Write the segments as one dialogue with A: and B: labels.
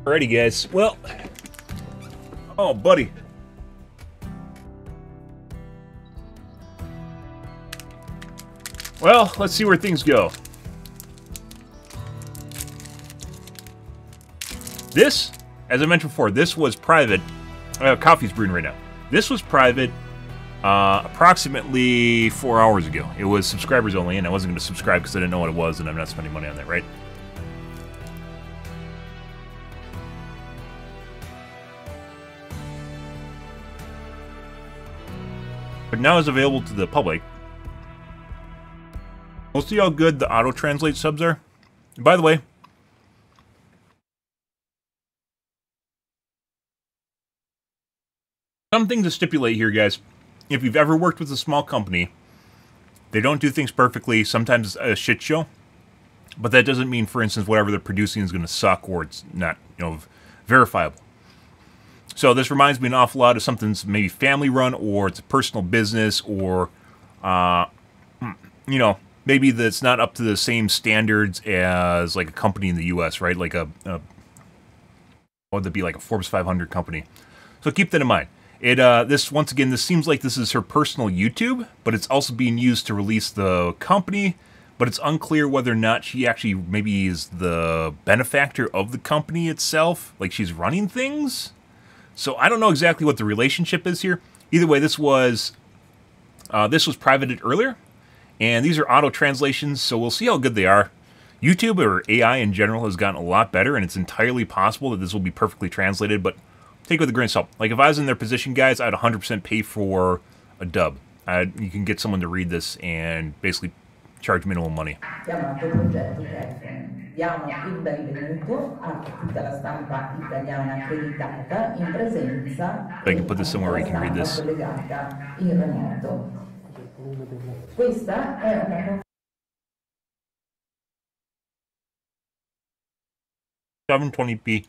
A: Alrighty, guys. Well, oh, buddy. Well, let's see where things go. This, as I mentioned before, this was private. Coffee's brewing right now. This was private approximately 4 hours ago. It was subscribers only, and I wasn't going to subscribe because I didn't know what it was, and I'm not spending money on that, right? But now it's available to the public. We'll see how good the auto-translate subs are. And by the way, something to stipulate here, guys. If you've ever worked with a small company, they don't do things perfectly. Sometimes it's a shit show. But that doesn't mean, for instance, whatever they're producing is going to suck or it's not, verifiable. So this reminds me an awful lot of something that's maybe family run or it's a personal business or, maybe that's not up to the same standards as like a company in the U.S., right? Like what would that be, like a Forbes 500 company? So keep that in mind. This seems like this is her personal YouTube, but it's also being used to release the company, but it's unclear whether or not she actually maybe is the benefactor of the company itself, like she's running things. So I don't know exactly what the relationship is here. Either way, this was privated earlier, and these are auto translations, so we'll see how good they are. YouTube or AI in general has gotten a lot better, and it's entirely possible that this will be perfectly translated, but take it with a grain of salt. Like, if I was in their position, guys, I'd 100% pay for a dub. You can get someone to read this and basically charge minimal money.
B: Chiamato progetto Khafre. Diamo il benvenuto a tutta la stampa italiana accreditata in presenza
A: I can put this somewhere where you can read this.
B: collegata in remoto. Questa è una
A: 720p.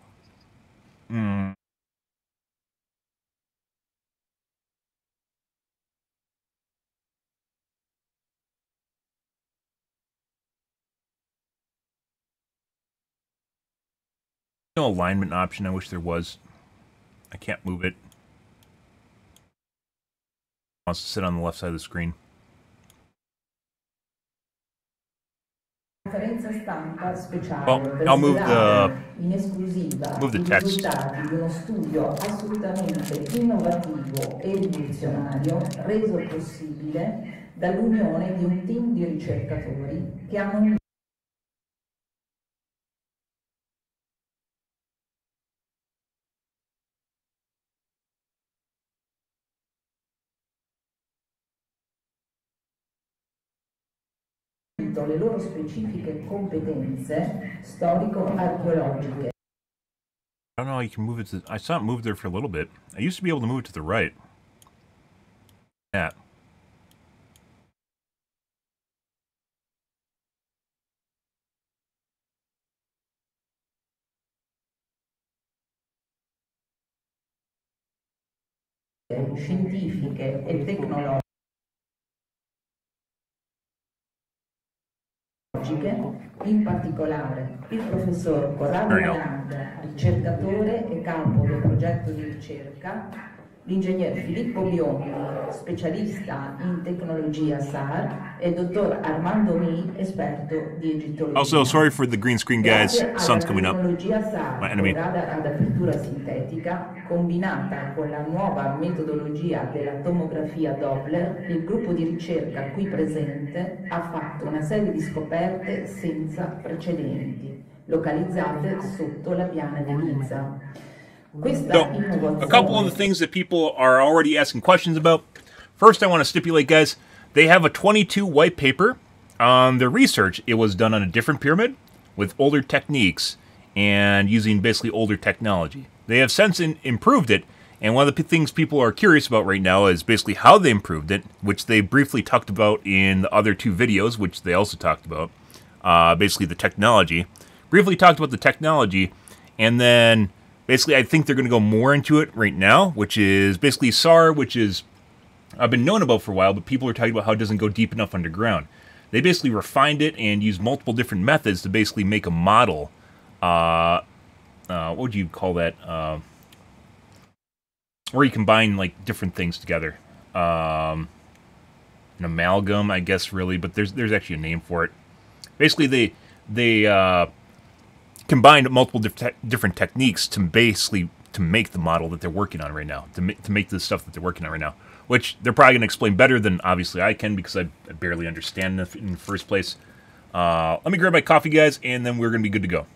A: No alignment option. I wish there was. I can't move it. It wants to sit on the left side of the screen. Well, I'll move the text.
B: Di uno studio assolutamente innovativo e rivoluzionario reso possibile dall'unione di un team di ricercatori che hanno le loro specifiche competenze storico-archeologiche.
A: I don't know how you can move it to... I saw it move there for a little bit. I used to be able to move it to the right. Yeah.
B: Scientifiche e tecnologiche, in particolare il professor Corrado Mananda, ricercatore e capo del progetto di ricerca, l'ingegner Filippo Biondi, specialista in tecnologia SAR, e il dottor Armando Mi, esperto di egittologia.
A: Also, sorry for the green screen, guys. Sun's coming up.
B: SAR,
A: My enemy.
B: ad apertura sintetica, combinata con la nuova metodologia della tomografia Doppler, il gruppo di ricerca qui presente ha fatto una serie di scoperte senza precedenti, localizzate sotto la piana di Giza.
A: So, a couple of the things that people are already asking questions about. First, I want to stipulate, guys, they have a 22 white paper on their research. It was done on a different pyramid with older techniques and using basically older technology. They have since improved it, and one of the things people are curious about right now is basically how they improved it, which they briefly talked about in the other two videos, which they also talked about, basically the technology. Briefly talked about the technology, and then basically I think they're going to go more into it right now, which is basically SAR, which is I've been known about for a while, but people are talking about how it doesn't go deep enough underground. They basically refined it and used multiple different methods to basically make a model what would you call that? Where you combine like different things together. An amalgam, I guess, really, but there's actually a name for it. Basically, they combined multiple different techniques to basically to make the model that they're working on right now, to make the stuff that they're working on right now, which they're probably going to explain better than obviously I can, because I barely understand it in the first place. Let me grab my coffee, guys, and then we're going to be good to go.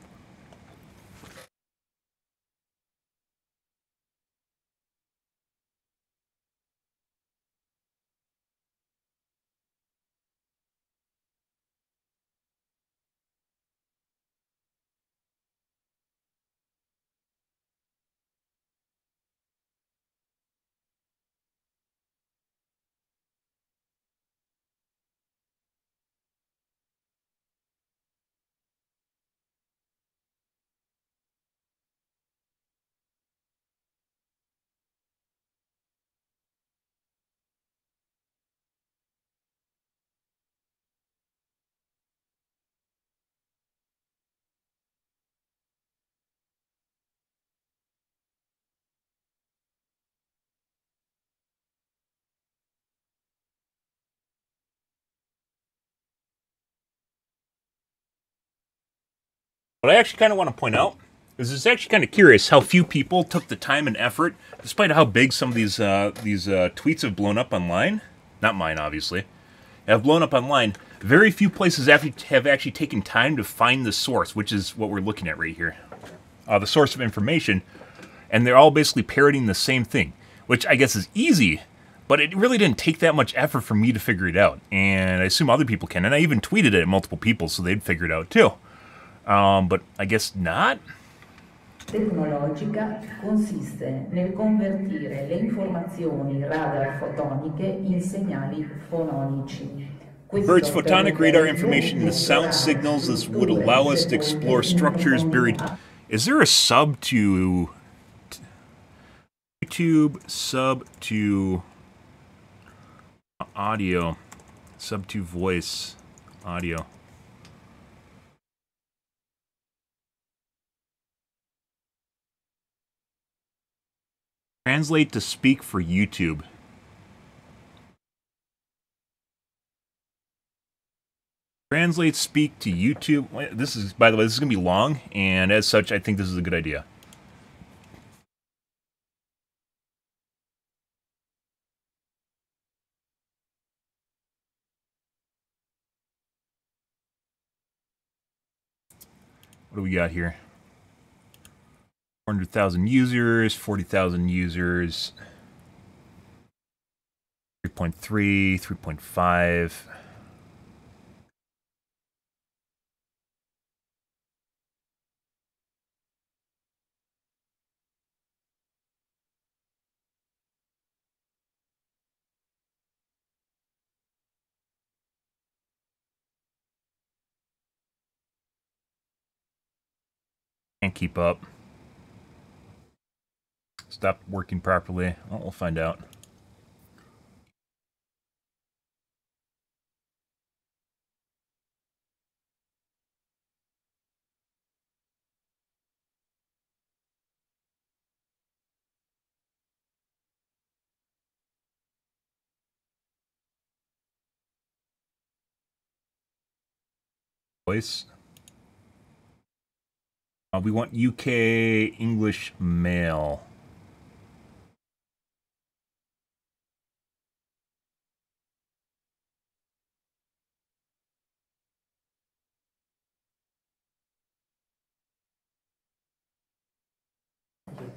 A: What I actually kind of want to point out is it's actually kind of curious how few people took the time and effort, despite how big some of these tweets have blown up online. Not mine, obviously. Have blown up online. Very few places have actually taken time to find the source, which is what we're looking at right here. The source of information. And they're all basically parroting the same thing, which I guess is easy, but it really didn't take that much effort for me to figure it out. And I assume other people can. And I even tweeted it at multiple people, so they'd figure it out too. But I guess not.
B: Tecnologica consiste nel convertire le informazioni radar fotoniche in segnali fononici.
A: Converts photonic radar information into sound signals. This would allow us to explore structures buried. Is there a sub to YouTube, sub to audio, sub to voice, audio? Translate to speak for YouTube. Translate speak to YouTube. This is, by the way, this is going to be long, and as such, I think this is a good idea. What do we got here? 400,000 users, 40,000 users, 3.3, 3.5. Can't keep up. Stopped working properly. Well, we'll find out. Voice. We want UK English male.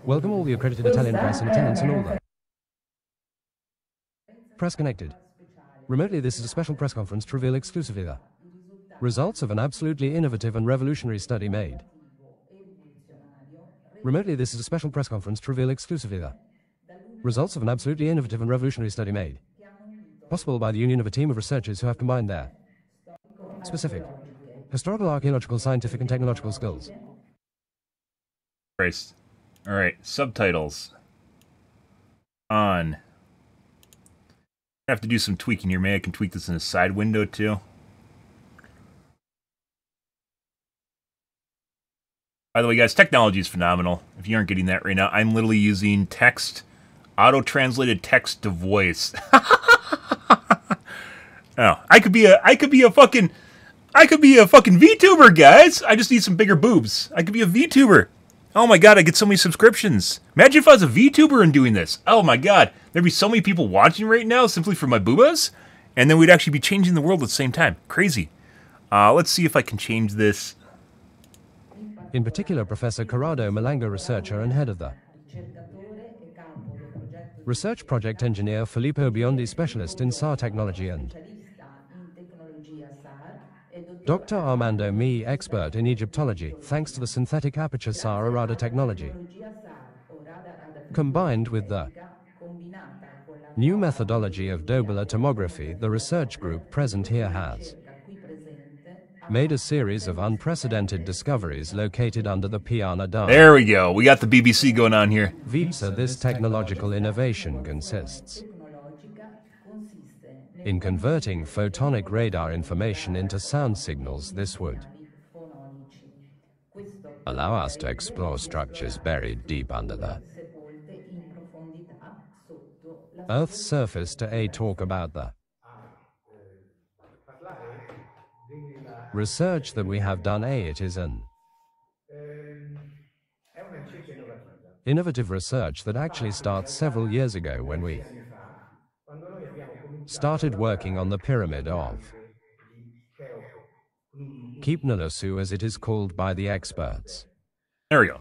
C: Welcome all the accredited Italian press in attendance and all the press connected. Remotely, this is a special press conference to reveal exclusively the results of an absolutely innovative and revolutionary study made. Remotely, this is a special press conference to reveal exclusively the results of an absolutely innovative and revolutionary study made, possible by the union of a team of researchers who have combined their specific historical, archaeological, scientific, and technological skills.
A: Christ. All right, subtitles on. I have to do some tweaking here. Maybe I can tweak this in a side window too. By the way, guys, technology is phenomenal. If you aren't getting that right now, I'm literally using text, auto-translated text to voice. Oh, I could be a fucking VTuber, guys. I just need some bigger boobs. I could be a VTuber. Oh my god, I get so many subscriptions. Imagine if I was a VTuber and doing this. Oh my god, there'd be so many people watching right now simply for my boobas, and then we'd actually be changing the world at the same time. Crazy. Let's see if I can change this.
C: In particular, Professor Corrado Malanga, researcher and head of the Research Project Engineer Filippo Biondi, specialist in SAR technology, and Dr. Armando Me, expert in Egyptology, thanks to the synthetic aperture SAR radar technology, combined with the new methodology of Doppler tomography. The research group present here has made a series of unprecedented discoveries located under the Piana Dome.
A: There we go. We got the BBC going on here.
C: VIPSA. This technological innovation consists in converting photonic radar information into sound signals. This would allow us to explore structures buried deep under the Earth's surface. To talk about the research that we have done. It is an innovative research that actually starts several years ago when we started working on the pyramid of Khafre, as it is called by the experts.
A: There we go.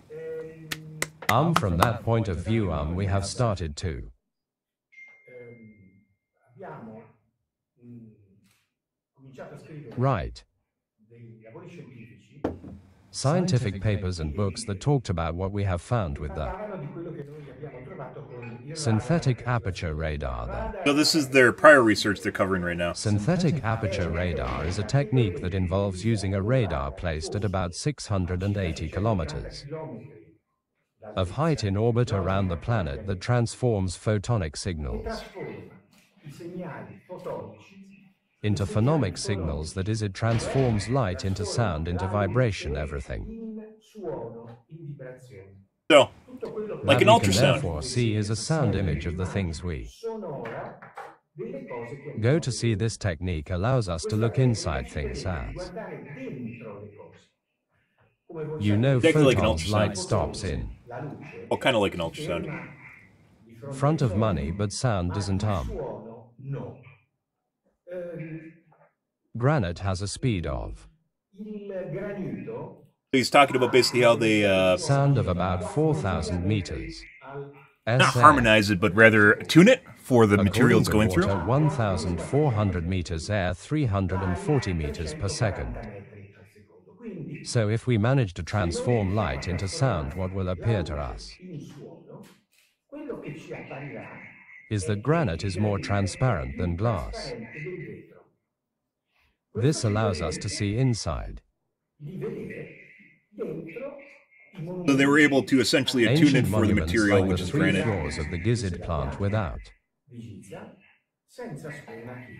C: From that point of view, we have started to write scientific papers and books that talked about what we have found with the synthetic aperture radar.
A: So this is their prior research they're covering right now.
C: Synthetic aperture radar is a technique that involves using a radar placed at about 680 kilometers of height in orbit around the planet that transforms photonic signals into phonemic signals. That is, it transforms light into sound, into vibration, everything.
A: So, like an
C: that we can
A: ultrasound.
C: therefore see is a sound image of the things we go to see. This technique allows us to look inside things as you know,
A: Exactly like an
C: photons,
A: ultrasound.
C: light stops in
A: Well, kind of like an ultrasound.
C: front of money, but sound doesn't. Granite has a speed of
A: He's talking about basically how they
C: sound of about 4,000 meters.
A: not harmonize it, but rather tune it for the material it's going through.
C: 1,400 meters, air 340 meters per second. So if we manage to transform light into sound, what will appear to us is that granite is more transparent than glass. This allows us to see inside.
A: So they were able to essentially attune it
C: Ancient
A: for the
C: monuments
A: material,
C: like
A: which
C: the
A: is
C: 3
A: granite.
C: floors of the giza plant without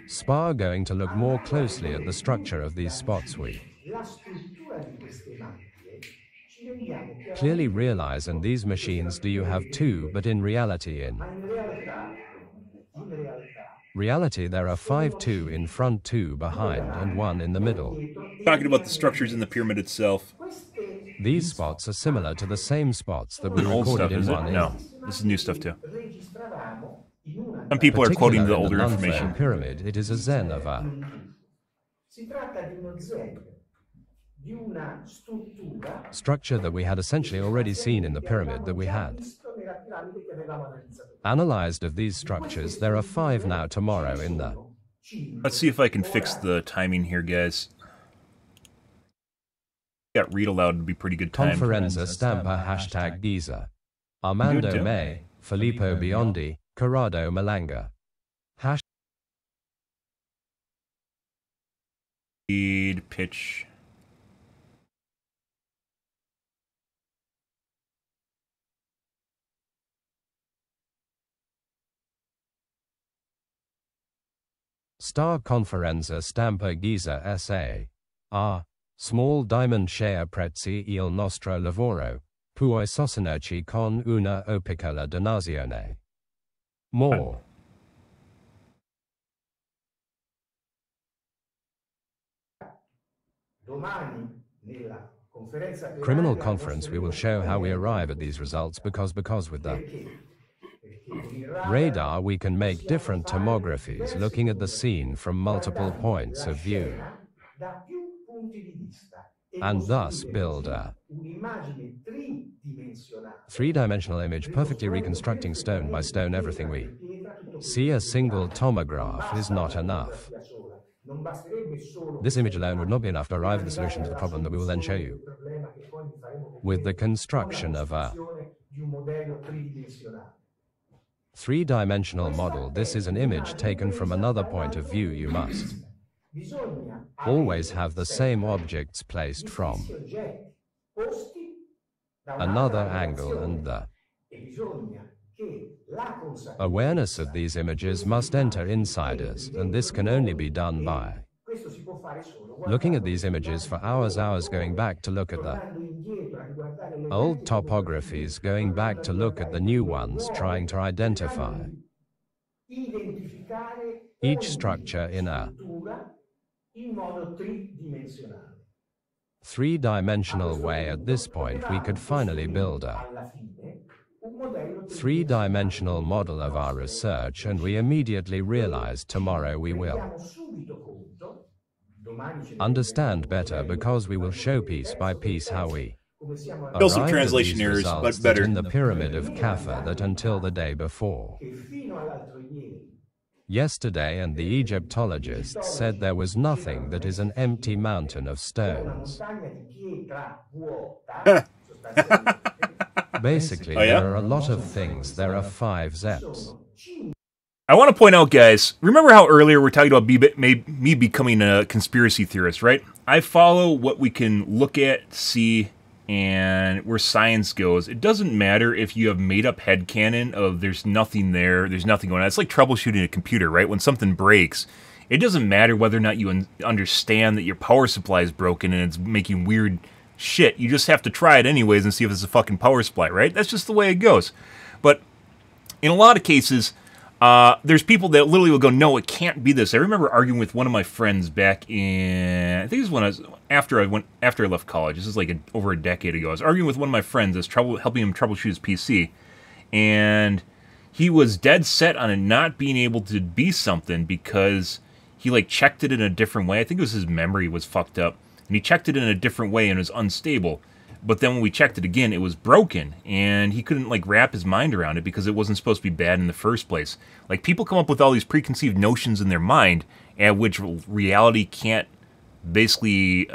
C: SPA. Going to look more closely at the structure of these spots, we clearly realize, and these machines do you have two, but in reality there are 5, 2 in front, 2 behind, and 1 in the middle.
A: Talking about the structures in the pyramid itself.
C: These spots are similar to the same spots that we
A: Old
C: recorded
A: stuff,
C: in
A: is it?
C: one.
A: No, this is new stuff too. Some people are quoting the older
C: Khafre
A: information.
C: pyramid, it is a zen of a structure that we had essentially already seen in the pyramid that we had analyzed. Of these structures, there are 5 now. Tomorrow in the
A: Let's see if I can fix the timing here, guys. Got read aloud to be pretty good time.
C: Conferenza Stampa #Giza. Armando May, Filippo Biondi, Corrado Malanga.
A: Speed, pitch.
C: Star Conferenza Stampa Giza SA. Small diamond share prezzi il nostro lavoro, puoi sostenerci con una piccola donazione. More. Criminal conference, we will show how we arrive at these results because with the radar we can make different tomographies looking at the scene from multiple points of view, and thus build a three-dimensional image perfectly reconstructing stone by stone everything we see. A single tomograph is not enough. This image alone would not be enough to arrive at the solution to the problem that we will then show you. With the construction of a three-dimensional model, this is an image taken from another point of view. You must always have the same objects placed from another angle, and the awareness of these images must enter inside us, and this can only be done by looking at these images for hours, going back to look at the old topographies, going back to look at the new ones, trying to identify each structure in a three-dimensional way. At this point, we could finally build a three-dimensional model of our research, and we immediately realized tomorrow we will understand better, because we will show piece by piece how we
A: Still some translation errors, but better.
C: In the pyramid of Khafre, that until the day before yesterday and the Egyptologists said there was nothing, that is an empty mountain of stones. Basically, there are a lot of things. There are 5 steps.
A: I want to point out, guys, remember how earlier we were talking about me becoming a conspiracy theorist, right? I follow what we can look at, see, and where science goes. It doesn't matter if you have made-up headcanon of there's nothing there, there's nothing going on. It's like troubleshooting a computer, right? When something breaks, it doesn't matter whether or not you understand that your power supply is broken and it's making weird shit. You just have to try it anyways and see if it's a fucking power supply, right? That's just the way it goes. But in a lot of cases, there's people that literally will go, no, it can't be this. I remember arguing with one of my friends back in, I think it was when I was after I left college. This is like over a decade ago. I was arguing with one of my friends that's helping him troubleshoot his PC, and he was dead set on it not being able to be something because he like checked it in a different way. I think it was his memory was fucked up, and he checked it in a different way and it was unstable. But then when we checked it again, it was broken, and he couldn't like wrap his mind around it because it wasn't supposed to be bad in the first place. Like, people come up with all these preconceived notions in their mind, at which reality can't basically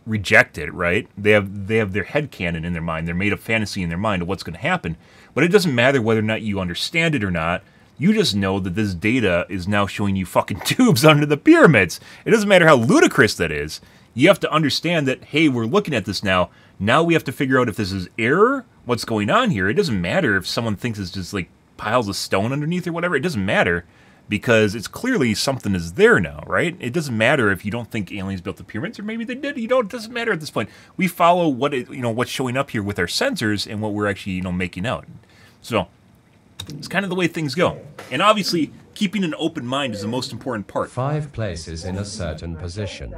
A: reject it, right? They have their headcanon in their mind, their made-up fantasy in their mind of what's going to happen. But it doesn't matter whether or not you understand it or not. You just know that this data is now showing you fucking tubes under the pyramids. It doesn't matter how ludicrous that is. You have to understand that, hey, we're looking at this now. Now we have to figure out if this is error, what's going on here. It doesn't matter if someone thinks it's just like piles of stone underneath or whatever. It doesn't matter, because it's clearly something is there now, right? It doesn't matter if you don't think aliens built the pyramids, or maybe they did. You know, it doesn't matter at this point. We follow what's showing up here with our sensors and what we're actually making out. So it's kind of the way things go. And obviously, keeping an open mind is the most important part.
C: 5 places in a certain position,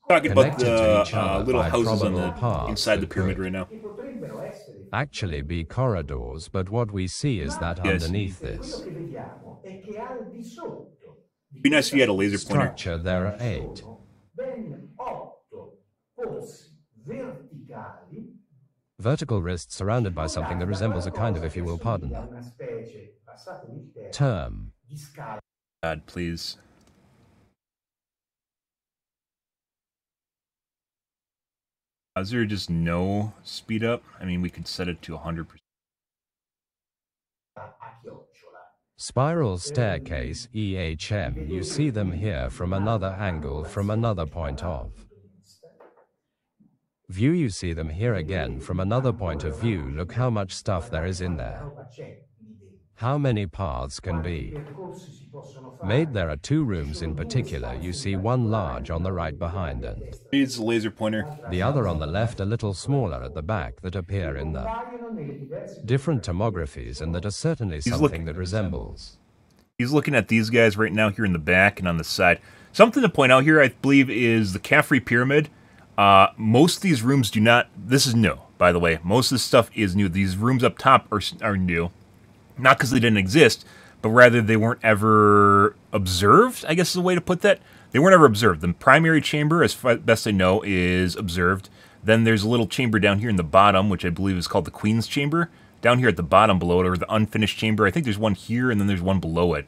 A: Talking about the little houses on the inside the pyramid right now.
C: Actually be corridors, but what we see is that underneath this
A: It'd be nice if you had a laser pointer.
C: structure there are 8 vertical wrists surrounded by something that resembles a kind of, if you will pardon the term.
A: God, please. Is there just no speed up? I mean, we could set it to 100%.
C: Spiral staircase, EHM, you see them here from another angle, from another point of view. You see them here again from another point of view. Look how much stuff there is in there. how many paths can be. Made there are 2 rooms in particular. You see one large on the right behind and
A: Needs a laser pointer.
C: the other on the left a little smaller at the back that appear in the different tomographies and that are certainly something that resembles.
A: He's looking at these guys right now here in the back and on the side. Something to point out here, I believe, is the Khafre pyramid. Most of these rooms do not... This is new, by the way. Most of this stuff is new. These rooms up top are new. Not because they didn't exist, but rather they weren't ever observed, I guess is a way to put that. They weren't ever observed. The primary chamber, as best I know, is observed. Then there's a little chamber down here in the bottom, which I believe is called the Queen's Chamber. Down here at the bottom below it, or the unfinished chamber. I think there's one here, and then there's one below it,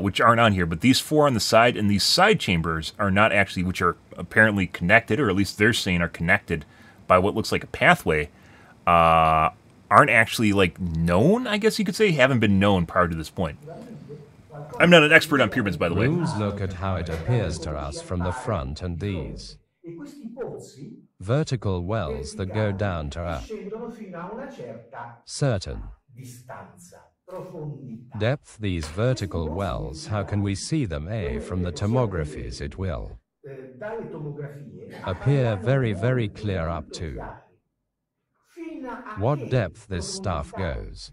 A: which aren't on here. But these 4 on the side, and these side chambers are not actually, which are apparently connected, or at least they're saying are connected by what looks like a pathway, aren't actually, like, known, I guess you could say, haven't been known prior to this point. I'm not an expert on pyramids, by the way.
C: Rooms look at how it appears to us from the front, and these vertical wells that go down to a certain depth. These vertical wells, how can we see them? From the tomographies it will appear very, very clear up to what depth this stuff goes.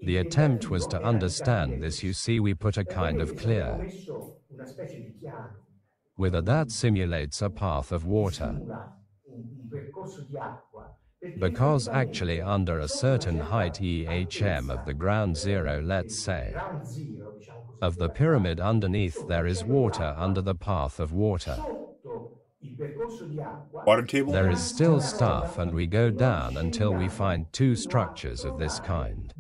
C: The attempt was to understand this. You see, we put a kind of clear with that simulates a path of water, because actually under a certain height of the ground zero, let's say, of the pyramid underneath, there is water under the path of water.
A: Water table?
C: There is still stuff, and we go down until we find 2 structures of this kind.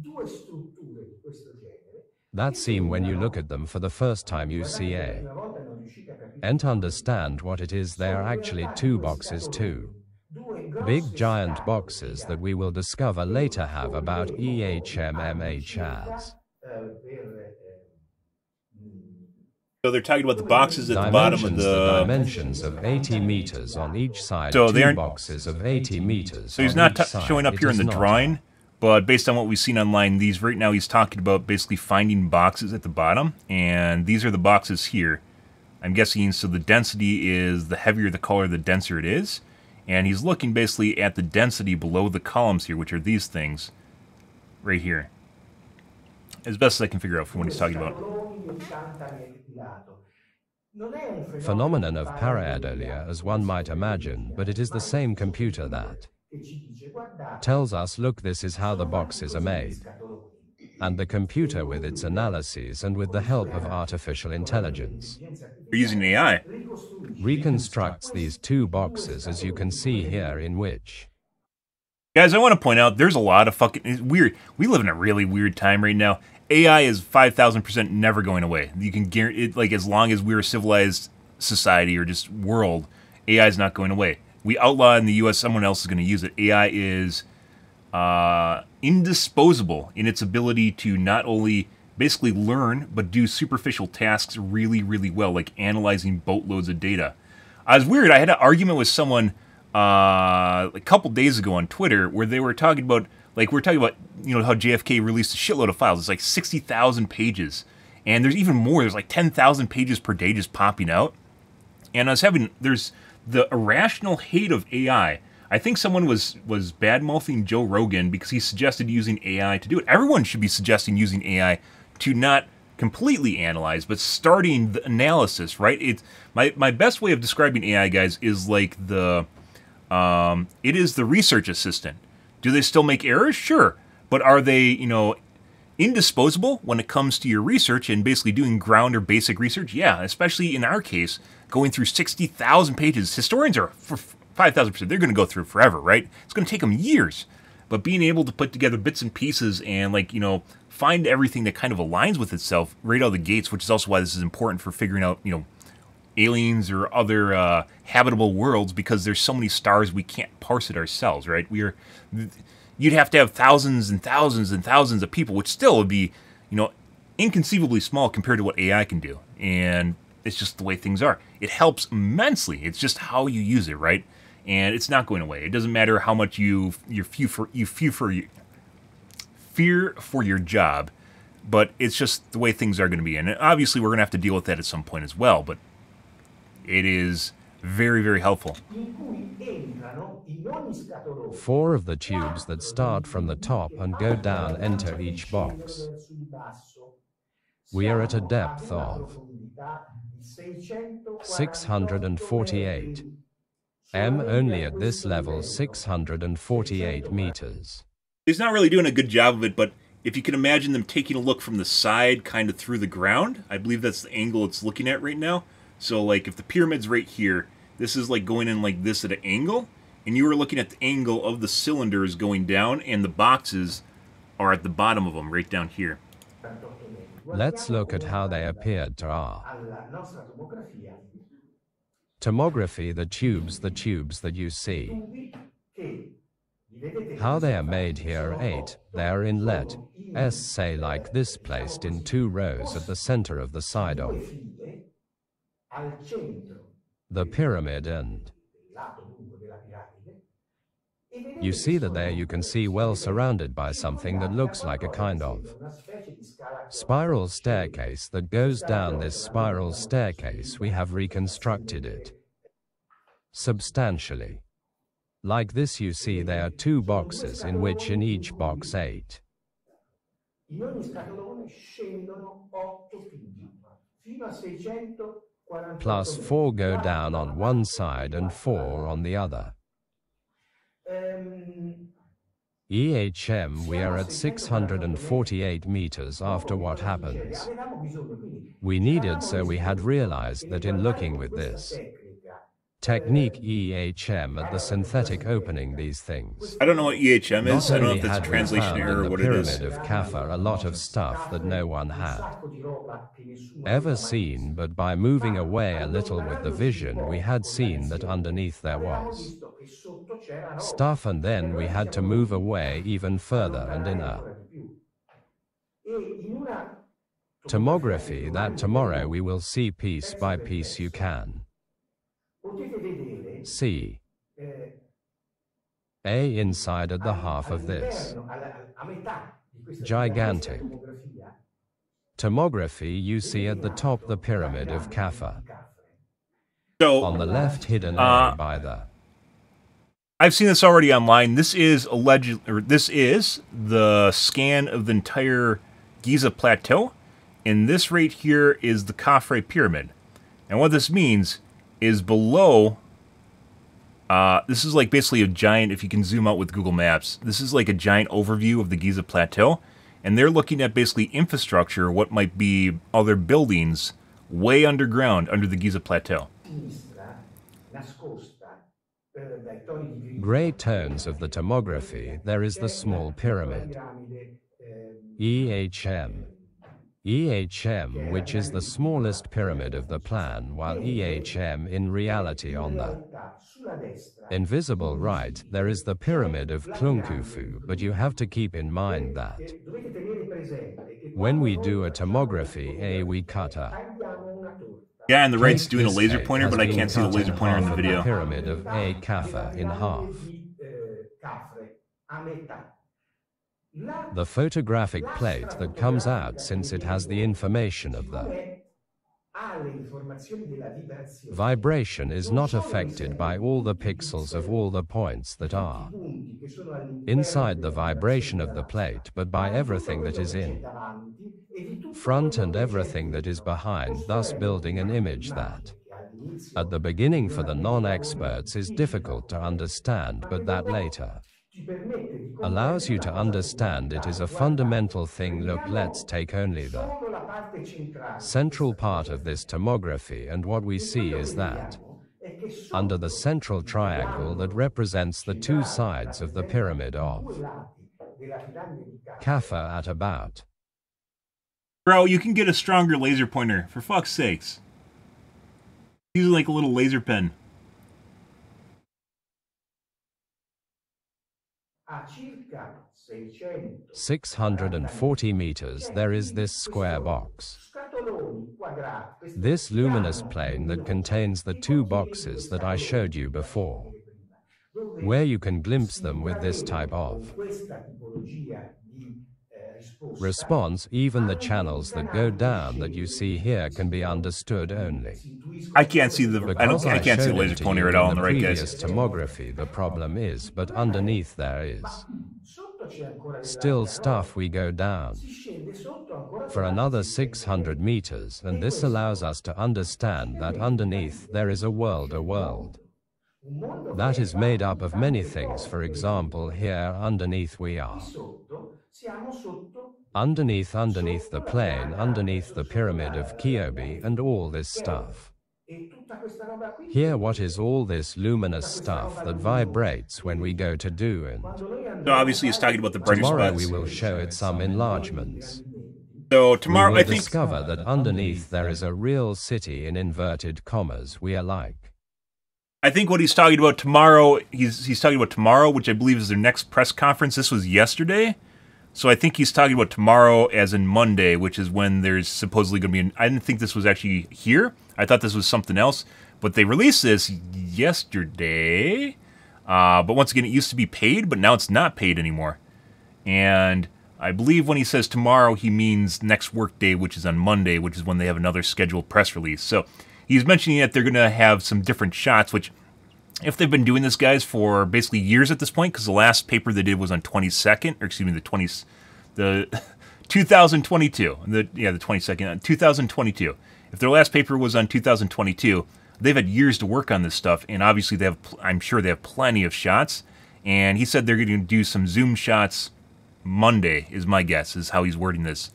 C: That seem, when you look at them for the first time, you see and understand what it is. They are actually 2 boxes, 2 big giant boxes that we will discover later have about EHMMH as.
A: So they're talking about the boxes at the bottom of the
C: dimensions of 80 meters on each side.
A: So they
C: 2
A: aren't
C: boxes of 80 meters.
A: So he's not showing up here in the drawing, but based on what we've seen online, these right now he's talking about basically finding boxes at the bottom, and these are the boxes here. I'm guessing, so the density is, the heavier the color, the denser it is. And he's looking basically at the density below the columns here, which are these things right here. As best as I can figure out from what he's talking about.
C: Phenomenon of pareidolia, as one might imagine, but it is the same computer that tells us, look, this is how the boxes are made. And the computer, with its analyses and with the help of artificial intelligence,
A: We're using AI.
C: reconstructs these 2 boxes, as you can see here, in which...
A: Guys, I want to point out, there's a lot of fucking... It's weird. We live in a really weird time right now. AI is 5,000% never going away. You can guarantee it, like, as long as we're a civilized society or just world, AI is not going away. We outlaw in the U.S., someone else is going to use it. AI is indisposable in its ability to not only basically learn, but do superficial tasks really, really well, like analyzing boatloads of data. I was weird. I had an argument with someone a couple days ago on Twitter where they were talking about, like, we're talking about, you know, how JFK released a shitload of files. It's like 60,000 pages. And there's even more. There's like 10,000 pages per day just popping out. And I was having, there's the irrational hate of AI. I think someone was bad-mouthing Joe Rogan because he suggested using AI to do it. Everyone should be suggesting using AI to not completely analyze, but starting the analysis, right? It's my best way of describing AI, guys, is like the it is the research assistant. Do they still make errors? Sure. But are they, you know, indisposable when it comes to your research and basically doing ground or basic research? Yeah, especially in our case, going through 60,000 pages. Historians are, for 5,000%, they're going to go through forever, right? It's going to take them years. But being able to put together bits and pieces and, like, you know, find everything that kind of aligns with itself right out of the gates, which is also why this is important for figuring out, you know, aliens or other habitable worlds, because there's so many stars we can't parse it ourselves, right? You'd have to have thousands and thousands and thousands of people, which still would be, you know, inconceivably small compared to what AI can do. And it's just the way things are. It helps immensely. It's just how you use it, right? And it's not going away. It doesn't matter how much you fear for your job, but it's just the way things are going to be. And obviously, we're going to have to deal with that at some point as well, but it is very, very helpful.
C: 4 of the tubes that start from the top and go down enter each box. We are at a depth of 648 m, only at this level 648 meters.
A: He's not really doing a good job of it, but if you can imagine them taking a look from the side, kind of through the ground, I believe that's the angle it's looking at right now. So, like, if the pyramid's right here, this is like going in like this at an angle, and you were looking at the angle of the cylinders going down, and the boxes are at the bottom of them, right down here.
C: Let's look at how they appeared to our tomography, the tubes that you see. How they are made here are 8. They are inlet S, say like this, placed in 2 rows at the center of the side of the pyramid, and you see that there you can see well surrounded by something that looks like a kind of spiral staircase that goes down. This spiral staircase, we have reconstructed it substantially. Like this, you see there are 2 boxes, in which in each box 8. Plus 4 go down on one side and 4 on the other. EHM, we are at 648 meters after what happens. We needed, so we had realized that in looking with this technique EHM at the synthetic opening these things.
A: I don't know what EHM is.
C: Not
A: I don't know
C: only
A: if that's a
C: had we
A: translation
C: found
A: error
C: in
A: or what
C: the
A: it is.
C: pyramid of Khafre a lot of stuff that no one had ever seen, but by moving away a little with the vision, we had seen that underneath there was stuff, and then we had to move away even further, and in a tomography that tomorrow we will see piece by piece, you can see a inside at the half of this gigantic tomography you see at the top, the pyramid of Khafre.
A: So,
C: on the left, hidden A by the...
A: I've seen this already online. This is the scan of the entire Giza plateau, and this right here is the Khafre pyramid. And what this means is below, this is like basically a giant, if you can zoom out with Google Maps, this is like a giant overview of the Giza plateau, and they're looking at basically infrastructure, what might be other buildings way underground under the Giza plateau.
C: Gray tones of the tomography, there is the small pyramid. EHM. EHM, which is the smallest pyramid of the plan, while EHM in reality on the invisible right, there is the pyramid of Khunkufu, but you have to keep in mind that when we do a tomography, we cut a...
A: Yeah, and the right's doing a laser pointer, but I can't see the laser pointer in the video.
C: The pyramid of Khafre in half. The photographic plate that comes out, since it has the information of the vibration, is not affected by all the pixels of all the points that are inside the vibration of the plate, but by everything that is in front and everything that is behind, thus building an image that at the beginning for the non-experts is difficult to understand, but that later allows you to understand it is a fundamental thing. Look, let's take only the central part of this tomography, and what we see is that under the central triangle that represents the 2 sides of the pyramid of Khafre at about...
A: Bro, you can get a stronger laser pointer, for fuck's sakes. Use like a little laser pen.
C: 640 meters, there is this square box. This luminous plane that contains the 2 boxes that I showed you before, where you can glimpse them with this type of Response: even the channels that go down that you see here can be understood only.
A: I can't see the I can't see the laser
C: to
A: pointer
C: you
A: at all
C: in
A: on the right, guys.
C: previous tomography the problem is, but underneath there is still stuff. We go down for another 600 meters, and this allows us to understand that underneath there is a world that is made up of many things. For example, here underneath we are underneath the plane, underneath the pyramid of Cheops and all this stuff. Here, what is all this luminous stuff that vibrates when we go to do? And
A: so obviously he's talking about the brighter
C: tomorrow
A: spots.
C: we will show it some enlargements.
A: So tomorrow
C: we will
A: I think
C: discover that underneath there is a real city in inverted commas. We are like.
A: I think what he's talking about tomorrow, he's talking about tomorrow, which I believe is their next press conference. This was yesterday. So I think he's talking about tomorrow as in Monday, which is when there's supposedly going to be I didn't think this was actually here. I thought this was something else. But they released this yesterday. But once again, it used to be paid, but now it's not paid anymore. And I believe when he says tomorrow, he means next work day, which is on Monday, which is when they have another scheduled press release. So he's mentioning that they're going to have some different shots, which if they've been doing this, guys, for basically years at this point, because the last paper they did was on 22nd, or excuse me, the 2022, the 22nd, 2022. If their last paper was on 2022, they've had years to work on this stuff, and obviously they have, I'm sure they have plenty of shots. And he said they're going to do some zoom shots Monday, is my guess, is how he's wording this.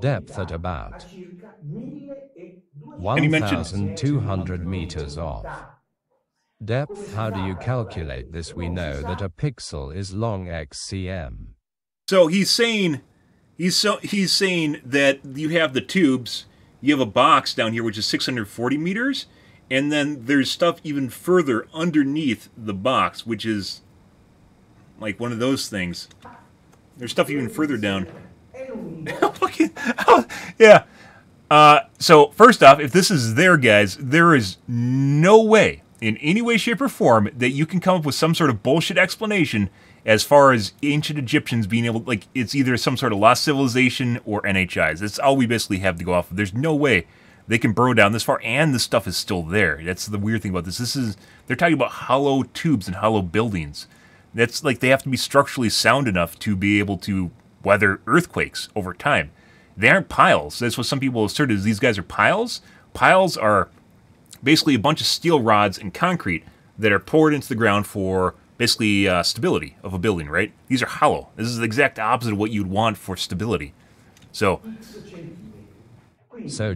C: Depth at about 1,200 meters off. Depth, how do you calculate this? We know that a pixel is long x cm.
A: So he's saying that you have the tubes, you have a box down here which is 640 meters, and then there's stuff even further underneath the box, which is like one of those things. There's stuff even further down. Yeah. So first off, if this is there, guys, there is no way in any way, shape, or form that you can come up with some sort of bullshit explanation as far as ancient Egyptians being able, like, it's either some sort of lost civilization or NHIs. That's all we basically have to go off of. There's no way they can burrow down this far, and the stuff is still there. That's the weird thing about this. They're talking about hollow tubes and hollow buildings. That's like they have to be structurally sound enough to be able to weather earthquakes over time. They aren't piles. That's what some people asserted, is these guys are piles. Piles are basically a bunch of steel rods and concrete that are poured into the ground for basically stability of a building, right? These are hollow. This is the exact opposite of what you'd want for stability. So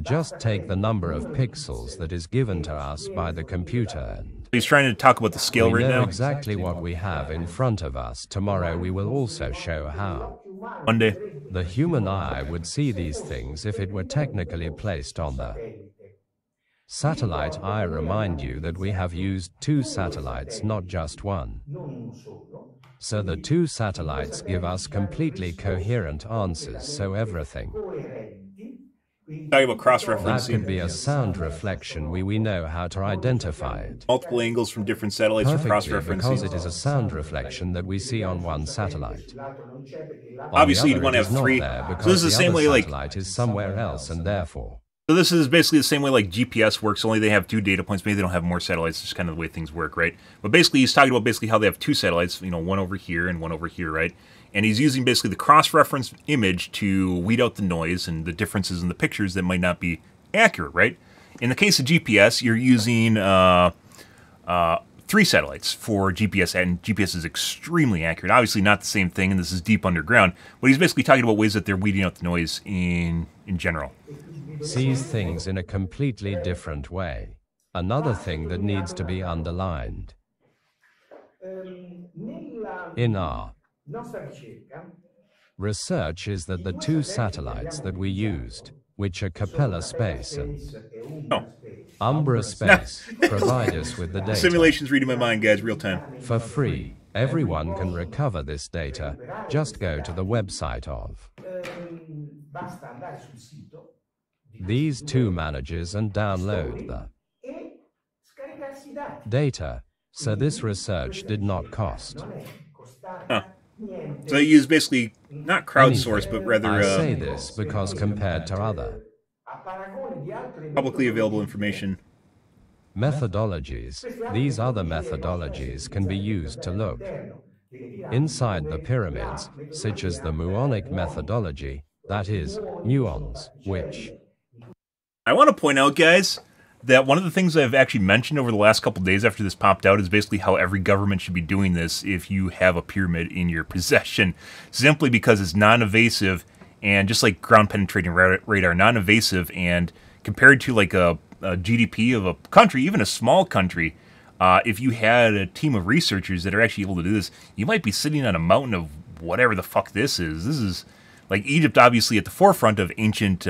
C: just take the number of pixels that is given to us by the computer, and
A: he's trying to talk about the scale right now.
C: We know exactly what we have in front of us. Tomorrow we will also show how.
A: Monday.
C: The human eye would see these things if it were technically placed on the satellite. I remind you that we have used 2 satellites, not just one. So the 2 satellites give us completely coherent answers, so everything.
A: Talking about cross-referencing.
C: That could be a sound reflection. We know how to identify it.
A: Multiple angles from different satellites for cross-referencing.
C: Because it is a sound reflection that we see on one satellite.
A: Obviously, you'd want to have 3. So this is the same way, like,
C: satellite is somewhere else, and therefore.
A: So this is basically the same way like GPS works, only they have 2 data points. Maybe they don't have more satellites. It's just kind of the way things work, right? But basically, he's talking about basically how they have 2 satellites, one over here and one over here, right? And he's using basically the cross-reference image to weed out the noise and the differences in the pictures that might not be accurate, right? In the case of GPS, you're using 3 satellites for GPS, and GPS is extremely accurate. Obviously not the same thing, and this is deep underground, but he's basically talking about ways that they're weeding out the noise in general.
C: Sees things in a completely different way. Another thing that needs to be underlined. In our research is that the 2 satellites that we used, which are Capella Space and Umbra Space, provide us with the data.
A: Simulation's reading my mind, guys, real time.
C: For free. Everyone can recover this data. Just go to the website of these 2 managers and download the data. So this research did not cost
A: Huh. So they use basically not crowdsourced, but rather
C: I say this because compared to other
A: publicly available information.
C: methodologies, these other methodologies can be used to look inside the pyramids, such as the muonic methodology, that is, muons, which
A: I want to point out, guys, that one of the things I've actually mentioned over the last couple days after this popped out is basically how every government should be doing this if you have a pyramid in your possession, simply because it's non-invasive and just like ground penetrating radar, non-invasive, and compared to like a GDP of a country, even a small country, if you had a team of researchers that are actually able to do this, you might be sitting on a mountain of whatever the fuck this is. This is like Egypt, obviously at the forefront of ancient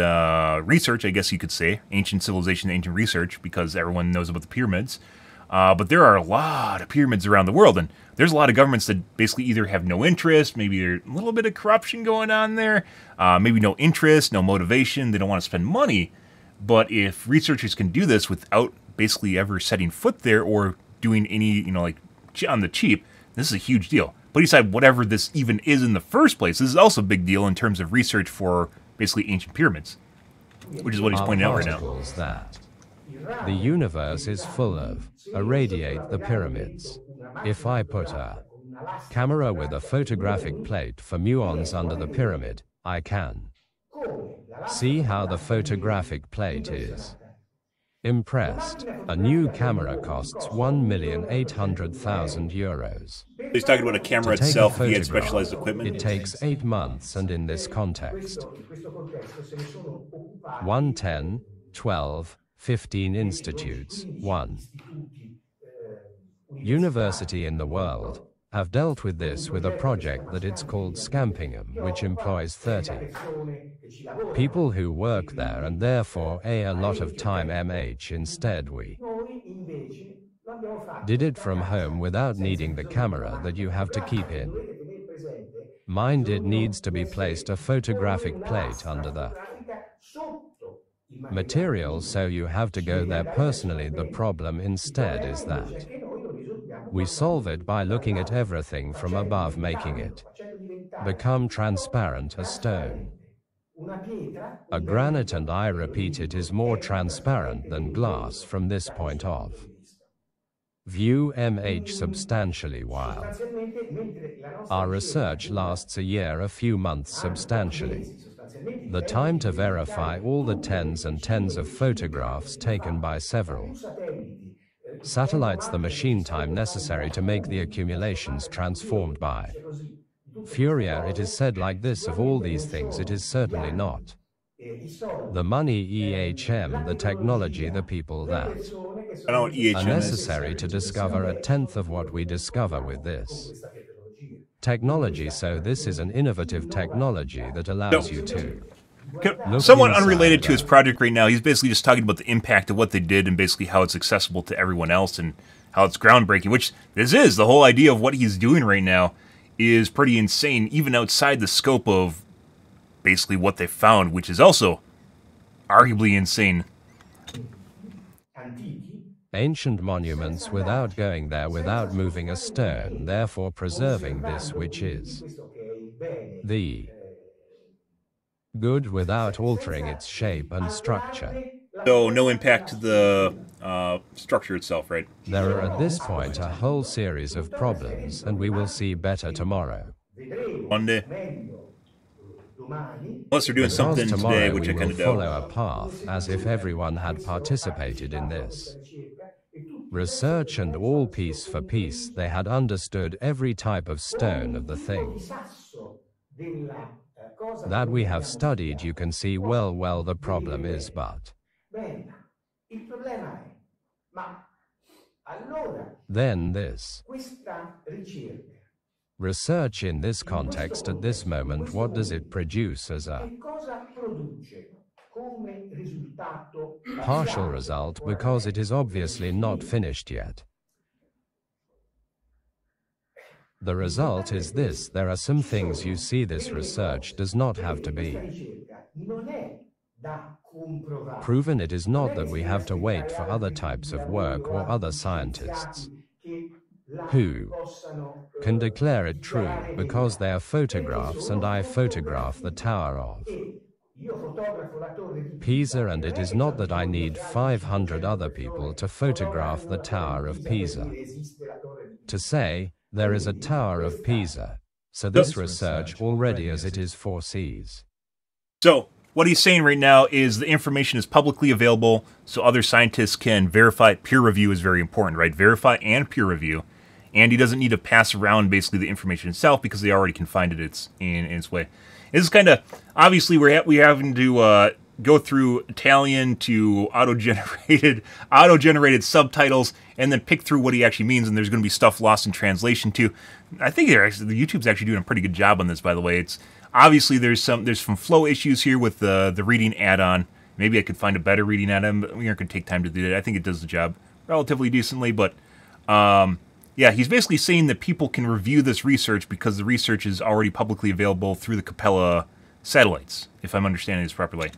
A: research, I guess you could say. Ancient civilization, ancient research, because everyone knows about the pyramids. But there are a lot of pyramids around the world, and there's a lot of governments that basically either have no interest, maybe there's a little bit of corruption going on there, maybe no interest, no motivation, they don't want to spend money. But if researchers can do this without basically ever setting foot there or doing any, like on the cheap, this is a huge deal. But aside whatever this even is in the first place, this is also a big deal in terms of research for basically ancient pyramids, which is what he's pointing out right now.
C: That the universe is full of irradiate the pyramids. If I put a camera with a photographic plate for muons under the pyramid, I can see how the photographic plate is impressed. A new camera costs €1,800,000.
A: He's talking about a camera itself if he had specialized equipment.
C: It takes 8 months, and in this context, 1, 10, 12, 15 institutes, 1 university in the world, have dealt with this with a project that it's called Scampingham, which employs 30 people who work there and therefore a lot of time. Instead we did it from home without needing the camera that you have to keep in mind. It needs to be placed a photographic plate under the material, so you have to go there personally. The problem instead is that we solve it by looking at everything from above, making it become transparent. A stone, a granite, and I repeat, it is more transparent than glass from this point of view. Substantially, while our research lasts a year, a few months substantially. The time to verify all the tens and tens of photographs taken by several satellites, the machine time necessary to make the accumulations transformed by Fourier. It is said like this: of all these things it is certainly not the money, the technology, the people that are necessary to discover a tenth of what we discover with this technology. So this is an innovative technology that allows you to
A: somewhat unrelated to his project right now. He's basically just talking about the impact of what they did and basically how it's accessible to everyone else and how it's groundbreaking, which this is. The whole idea of what he's doing right now is pretty insane, even outside the scope of basically what they found, which is also arguably insane.
C: Ancient monuments without going there, without moving a stone, therefore preserving this which is the good without altering its shape and structure.
A: So no impact to the structure itself, right?
C: There are at this point a whole series of problems, and we will see better tomorrow.
A: One day. Unless they're doing something today, which I kind of doubt.
C: Follow a path as if everyone had participated in this research, and all piece for piece they had understood every type of stone of the thing that we have studied. You can see well the problem is, but then this research in this context at this moment, what does it produce as a partial result, because it is obviously not finished yet. The result is this: there are some things you see. This research does not have to be proven. It is not that we have to wait for other types of work or other scientists who can declare it true because they are photographs and I photograph the tower of Pisa, and it is not that I need 500 other people to photograph the Tower of Pisa. To say, there is a Tower of Pisa, so this research already as it is foresees.
A: So, what he's saying right now is the information is publicly available so other scientists can verify. Peer review is very important, right? Verify and peer review. And he doesn't need to pass around basically the information itself because they already can find it in its way. This is kind of, obviously we're having to go through Italian to auto-generated subtitles and then pick through what he actually means, and there's going to be stuff lost in translation too. I think the YouTube's actually doing a pretty good job on this, by the way. It's obviously there's some flow issues here with the reading add-on. Maybe I could find a better reading add-on, but we aren't going to take time to do that. I think it does the job relatively decently, but yeah, he's basically saying that people can review this research because the research is already publicly available through the Capella satellites, if I'm understanding this properly.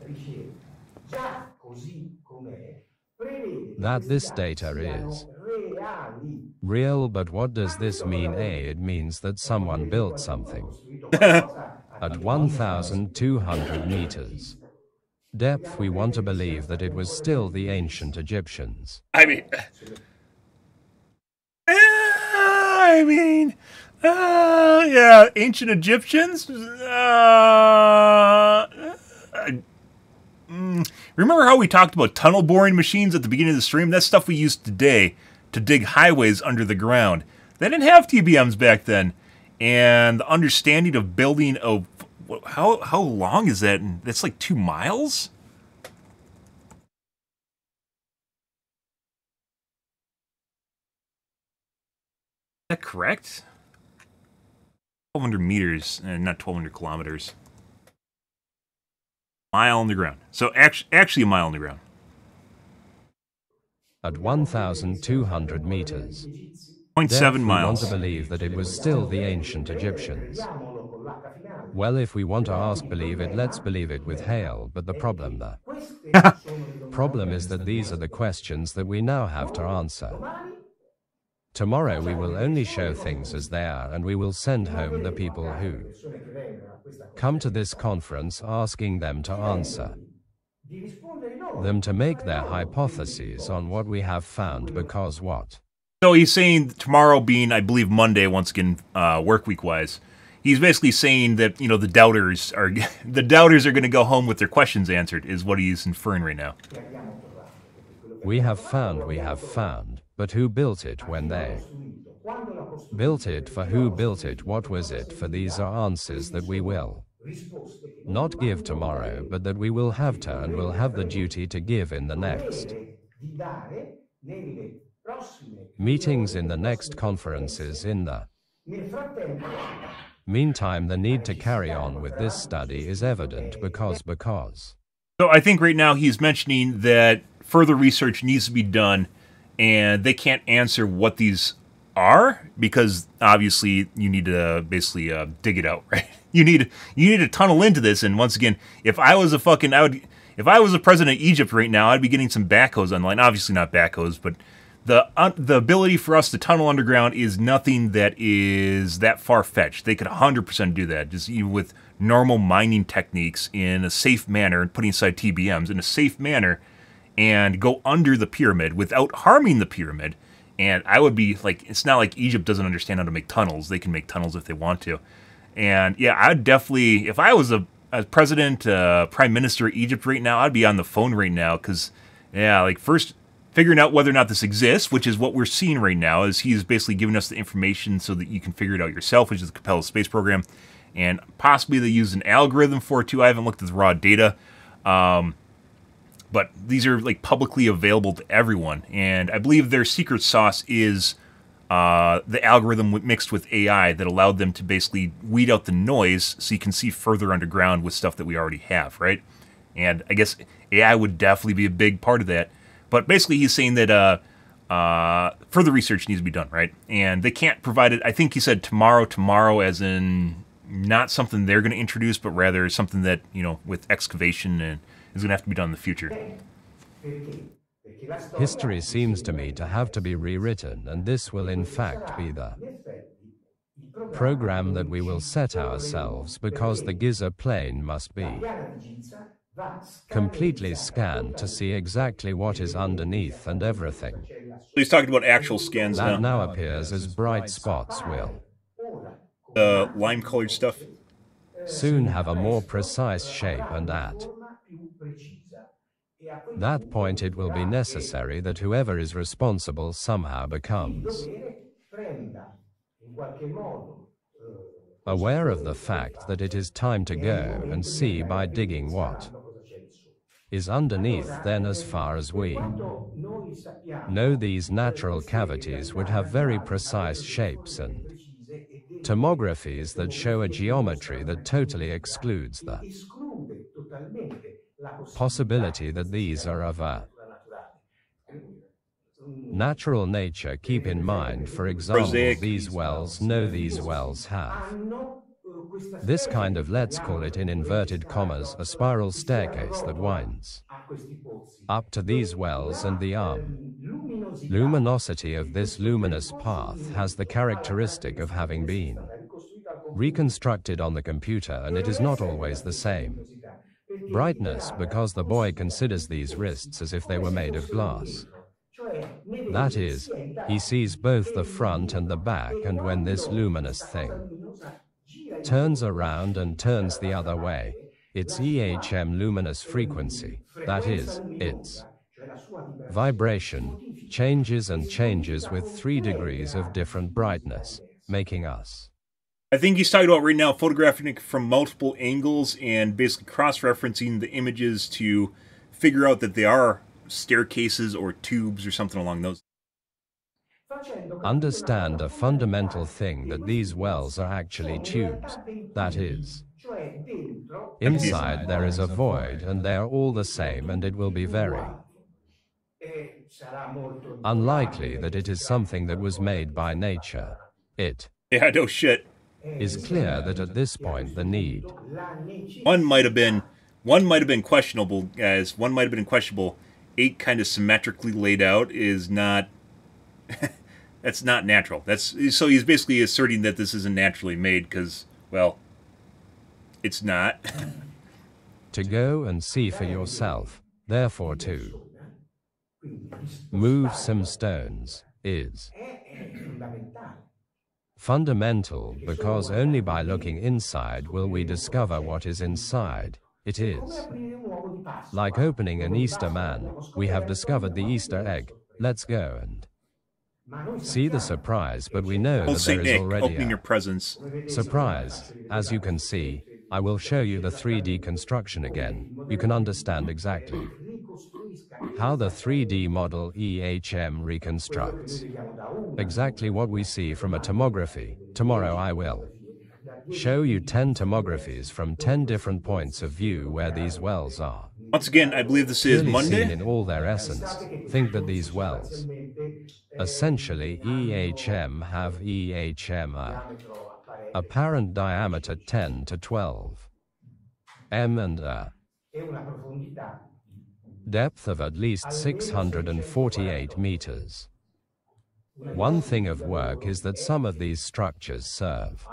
C: That this data is real, but what does this mean? It means that someone built something at 1,200 meters depth. We want to believe that it was still the ancient Egyptians.
A: Yeah, ancient Egyptians. Remember how we talked about tunnel boring machines at the beginning of the stream? That's stuff we use today to dig highways under the ground. They didn't have TBMs back then, and the understanding of building a how long is that? That's like 2 miles. Is that correct? 1,200 meters, not 1,200 kilometers. Mile underground. So actually a mile underground.
C: At 1,200 meters.
A: 0.7 miles.
C: We want to believe that it was still the ancient Egyptians. Well, if we want to believe it, let's believe it with hail, but the problem is that these are the questions that we now have to answer. Tomorrow we will only show things as they are, and we will send home the people who come to this conference asking them to answer, them to make their hypotheses on what we have found, because what?
A: So he's saying tomorrow being, I believe, Monday, once again, work week-wise, he's basically saying that, you know, the doubters are going to go home with their questions answered, is what he's inferring right now.
C: We have found, but who built it when they built it? For who built it? What was it? For these are answers that we will not give tomorrow, but that we will have to and will have the duty to give in the next meetings, in the next conferences. In the meantime, the need to carry on with this study is evident because.
A: So I think right now he's mentioning that further research needs to be done, and they can't answer what these are because obviously you need to basically dig it out, right? You need to tunnel into this. And once again, if I was a president of Egypt right now, I'd be getting some backhoes online. Obviously not backhoes, but the ability for us to tunnel underground is nothing that is that far-fetched. They could 100% do that, just even with normal mining techniques in a safe manner and putting aside TBMs in a safe manner, and go under the pyramid without harming the pyramid. And I would be like, it's not like Egypt doesn't understand how to make tunnels. They can make tunnels if they want to. And yeah, I'd definitely, if I was a president, prime minister of Egypt right now, I'd be on the phone right now because, yeah, like first figuring out whether or not this exists, which is what we're seeing right now, is he's basically giving us the information so that you can figure it out yourself, which is the Capella space program. And possibly they use an algorithm for it too. I haven't looked at the raw data. But these are like publicly available to everyone, and I believe their secret sauce is the algorithm mixed with AI that allowed them to basically weed out the noise so you can see further underground with stuff that we already have, right? And I guess AI would definitely be a big part of that. But basically he's saying that further research needs to be done, right? And they can't provide it, I think he said tomorrow as in not something they're going to introduce, but rather something that, you know, with excavation and is going to have to be done in the future.
C: History seems to me to have to be rewritten, and this will in fact be the program that we will set ourselves, because the giza plane must be completely scanned to see exactly what is underneath and everything.
A: He's talking about actual scans
C: that now appears as bright spots will
A: the lime-colored stuff
C: soon have a more precise shape, and at that point it will be necessary that whoever is responsible somehow becomes aware of the fact that it is time to go and see by digging what is underneath. Then, as far as we know, these natural cavities would have very precise shapes and tomographies that show a geometry that totally excludes the possibility that these are of a natural nature. Keep in mind, for example, these wells have this kind of, let's call it in inverted commas, a spiral staircase that winds up to these wells, and the luminosity of this luminous path has the characteristic of having been reconstructed on the computer, and it is not always the same brightness, because the boy considers these wrists as if they were made of glass. That is, he sees both the front and the back, and when this luminous thing turns around and turns the other way, its EHM luminous frequency, that is, its vibration, changes and changes with 3 degrees of different brightness, making us.
A: I think he's talking about right now photographing it from multiple angles and basically cross-referencing the images to figure out that they are staircases or tubes or something along those.
C: Understand a fundamental thing, that these wells are actually tubes. That is, inside there is a void, and they are all the same, and it will be very unlikely that it is something that was made by nature. It
A: no shit.
C: is clear that at this point the need
A: one might have been questionable, guys. One might have been questionable. 8 kind of symmetrically laid out is not that's not natural. So he's basically asserting that this isn't naturally made because, well, it's not.
C: to go and see for yourself, therefore to move some stones is fundamental, because only by looking inside will we discover what is inside. It is like opening an Easter man. We have discovered the Easter egg. Let's go and see the surprise, but we know that there is already
A: opening your presence.
C: Surprise. As you can see, I will show you the 3D construction again. You can understand exactly how the 3D model EHM reconstructs exactly what we see from a tomography. Tomorrow I will show you 10 tomographies from 10 different points of view where these wells are.
A: Once again, I believe this is Monday.
C: Seen in all their essence. Think that these wells, essentially EHM, have apparent diameter 10 to 12 m and a depth of at least 648 meters. One thing of work is that some of these structures serve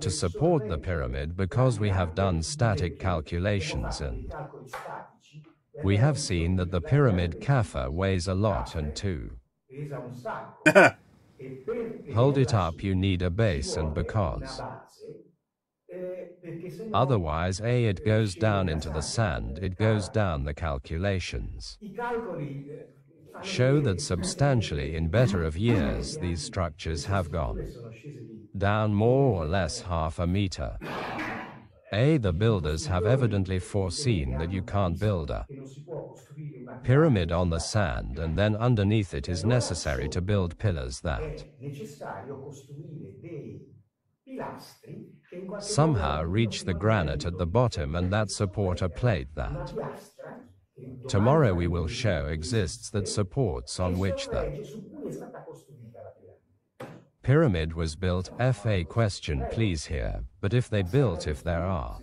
C: to support the pyramid, because we have done static calculations and we have seen that the pyramid Khafre weighs a lot, and to hold it up you need a base, and because otherwise it goes down into the sand, it goes down. The calculations show that substantially in better of years these structures have gone down more or less half a meter. The builders have evidently foreseen that you can't build a pyramid on the sand and then underneath it is necessary to build pillars that somehow reach the granite at the bottom and that support a plate that tomorrow we will show exists, that supports on which the pyramid was built. Question please here, but if they built, if there are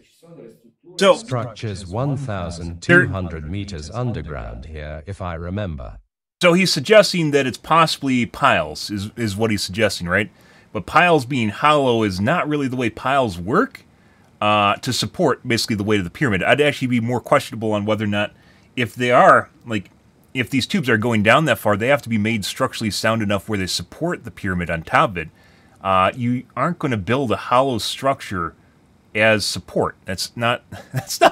A: So
C: Structures 1,200 meters underground here, if I remember.
A: So he's suggesting that it's possibly piles, is what he's suggesting, right? But piles being hollow is not really the way piles work to support basically the weight of the pyramid. I'd actually be more questionable on whether or not, if they are, like, if these tubes are going down that far, they have to be made structurally sound enough where they support the pyramid on top of it. You aren't going to build a hollow structure as support. That's not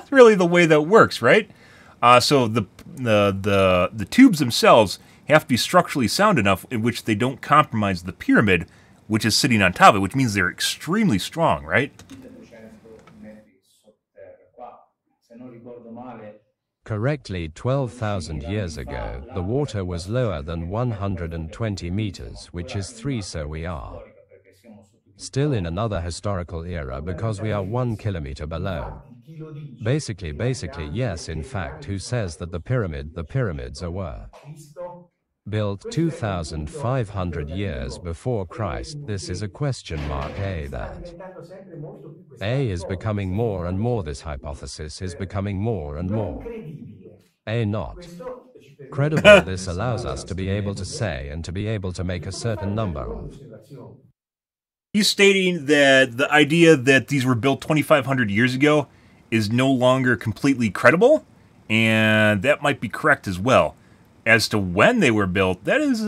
A: really the way that works, right? So the tubes themselves have to be structurally sound enough in which they don't compromise the pyramid, which is sitting on top of it, which means they're extremely strong, right?
C: Correctly, 12,000 years ago, the water was lower than 120 meters, which is 3, so we are still in another historical era because we are 1 kilometer below. Basically, yes, in fact, who says that the pyramids were built 2,500 years before Christ? This is a question mark. That is becoming more and more, this hypothesis is becoming more and more not credible. This allows us to be able to say and to be able to make a certain number of.
A: He's stating that the idea that these were built 2,500 years ago is no longer completely credible, and that might be correct as well. As to when they were built, that is,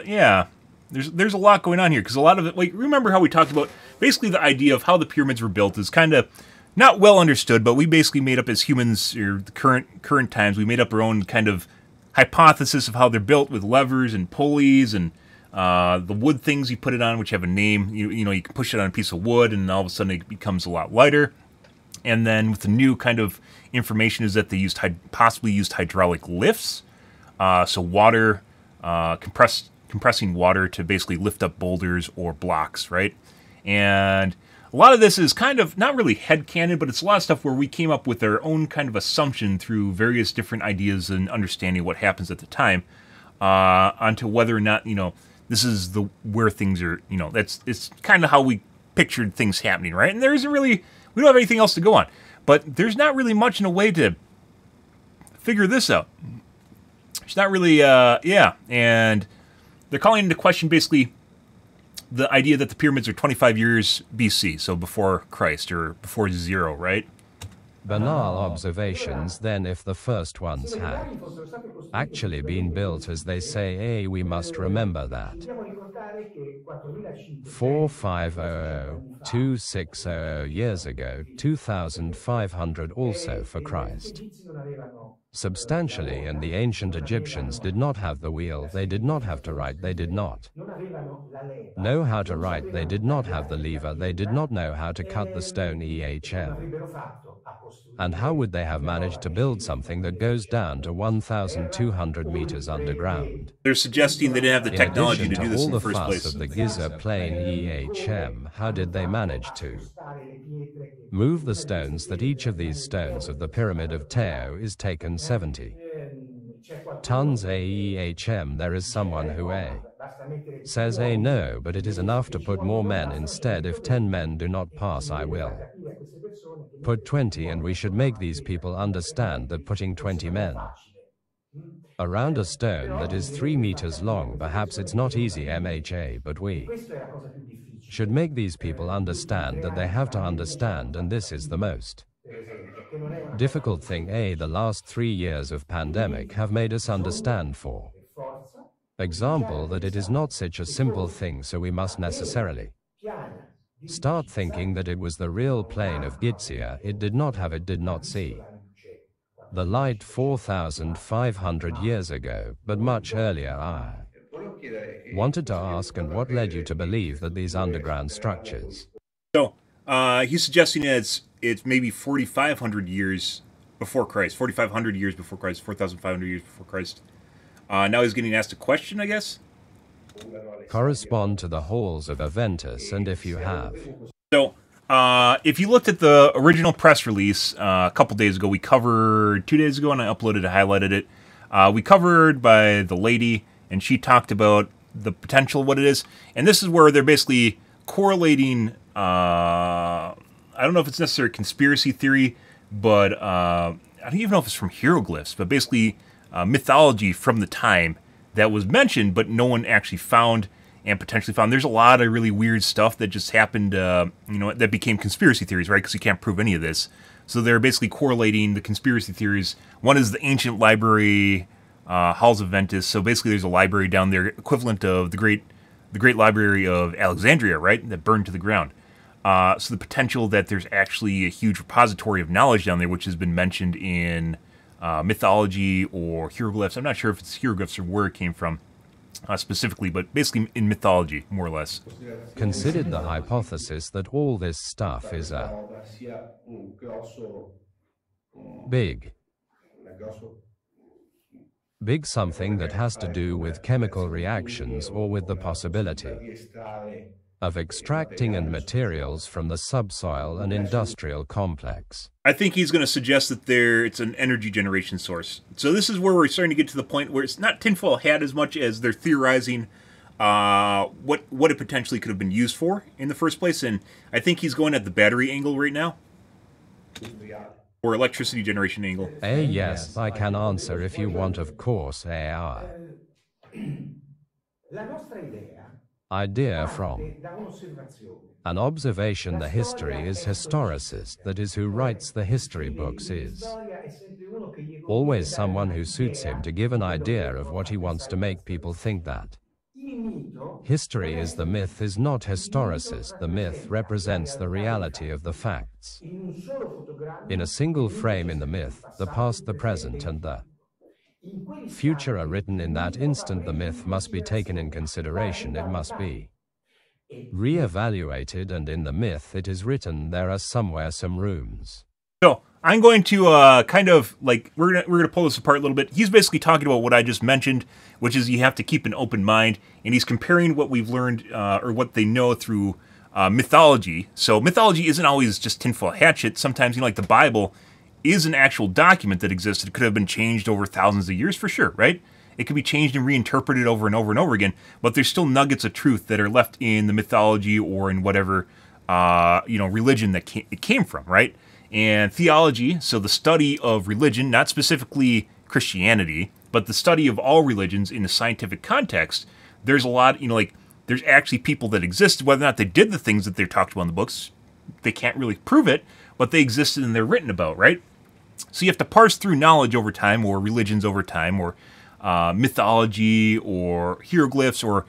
A: yeah, there's a lot going on here, because a lot of it, like, remember how we talked about, basically the idea of how the pyramids were built is kind of not well understood, but we basically made up as humans, or the current times, we made up our own kind of hypothesis of how they're built with levers and pulleys and the wood things you put it on, which have a name. You know, you can push it on a piece of wood, and all of a sudden it becomes a lot lighter. And then with the new kind of information is that they possibly used hydraulic lifts, so water, compressing water to basically lift up boulders or blocks, right? And a lot of this is kind of not really headcanon, but it's a lot of stuff where we came up with our own kind of assumption through various different ideas and understanding what happens at the time, onto whether or not, you know, this is where things are, you know, it's kind of how we pictured things happening, right? And there isn't really, we don't have anything else to go on. But there's not really much in a way to figure this out. It's not really, yeah. And they're calling into question basically the idea that the pyramids are 25 years BC, so before Christ, or before 0, right?
C: Banal observations. Then if the first ones had actually been built as they say, we must remember that 4500-2600 years ago, 2500 also for Christ. Substantially, and the ancient Egyptians did not have the wheel, they did not have to write, they did not know how to write, they did not have the lever, they did not know how to cut the stone And how would they have managed to build something that goes down to 1,200 meters underground?
A: They're suggesting they didn't have the technology to do this in the first place.
C: Of the Giza plain how did they manage to move the stones that each of these stones of the Pyramid of Teo is taken 70 tons There is someone who says no, but it is enough to put more men instead. If 10 men do not pass, I will put 20, and we should make these people understand that putting 20 men around a stone that is 3 meters long, perhaps it's not easy, but we should make these people understand that they have to understand, and this is the most difficult thing. The last 3 years of pandemic have made us understand, for example, that it is not such a simple thing, so we must necessarily start thinking that it was the real plain of Giza. It did not see the light 4,500 years ago, but much earlier. I wanted to ask, and what led you to believe that these underground structures?
A: So, he's suggesting that it's maybe 4,500 years before Christ, 4,500 years before Christ, 4,500 years before Christ. Now he's getting asked a question, I guess?
C: Correspond to the halls of Aventus, and if you have.
A: So, if you looked at the original press release a couple days ago, we covered 2 days ago, and I uploaded it, highlighted it. We covered by the lady, and she talked about the potential of what it is. And this is where they're basically correlating, I don't know if it's necessarily a conspiracy theory, but I don't even know if it's from hieroglyphs, but basically mythology from the time that was mentioned, but no one actually found and potentially found. There's a lot of really weird stuff that just happened, that became conspiracy theories, right? Because you can't prove any of this. So they're basically correlating the conspiracy theories. One is the ancient library, Halls of Ventus. So basically there's a library down there, equivalent of the Great Library of Alexandria, right? That burned to the ground. So the potential that there's actually a huge repository of knowledge down there, which has been mentioned in mythology or hieroglyphs. I'm not sure if it's hieroglyphs or where it came from specifically, but basically in mythology, more or less.
C: Considered the hypothesis that all this stuff is a big something that has to do with chemical reactions or with the possibility of extracting and materials from the subsoil and industrial complex.
A: I think he's going to suggest that it's an energy generation source. So this is where we're starting to get to the point where it's not tinfoil hat as much as they're theorizing what it potentially could have been used for in the first place. And I think he's going at the battery angle right now, or electricity generation angle.
C: Yes, I can answer if you want, of course, idea from an observation. The history is historicist, that is, who writes the history books is always someone who suits him to give an idea of what he wants to make people think that. History is the myth, is not historicist. The myth represents the reality of the facts. In a single frame in the myth, the past, the present, and the future are written in that instant. The myth must be taken in consideration. It must be re-evaluated, and in the myth it is written there are somewhere some rooms.
A: So I'm going to kind of like we're gonna pull this apart a little bit. He's basically talking about what I just mentioned, which is you have to keep an open mind, and he's comparing what we've learned or what they know through mythology. So mythology isn't always just tinfoil hat shit. Sometimes, like the Bible is an actual document that existed. It could have been changed over thousands of years for sure, right? It could be changed and reinterpreted over and over and over again, but there's still nuggets of truth that are left in the mythology or in whatever, religion that it came from, right? And theology, so the study of religion, not specifically Christianity, but the study of all religions in a scientific context, there's a lot, there's actually people that exist. Whether or not they did the things that they're talked about in the books, they can't really prove it, but they existed and they're written about, right? So you have to parse through knowledge over time, or religions over time, or mythology, or hieroglyphs, or,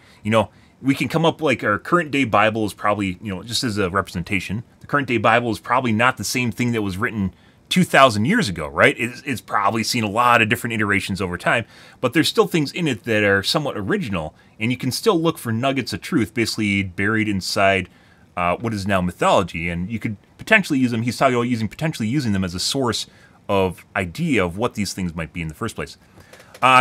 A: we can come up like our current day Bible is probably, just as a representation, the current day Bible is probably not the same thing that was written 2,000 years ago, right? It's probably seen a lot of different iterations over time, but there's still things in it that are somewhat original, and you can still look for nuggets of truth basically buried inside what is now mythology, and you could potentially use them. He's talking about potentially using them as a source of idea of what these things might be in the first place.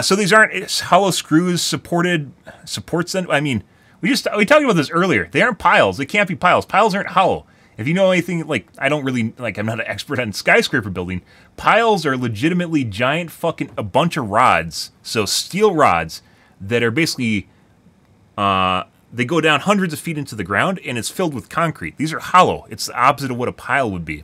A: So these aren't hollow screws supports them. I mean, we talked about this earlier. They aren't piles. They can't be piles. Piles aren't hollow. If you know anything, I'm not an expert on skyscraper building. Piles are legitimately giant a bunch of rods. So steel rods that are basically, they go down hundreds of feet into the ground, and it's filled with concrete. These are hollow. It's the opposite of what a pile would be.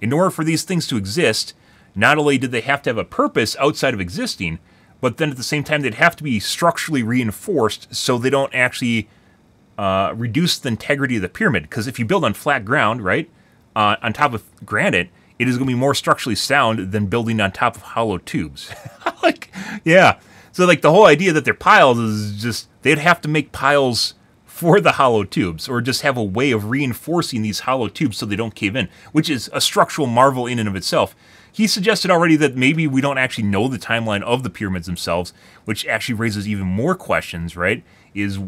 A: In order for these things to exist, not only did they have to have a purpose outside of existing, but then at the same time, they'd have to be structurally reinforced so they don't actually reduce the integrity of the pyramid. Because if you build on flat ground, right, on top of granite, it is going to be more structurally sound than building on top of hollow tubes. Yeah. So, the whole idea that they're piles is just, they'd have to make piles for the hollow tubes, or just have a way of reinforcing these hollow tubes so they don't cave in, which is a structural marvel in and of itself. He suggested already that maybe we don't actually know the timeline of the pyramids themselves, which actually raises even more questions, right? Is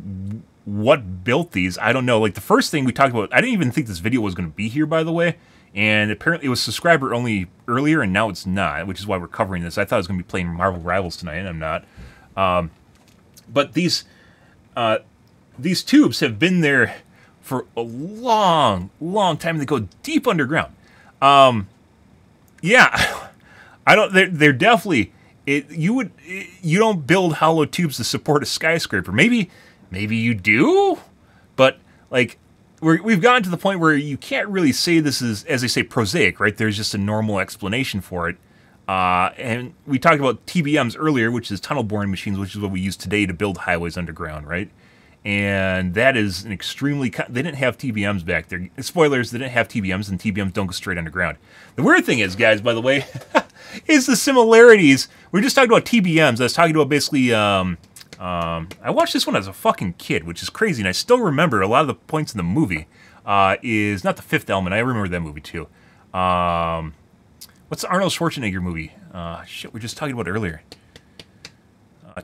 A: what built these? I don't know. The first thing we talked about, I didn't even think this video was going to be here, by the way, and apparently it was subscriber only earlier, and now it's not, which is why we're covering this. I thought I was going to be playing Marvel Rivals tonight, and I'm not. But these tubes have been there for a long, long time. They go deep underground. Yeah, I don't. They're definitely. You don't build hollow tubes to support a skyscraper. Maybe you do, but we've gotten to the point where you can't really say this is, as they say, prosaic, right? There's just a normal explanation for it. And we talked about TBMs earlier, which is tunnel boring machines, which is what we use today to build highways underground, right? And that is an extremely... They didn't have TBMs back there. Spoilers, they didn't have TBMs, and TBMs don't go straight underground. The weird thing is, guys, by the way, is the similarities. We were just talking about TBMs. I was talking about basically... I watched this one as a fucking kid, which is crazy, and I still remember a lot of the points in the movie. Is not The Fifth Element. I remember that movie, too. What's the Arnold Schwarzenegger movie? Shit, we were just talking about it earlier.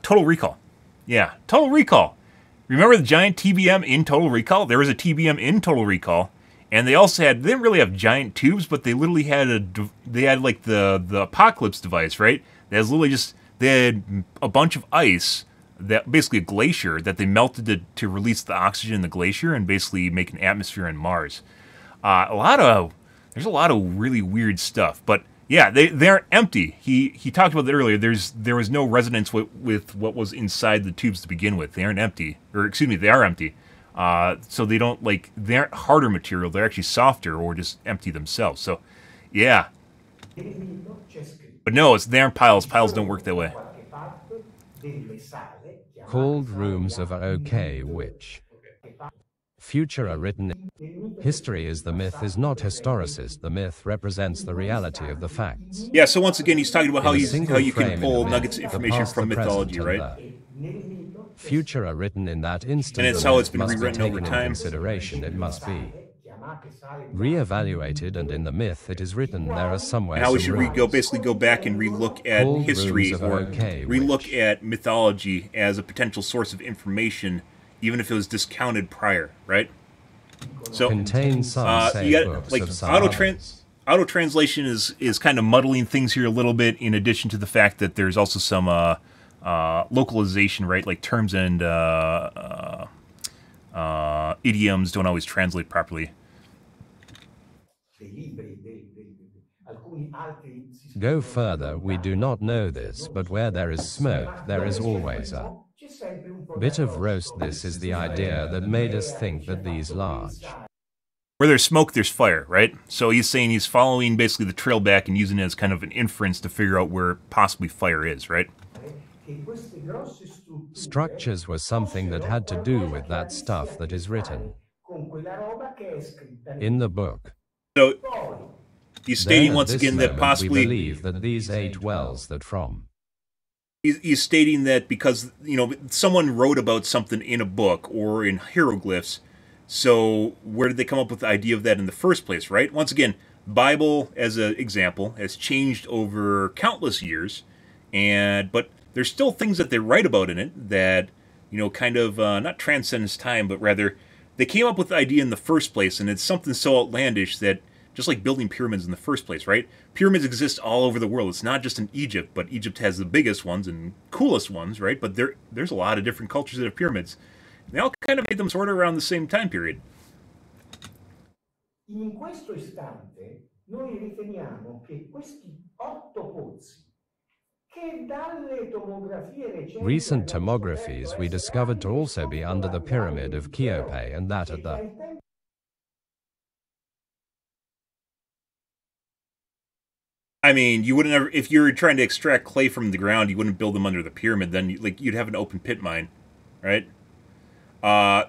A: Total Recall. Yeah, Total Recall. Remember the giant TBM in Total Recall? There was a TBM in Total Recall, and they also had, they didn't really have giant tubes, but they literally had they had like the apocalypse device, right? They had literally just, they had a bunch of ice, that basically a glacier that they melted to release the oxygen in the glacier and basically make an atmosphere on Mars. There's a lot of really weird stuff, but yeah, they aren't empty. He talked about that earlier. There was no resonance with what was inside the tubes to begin with. They aren't empty, or excuse me, they are empty. So they don't they aren't harder material. They're actually softer or just empty themselves. So, yeah. But no, they aren't piles. Piles don't work that way.
C: Cold rooms of OK, which future are written. History is the myth, is not historicist. The myth represents the reality of the facts.
A: Yeah, so once again, he's talking about how you can pull nuggets of information from mythology, right?
C: Future are written in that instant.
A: And it's how it's been
C: must be
A: rewritten over
C: taken
A: time.
C: in consideration. It must be re-evaluated, and in the myth it is written there are somewhere.
A: And how we
C: some
A: should basically go back and relook at
C: Cold
A: history,
C: rooms of
A: or
C: OK,
A: relook
C: which
A: at mythology as a potential source of information, even if it was discounted prior, right? So
C: contain some
A: you got like auto translation is kind of muddling things here a little bit. In addition to the fact that there's also some localization, right? Like terms and idioms don't always translate properly.
C: Go further, we do not know this, but where there is smoke, there is always a bit of roast. This is the idea that made us think that these large...
A: Where there's smoke, there's fire, right? So he's saying he's following basically the trail back and using it as kind of an inference to figure out where possibly fire is, right?
C: Structures were something that had to do with that stuff that is written in the book.
A: So he's stating once again that possibly...
C: we believe that these 8 wells that from...
A: He's stating that because, you know, someone wrote about something in a book or in hieroglyphs, so where did they come up with the idea of that in the first place, right? Once again, Bible, as an example, has changed over countless years, but there's still things that they write about in it that, you know, kind of, not transcends time, but rather, they came up with the idea in the first place, and it's something so outlandish that, just like building pyramids in the first place, right? Pyramids exist all over the world. It's not just in Egypt, but Egypt has the biggest ones and coolest ones, right? But there's a lot of different cultures that have pyramids. And they all kind of made them sort of around the same time period.
D: In questo istante, noi riteniamo che questi 8 pozzi, che dalle tomografie recenti...
C: Recent tomographies we discovered to also be under the pyramid of Cheope, and that at the...
A: I mean, you wouldn't ever, if you were trying to extract clay from the ground, you wouldn't build them under the pyramid. Then, you'd have an open pit mine, right?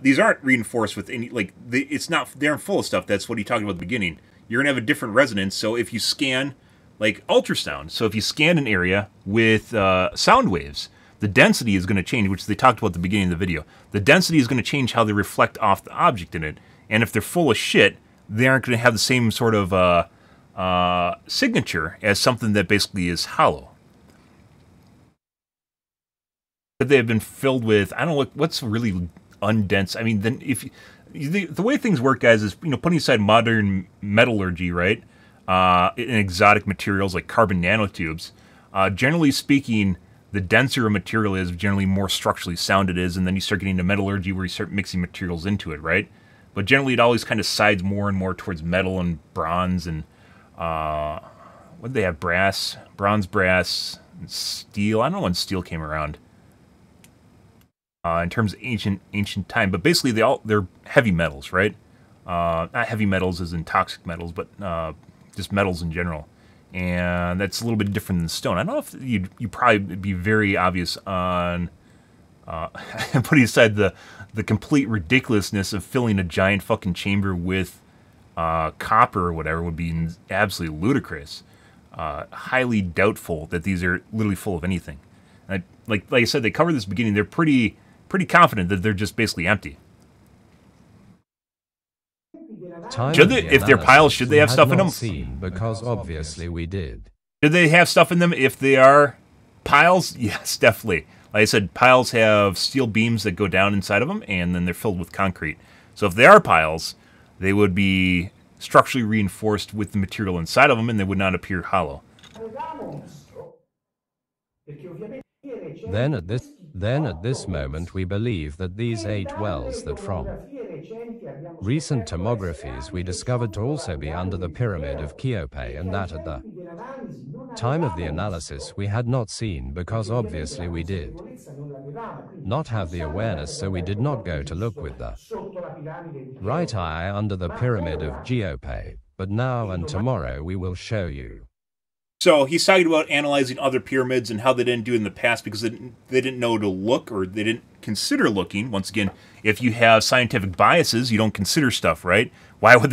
A: These aren't reinforced with any, it's not, they aren't full of stuff. That's what he talked about at the beginning. You're gonna have a different resonance. So if you scan, like ultrasound, so if you scan an area with sound waves, the density is going to change, which they talked about at the beginning of the video. The density is going to change how they reflect off the object in it. And if they're full of shit, they aren't going to have the same sort of signature as something that basically is hollow. But they have been filled with, I don't know what's really undense. I mean, then if the way things work, guys, is, you know, putting aside modern metallurgy, right, in exotic materials like carbon nanotubes, generally speaking, the denser a material is, generally more structurally sound it is, and then you start getting into metallurgy where you start mixing materials into it, right? But generally, it always kind of sides more and more towards metal and bronze and what did they have? Brass, bronze, brass, and steel. I don't know when steel came around in terms of ancient time, but basically they're heavy metals, right? not heavy metals as in toxic metals, but just metals in general. And that's a little bit different than stone. I don't know if you'd probably be very obvious on putting aside the complete ridiculousness of filling a giant fucking chamber with copper or whatever would be absolutely ludicrous. Highly doubtful that these are literally full of anything. Like I said, they covered this beginning. They're pretty confident that they're just basically empty. Should they, if they're piles, should they have stuff in them?
C: Seen, because obviously we did.
A: Should they have stuff in them if they are piles? Yes, definitely. Like I said, piles have steel beams that go down inside of them, and then they're filled with concrete. So if they are piles, they would be structurally reinforced with the material inside of them, and they would not appear hollow.
C: Then at this moment we believe that these 8 wells that from recent tomographies we discovered to also be under the pyramid of Cheope, and that at the time of the analysis we had not seen because obviously we did not have the awareness, so we did not go to look with the right eye under the pyramid of Cheope. But now and tomorrow we will show you.
A: So he's talking about analyzing other pyramids and how they didn't do it in the past because they didn't know to look, or they didn't consider looking. Once again, if you have scientific biases, you don't consider stuff, right? Why would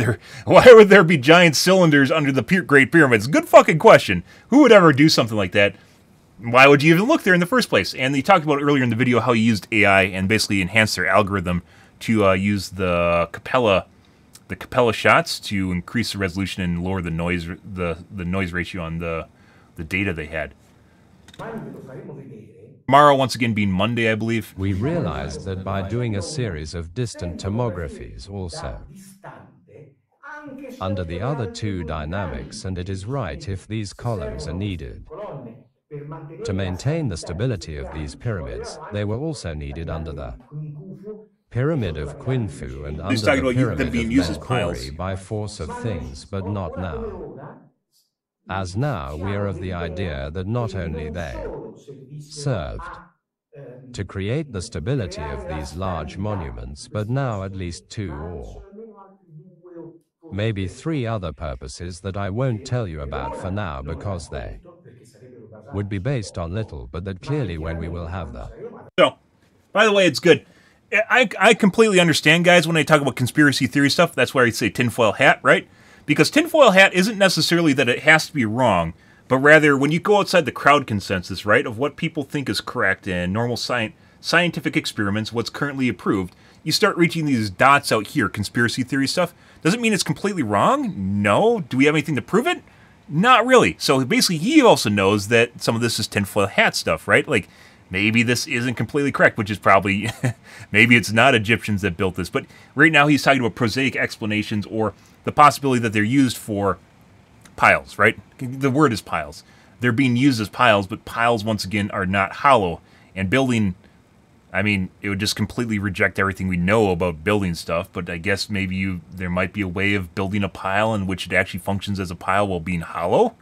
A: there be giant cylinders under the Great Pyramids? Good fucking question. Who would ever do something like that? Why would you even look there in the first place? And he talked about earlier in the video how he used AI and basically enhanced their algorithm to use the Capella shots to increase the resolution and lower the noise ratio on the data they had. Tomorrow, once again being Monday, I believe.
C: We realized that by doing a series of distant tomographies also under the other 2 dynamics, and it is right if these columns are needed to maintain the stability of these pyramids, they were also needed under the pyramid of Quinfu and under the pyramid of Menkori by force of things, but not now. As now we are of the idea that not only they served to create the stability of these large monuments, but now at least 2 or maybe 3 other purposes that I won't tell you about for now because they would be based on little, but that clearly when we will have them.
A: So, by the way, it's good. I completely understand, guys, when they talk about conspiracy theory stuff. That's why I say tinfoil hat, right? Because tinfoil hat isn't necessarily that it has to be wrong, but rather when you go outside the crowd consensus, right, of what people think is correct in normal scientific experiments, what's currently approved, you start reaching these dots out here, conspiracy theory stuff. Doesn't mean it's completely wrong. No. Do we have anything to prove it? Not really. So basically, he also knows that some of this is tinfoil hat stuff, right? Like, maybe this isn't completely correct, which is probably, maybe it's not Egyptians that built this. But right now he's talking about prosaic explanations or the possibility that they're used for piles, right? The word is piles. They're being used as piles, but piles, once again, are not hollow. And building, I mean, it would just completely reject everything we know about building stuff. But I guess maybe there might be a way of building a pile in which it actually functions as a pile while being hollow.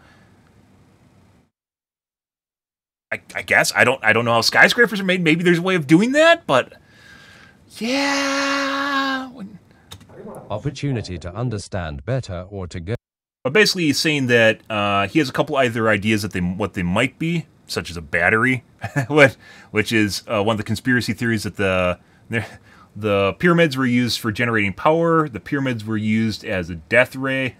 A: I guess I don't know how skyscrapers are made. Maybe there's a way of doing that, but yeah.
C: Opportunity to understand better or to go.
A: But basically, he's saying that he has a couple other ideas that what they might be, such as a battery, which is one of the conspiracy theories that the pyramids were used for generating power. The pyramids were used as a death ray.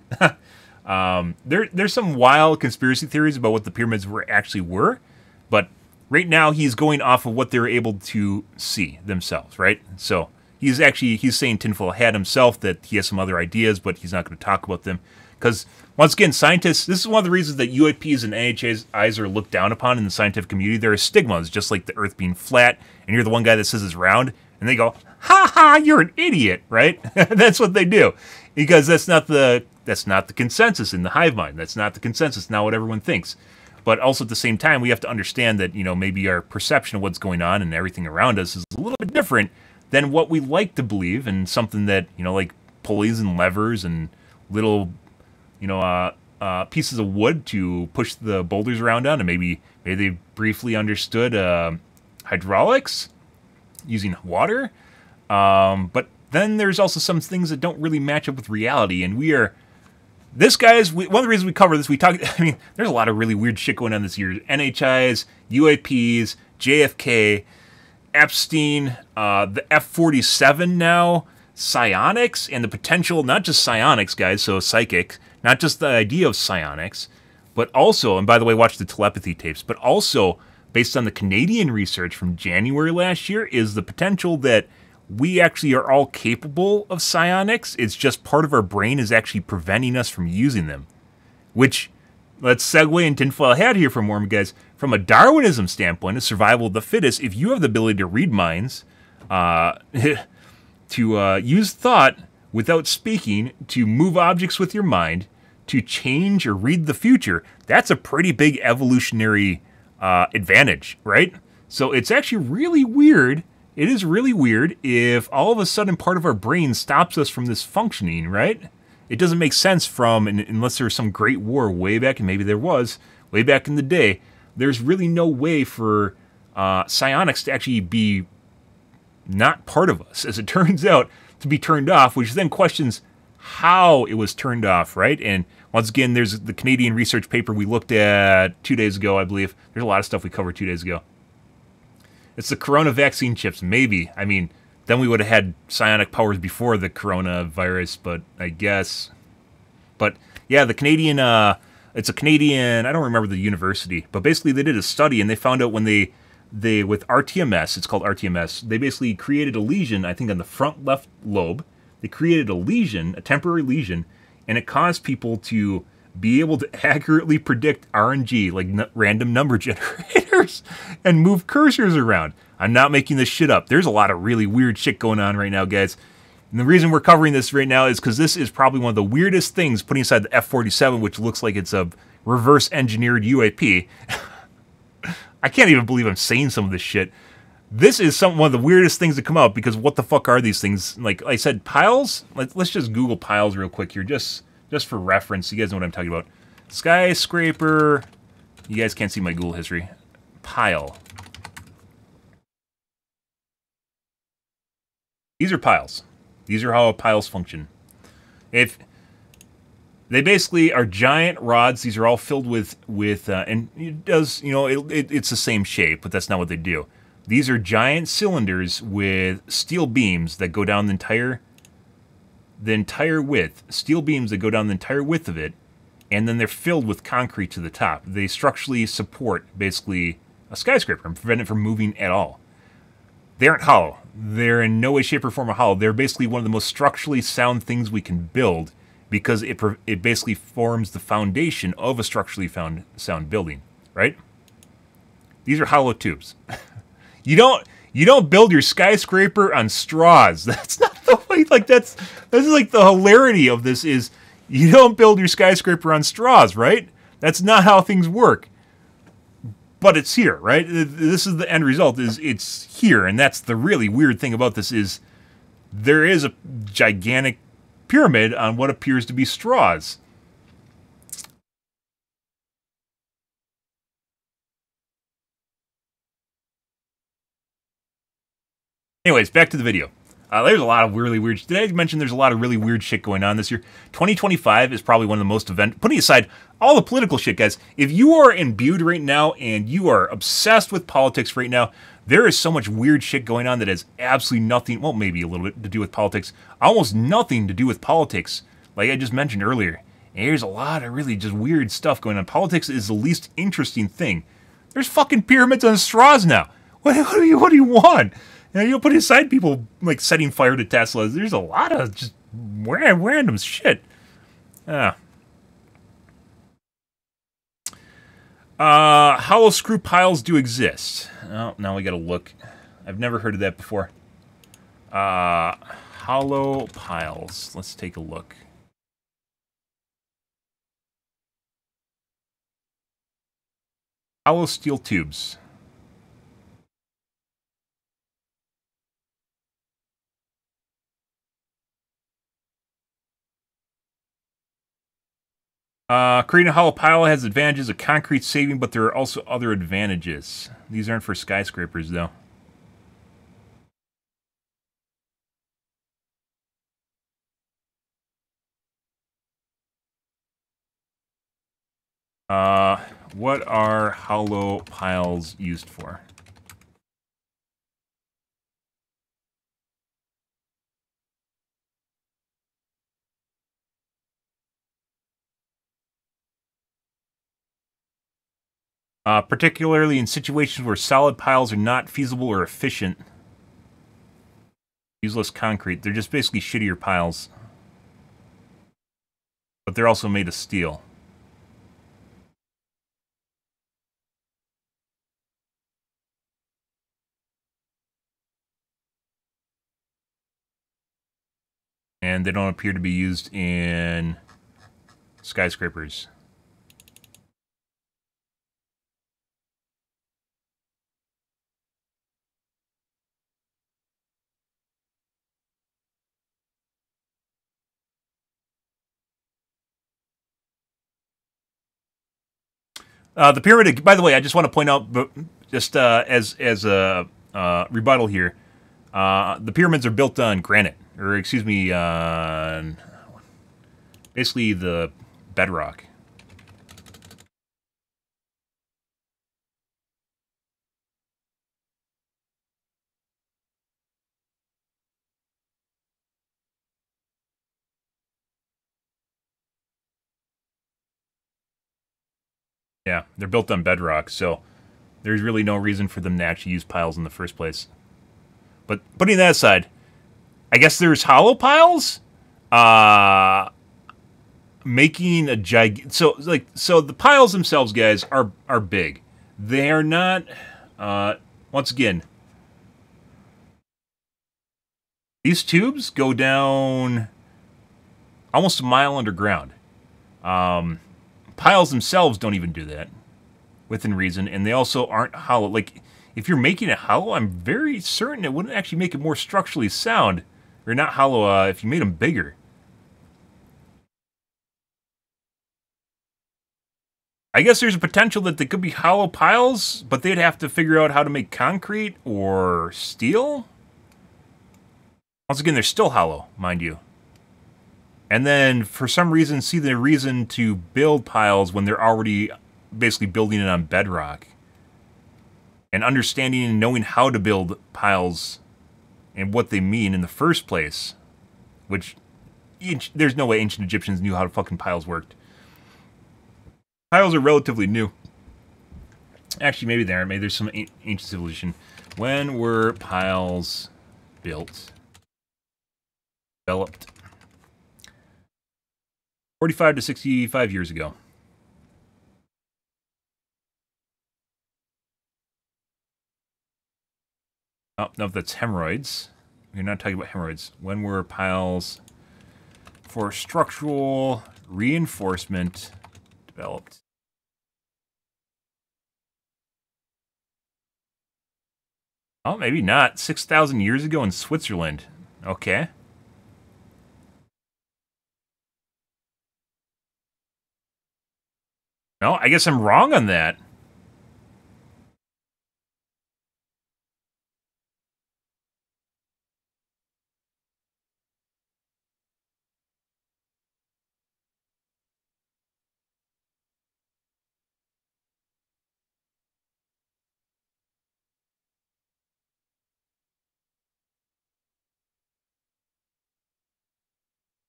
A: There's some wild conspiracy theories about what the pyramids actually were. But right now, he's going off of what they were able to see themselves, right? So he's saying tinfoil hat himself that he has some other ideas, but he's not going to talk about them. Because, once again, scientists, this is one of the reasons that UAPs and NHAs are looked down upon in the scientific community. There are stigmas, just like the Earth being flat, and you're the one guy that says it's round, and they go, ha ha, you're an idiot, right? That's what they do. Because that's not the consensus in the hive mind. That's not the consensus, not what everyone thinks. But also at the same time, we have to understand that, maybe our perception of what's going on and everything around us is a little bit different than what we like to believe, and something that, like pulleys and levers and little, pieces of wood to push the boulders around on, and maybe they briefly understood hydraulics using water. But then there's also some things that don't really match up with reality, and we are... This, guys, one of the reasons we cover this, we talk... I mean, there's a lot of really weird shit going on this year. NHIs, UAPs, JFK, Epstein, the F-47 now, psionics, and the potential, not just psionics, guys, so psychic, not just the idea of psionics, but also, and by the way, watch the telepathy tapes, but also, based on the Canadian research from January last year, is the potential that we actually are all capable of psionics. It's just part of our brain is actually preventing us from using them. Which, let's segue in tinfoil hat here for more, guys. From a Darwinism standpoint, a survival of the fittest, if you have the ability to read minds, to use thought without speaking, to move objects with your mind, to change or read the future, that's a pretty big evolutionary advantage, right? So it's actually really weird. It is really weird if all of a sudden part of our brain stops us from this functioning, right? It doesn't make sense from, unless there's some great war way back, and maybe there was, way back in the day, there's really no way for psionics to actually be not part of us, as it turns out, to be turned off, which then questions how it was turned off, right? And once again, there's the Canadian research paper we looked at 2 days ago, I believe. There's a lot of stuff we covered 2 days ago. It's the corona vaccine chips, maybe. I mean, then we would have had psionic powers before the coronavirus, but I guess. But yeah, the Canadian, it's a Canadian, I don't remember the university, but basically they did a study and they found out when they with RTMS, it's called RTMS, they basically created a lesion, I think on the front left lobe. They created a lesion, a temporary lesion, and it caused people to be able to accurately predict RNG, like random number generators, and move cursors around. I'm not making this shit up. There's a lot of really weird shit going on right now, guys. And the reason we're covering this right now is because this is probably one of the weirdest things, putting aside the F-47, which looks like it's a reverse-engineered UAP. I can't even believe I'm saying some of this shit. This is one of the weirdest things to come out, because what the fuck are these things? Like I said, piles? Let's just Google piles real quick here, just for reference. You guys know what I'm talking about. Skyscraper. You guys can't see my Google history. Pile. These are piles. These are how piles function. If they basically are giant rods, these are all filled with and it does, you know, it's the same shape, but that's not what they do. These are giant cylinders with steel beams that go down the entire width, steel beams that go down the entire width of it, and then they're filled with concrete to the top. They structurally support, basically, a skyscraper and prevent it from moving at all. They aren't hollow. They're in no way, shape, or form hollow. They're basically one of the most structurally sound things we can build, because it basically forms the foundation of a structurally sound building, right? These are hollow tubes. You don't build your skyscraper on straws. That's not the way. Like this is like the hilarity of this is you don't build your skyscraper on straws, right? That's not how things work. But it's here, right? This is the end result. It's here, and that's the really weird thing about this is there is a gigantic pyramid on what appears to be straws. Anyways, back to the video. There's a lot of really weird... Did I mention there's a lot of really weird shit going on this year? 2025 is probably one of the most putting aside all the political shit, guys, if you are imbued right now and you are obsessed with politics right now, there is so much weird shit going on that has absolutely nothing... Well, maybe a little bit to do with politics. Almost nothing to do with politics, like I just mentioned earlier. And there's a lot of really just weird stuff going on. Politics is the least interesting thing. There's fucking pyramids on straws now. What do you want? You know, you'll put aside people like setting fire to Teslas. There's a lot of just random shit. Hollow screw piles do exist. Oh, now we gotta look. I've never heard of that before. Hollow piles. Let's take a look. Hollow steel tubes. Creating a hollow pile has advantages of concrete saving, but there are also other advantages. These aren't for skyscrapers, though. What are hollow piles used for? Particularly in situations where solid piles are not feasible or efficient. Useless concrete. They're just basically shittier piles. But they're also made of steel. And they don't appear to be used in skyscrapers. The pyramid, by the way, I just want to point out, just as a rebuttal here, the pyramids are built on granite, or excuse me, basically the bedrock. Yeah, they're built on bedrock, so there's really no reason for them to actually use piles in the first place. But putting that aside, I guess there's hollow piles. Making a so the piles themselves, guys, are big. They are not. Once again, these tubes go down almost a mile underground. Piles themselves don't even do that, within reason, and they also aren't hollow. Like, if you're making it hollow, I'm very certain it wouldn't actually make it more structurally sound, or not hollow, if you made them bigger. I guess there's a potential that they could be hollow piles, but they'd have to figure out how to make concrete or steel. Once again, they're still hollow, mind you. And then, for some reason, see the reason to build piles when they're already basically building it on bedrock. And understanding and knowing how to build piles and what they mean in the first place. Which, there's no way ancient Egyptians knew how fucking piles worked. Piles are relatively new. Actually, maybe they aren't. Maybe there's some ancient civilization. When were piles built? Developed? 45 to 65 years ago. Oh, no, that's hemorrhoids. We're not talking about hemorrhoids. When were piles for structural reinforcement developed? Oh, maybe not. 6,000 years ago in Switzerland. Okay. No, I guess I'm wrong on that.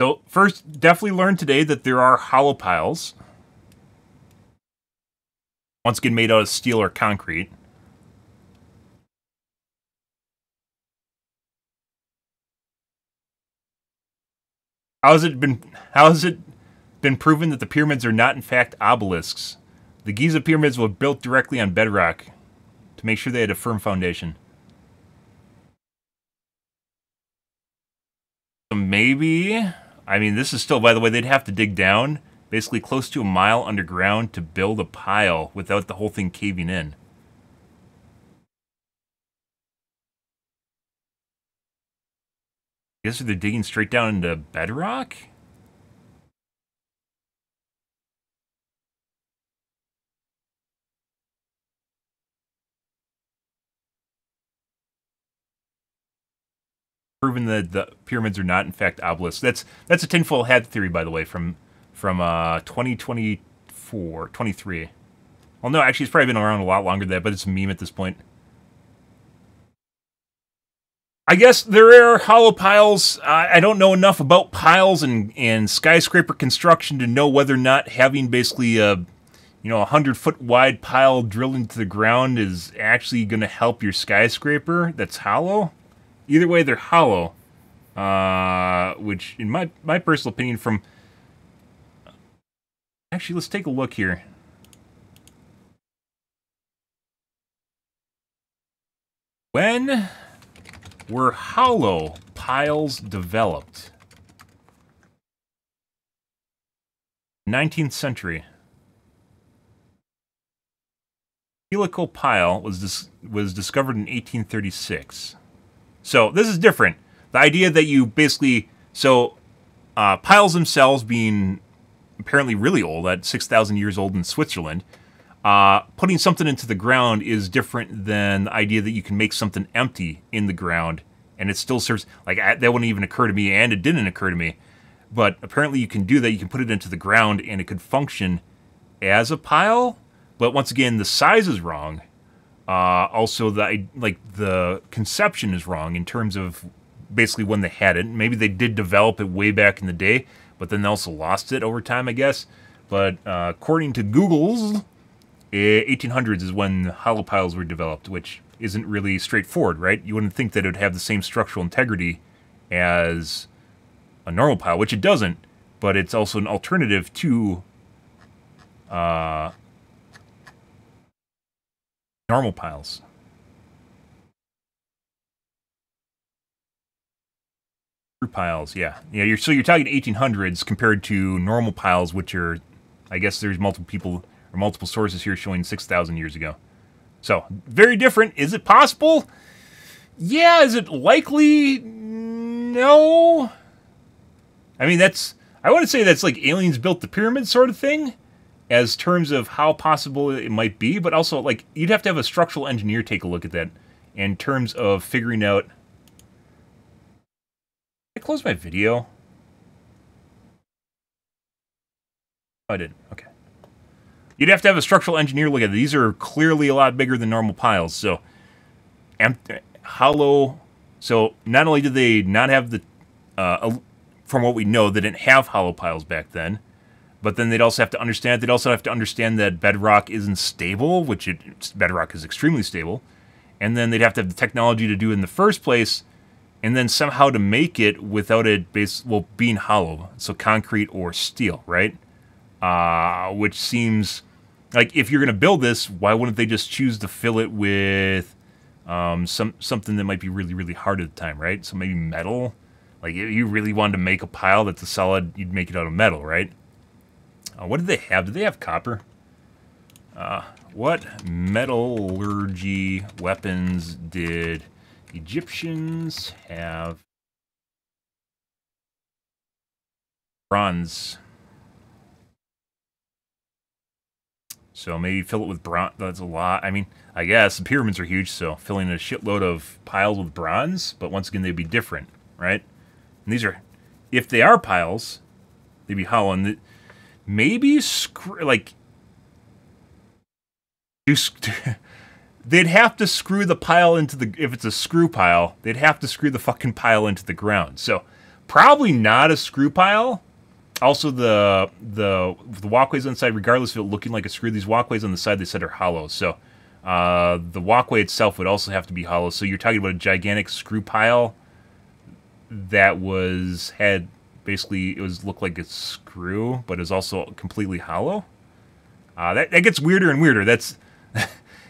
A: So, first, definitely learn today that there are hollow piles. Once again, made out of steel or concrete. How has it been proven that the pyramids are not in fact obelisks? The Giza pyramids were built directly on bedrock to make sure they had a firm foundation. So maybe, I mean, this is still, by the way, they'd have to dig down basically close to a mile underground to build a pile without the whole thing caving in. I guess they're digging straight down into bedrock? Proven that the pyramids are not in fact obelisks. That's a tinfoil hat theory, by the way, from 2024 24, 23. Well, no, actually, it's probably been around a lot longer than that, but it's a meme at this point. I guess there are hollow piles. I don't know enough about piles and skyscraper construction to know whether or not having basically a 100-foot wide pile drilled into the ground is actually going to help your skyscraper that's hollow. Either way, they're hollow. Which, in my personal opinion, from... Actually, let's take a look here. When were hollow piles developed? 19th century. Helical pile was discovered in 1836. So this is different. The idea that you basically... So, piles themselves being apparently really old, at 6,000 years old in Switzerland, putting something into the ground is different than the idea that you can make something empty in the ground, and it still serves... Like, that wouldn't even occur to me, and it didn't occur to me. But apparently you can do that. You can put it into the ground, and it could function as a pile. But once again, the size is wrong. Also, the conception is wrong in terms of basically when they had it. Maybe they did develop it way back in the day, but then they also lost it over time, I guess. But according to Google's, 1800s is when hollow piles were developed, which isn't really straightforward, right? You wouldn't think that it would have the same structural integrity as a normal pile, which it doesn't, but it's also an alternative to normal piles. Screw piles, yeah. Yeah, so you're talking 1800s compared to normal piles, which are, I guess there's multiple people or multiple sources here showing 6,000 years ago. So, very different. Is it possible? Yeah. Is it likely? No. I mean, I want to say that's like aliens built the pyramid sort of thing, as terms of how possible it might be, but also, like, you'd have to have a structural engineer take a look at that in terms of figuring out... Did I close my video? Oh, I did. Okay. You'd have to have a structural engineer look at it. These are clearly a lot bigger than normal piles, so... hollow... So, not only did they not have the... from what we know, they didn't have hollow piles back then, but then they'd also have to understand that bedrock isn't stable, which bedrock is extremely stable, and then they'd have to have the technology to do it in the first place, and then somehow to make it without it being hollow, so concrete or steel, right? Which seems like, if you're going to build this, why wouldn't they just choose to fill it with something that might be really, really hard at the time, right? So maybe metal. Like, if you really wanted to make a pile that's a solid, you'd make it out of metal, right? What did they have? Did they have copper? What metallurgy weapons did Egyptians have? Bronze. So maybe fill it with bronze. That's a lot. I mean, I guess the pyramids are huge, so filling a shitload of piles with bronze, but once again, they'd be different, right? And these are, if they are piles, they'd be hollow. And maybe they'd have to screw the pile into the... If it's a screw pile, they'd have to screw the fucking pile into the ground. So probably not a screw pile. Also, the walkways on the side, regardless of it looking like a screw, these walkways on the side, they said, are hollow. So the walkway itself would also have to be hollow. So you're talking about a gigantic screw pile that basically, it looked like a screw, but is also completely hollow. That gets weirder and weirder. Is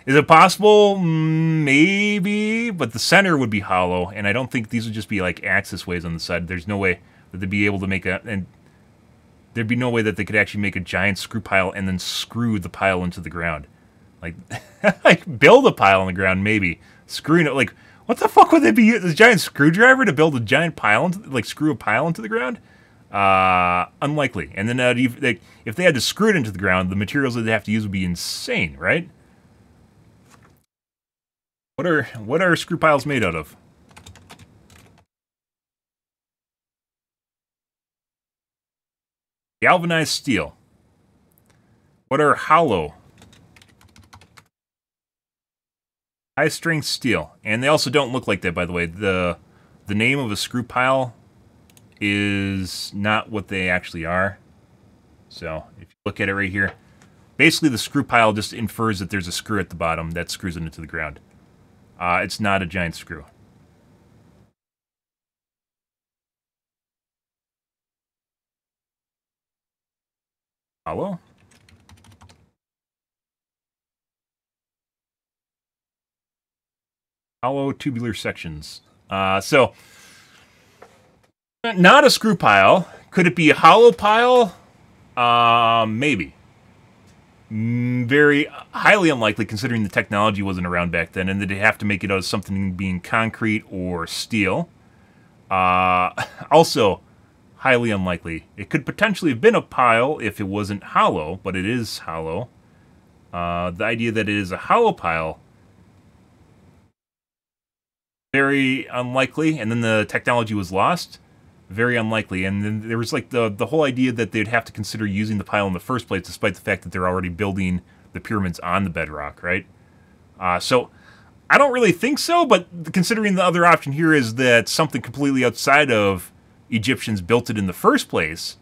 A: it possible? Maybe, but the center would be hollow, and I don't think these would just be like axis ways on the side. There's no way that they'd be able to make and there'd be no way that they could actually make a giant screw pile and then screw the pile into the ground. Like, like build a pile on the ground, maybe. Screwing it, like, what the fuck would they be using? A giant screwdriver to build a giant pile, screw a pile into the ground? Unlikely. And then if they had to screw it into the ground, the materials that they have to use would be insane, right? What are screw piles made out of? Galvanized steel. What are hollow? High strength steel. And they also don't look like that, by the way. The name of a screw pile is not what they actually are. So, if you look at it right here, basically the screw pile just infers that there's a screw at the bottom that screws it into the ground. It's not a giant screw. Hollow? Hollow tubular sections. So, not a screw pile. Could it be a hollow pile? Maybe. Very highly unlikely, considering the technology wasn't around back then, and that they'd have to make it out of something being concrete or steel. Also, highly unlikely. It could potentially have been a pile if it wasn't hollow, but it is hollow. The idea that it is a hollow pile, very unlikely, and then the technology was lost. Very unlikely, and then there was like the whole idea that they'd have to consider using the pile in the first place, despite the fact that they're already building the pyramids on the bedrock, right? So I don't really think so, but considering the other option here is that something completely outside of Egyptians built it in the first place,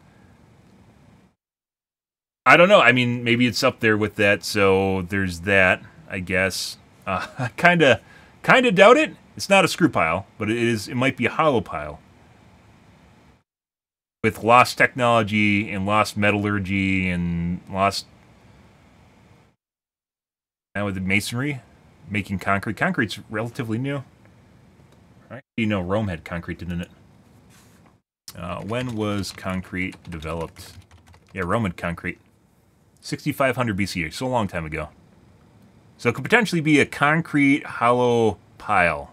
A: I don't know. I mean, maybe it's up there with that, so there's that, I guess. I kind of doubt it. It's not a screw pile, but it might be a hollow pile. With lost technology and lost metallurgy and lost... Now with the masonry, making concrete. Concrete's relatively new. Right? You know, Rome had concrete, didn't it? When was concrete developed? Yeah, Rome had concrete. 6500 BC, so a long time ago. So it could potentially be a concrete hollow pile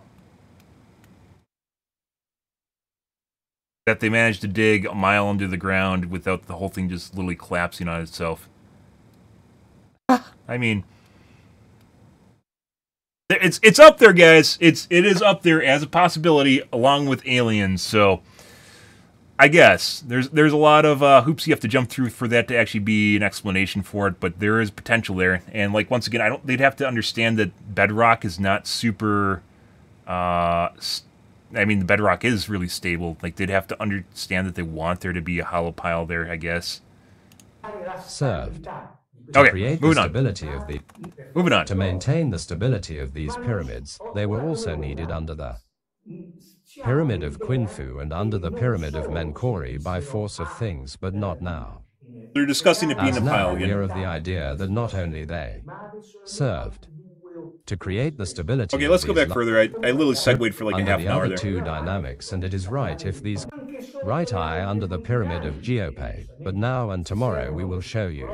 A: that they managed to dig a mile under the ground without the whole thing just literally collapsing on itself. I mean, it's up there, guys. It is up there as a possibility, along with aliens. So, I guess there's a lot of hoops you have to jump through for that to actually be an explanation for it. But there is potential there, and like once again, they'd have to understand that bedrock is not super. I mean, the bedrock is really stable. Like, they'd have to understand that they want there to be a hollow pile there, I guess.
C: Served.
A: Okay, moving on. Moving on.
C: To maintain the stability of these pyramids, they were also needed under the Pyramid of Khufu and under the Pyramid of Menkaure by force of things, but not now.
A: They're discussing it being
C: As
A: a
C: now,
A: pile
C: we
A: again.
C: are of the idea that not only they served to create the stability.
A: Okay, let's go back further. I literally segued for like a half an hour there.
C: Two dynamics, and it is right if these right eye under the Pyramid of Geope, but now and tomorrow we will show you.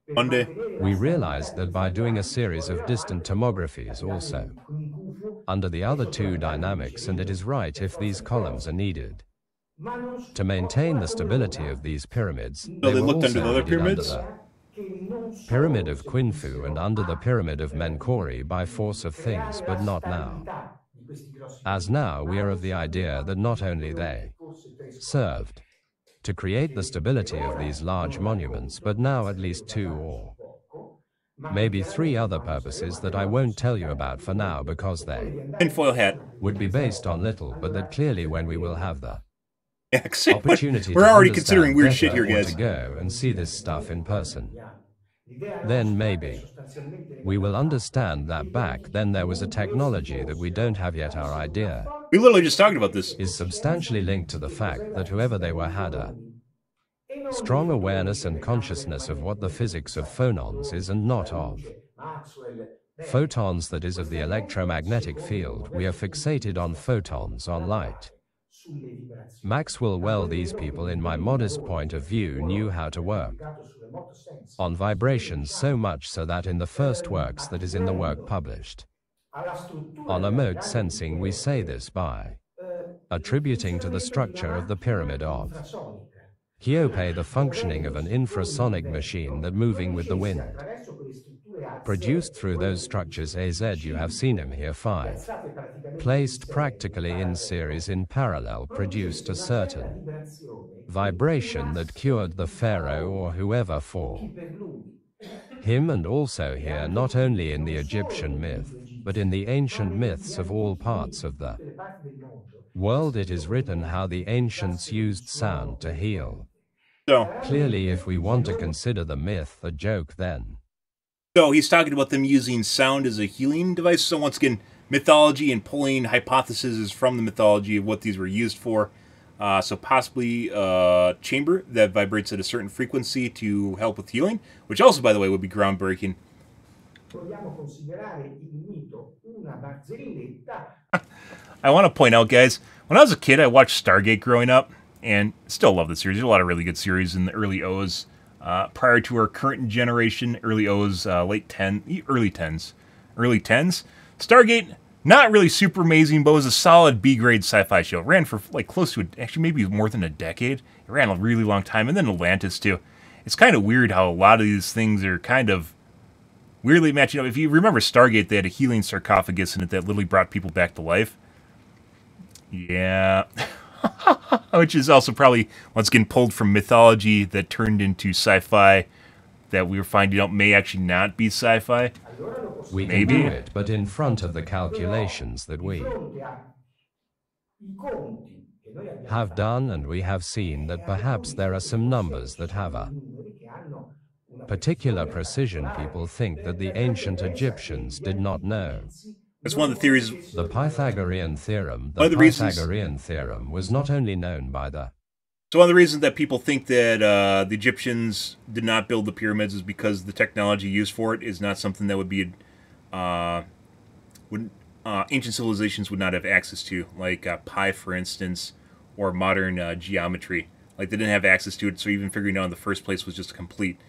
A: Monday.
C: We realized that by doing a series of distant tomographies also under the other two dynamics, and it is right if these columns are needed to maintain the stability of these pyramids.
A: So they looked under the other pyramids?
C: Under the Pyramid of Khufu and under the Pyramid of Menkaure by force of things, but not now. As now we are of the idea that not only they served to create the stability of these large monuments, but now at least two or maybe three other purposes that I won't tell you about for now because they
A: Tinfoil hat.
C: would be based on little, but that clearly when we will have the
A: Yeah,
C: opportunity
A: we're
C: to
A: already
C: understand
A: considering weird shit
C: better
A: here,
C: or
A: guys.
C: to go and see this stuff in person. Then maybe we will understand that back then there was a technology that we don't have yet. Our idea
A: We literally just talked about this.
C: is substantially linked to the fact that whoever they were had a strong awareness and consciousness of what the physics of phonons is and not of photons, that is of the electromagnetic field. We are fixated on photons, on light. Maxwell, these people, in my modest point of view, knew how to work on vibrations so much so that in the first works, that is in the work published on remote sensing, we say this by attributing to the structure of the Pyramid of Geope the functioning of an infrasonic machine that moving with the wind produced through those structures. AZ, you have seen him here, 5 placed practically in series in parallel, produced a certain vibration that cured the pharaoh or whoever for Him and also here not only in the Egyptian myth, but in the ancient myths of all parts of the world it is written how the ancients used sound to heal.
A: So
C: Clearly, if we want to consider the myth a joke, then.
A: So he's talking about them using sound as a healing device. So once again, mythology and pulling hypotheses from the mythology of what these were used for. So possibly a chamber that vibrates at a certain frequency to help with healing, which also, by the way, would be groundbreaking. I want to point out, guys, when I was a kid, I watched Stargate growing up, and still love the series. There's a lot of really good series in the early O's. Prior to our current generation, early O's, early 10s. Stargate, not really super amazing, but was a solid B-grade sci-fi show. It ran for like close to, actually maybe more than a decade. It ran a really long time, and then Atlantis too. It's kind of weird how a lot of these things are kind of weirdly matching up. If you remember Stargate, they had a healing sarcophagus in it that literally brought people back to life. Yeah. Which is also probably, once again, pulled from mythology that turned into sci-fi that we were finding out may actually not be sci-fi.
C: We can do it, but in front of the calculations that we have done, and we have seen that perhaps there are some numbers that have a particular precision people think that the ancient Egyptians did not know.
A: That's one of the theories.
C: The Pythagorean theorem, was not only known by the...
A: So one of the reasons that people think that the Egyptians did not build the pyramids is because the technology used for it is not something that would be ancient civilizations would not have access to, like pi, for instance, or modern geometry. Like they didn't have access to it, so even figuring it out in the first place was just complete.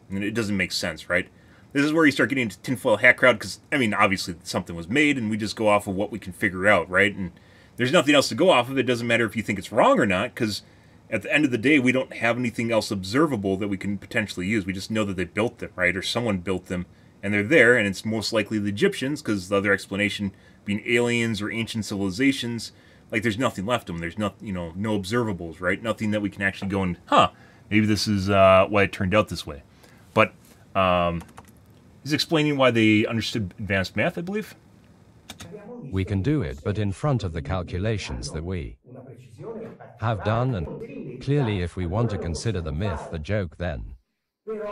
A: And it doesn't make sense, right? This is where you start getting into tinfoil hat crowd, because, I mean, obviously something was made, and we just go off of what we can figure out, right? And there's nothing else to go off of. It doesn't matter if you think it's wrong or not, because at the end of the day, we don't have anything else observable that we can potentially use. We just know that they built them, right? Or someone built them, and they're there, and it's most likely the Egyptians, because the other explanation being aliens or ancient civilizations, like there's nothing left of them. There's no observables, right? Nothing that we can actually go and, maybe this is why it turned out this way. But, he's explaining why they understood advanced math, I believe.
C: We can do it, but in front of the calculations that we have done, and clearly if we want to consider the myth the joke, then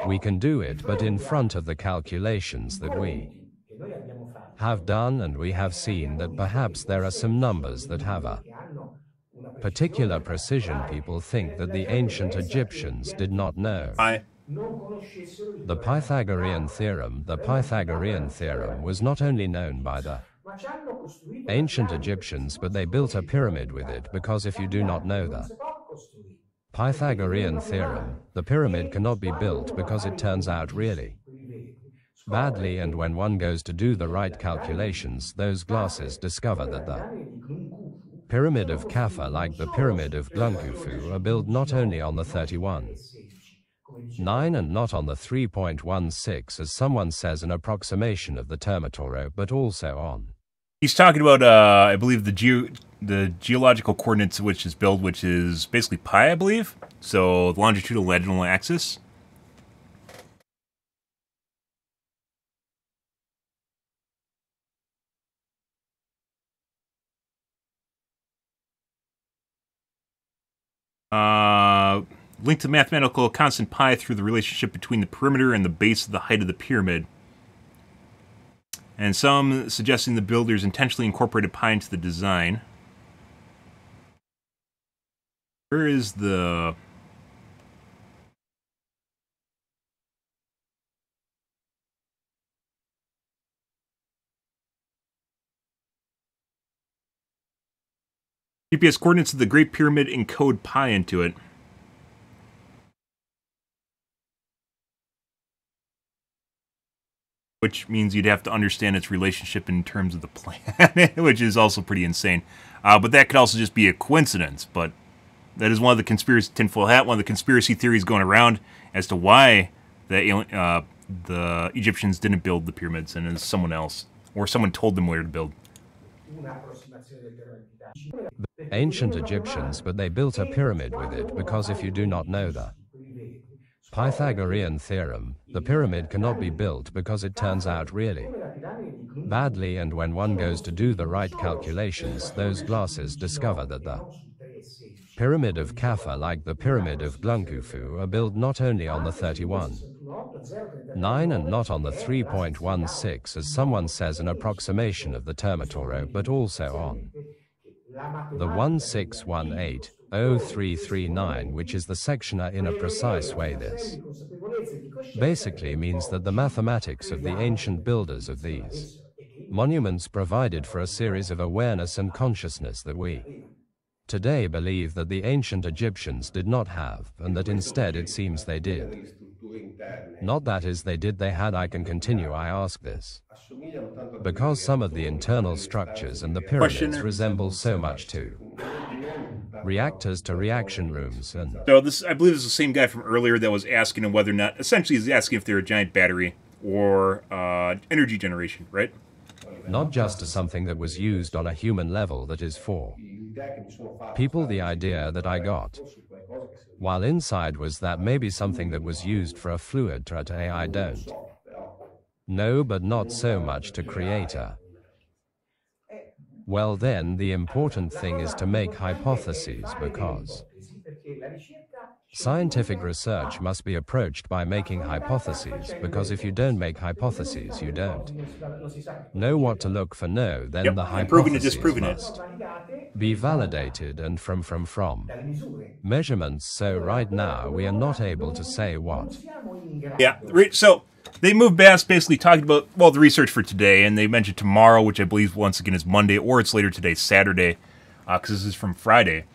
C: we can do it, but in front of the calculations that we have done, and we have seen that perhaps there are some numbers that have a particular precision people think that the ancient Egyptians did not know. The Pythagorean theorem was not only known by the ancient Egyptians, but they built a pyramid with it, because if you do not know the Pythagorean theorem, the pyramid cannot be built because it turns out really badly, and when one goes to do the right calculations, those glasses discover that the pyramid of Khafre, like the pyramid of Glunkufu, are built not only on the 31.9 and not on the 3.16, as someone says, an approximation of the Termitoro, but also on.
A: He's talking about, I believe, the geological coordinates which is built, which is basically pi, I believe. So the longitudinal latitudinal axis. Linked to the mathematical constant pi through the relationship between the perimeter and the base of the height of the pyramid. And some suggesting the builders intentionally incorporated pi into the design. Where is the... GPS coordinates of the Great Pyramid encode pi into it. Which means you'd have to understand its relationship in terms of the planet, which is also pretty insane. But that could also just be a coincidence. But that is one of the conspiracy tinfoil hat, one of the conspiracy theories going around as to why the Egyptians didn't build the pyramids, and it's someone else, or someone told them where to build.
C: Ancient Egyptians, but they built a pyramid with it, because if you do not know the Pythagorean theorem, the pyramid cannot be built because it turns out really badly, and when one goes to do the right calculations, those glasses discover that the pyramid of Khafre, like the pyramid of Glunkufu, are built not only on the 31.9 and not on the 3.16, as someone says, an approximation of the termitoro, but also on the 1618-0339, which is the sectioner in a precise way. This basically means that the mathematics of the ancient builders of these monuments provided for a series of awareness and consciousness that we today believe that the ancient Egyptians did not have, and that instead it seems they did. Not that is they did, they had. I can continue. I ask this because some of the internal structures and the pyramids resemble so much to reactors to reaction rooms. And
A: so this, I believe, is the same guy from earlier that was asking him whether or not, essentially he's asking if they're a giant battery or energy generation, right?
C: Not just as something that was used on a human level, that is for people. The idea that I got while inside was that maybe something that was used for a fluid to I don't know, but not so much to create a. Well, then the important thing is to make hypotheses, because scientific research must be approached by making hypotheses, because if you don't make hypotheses, you don't know what to look for. No, then the hypotheses must be validated and from measurements. So right now we are not able to say what.
A: Yeah, so they moved past basically talking about, well, the research for today, and they mentioned tomorrow, which I believe once again is Monday, or it's later today, Saturday, because this is from Friday.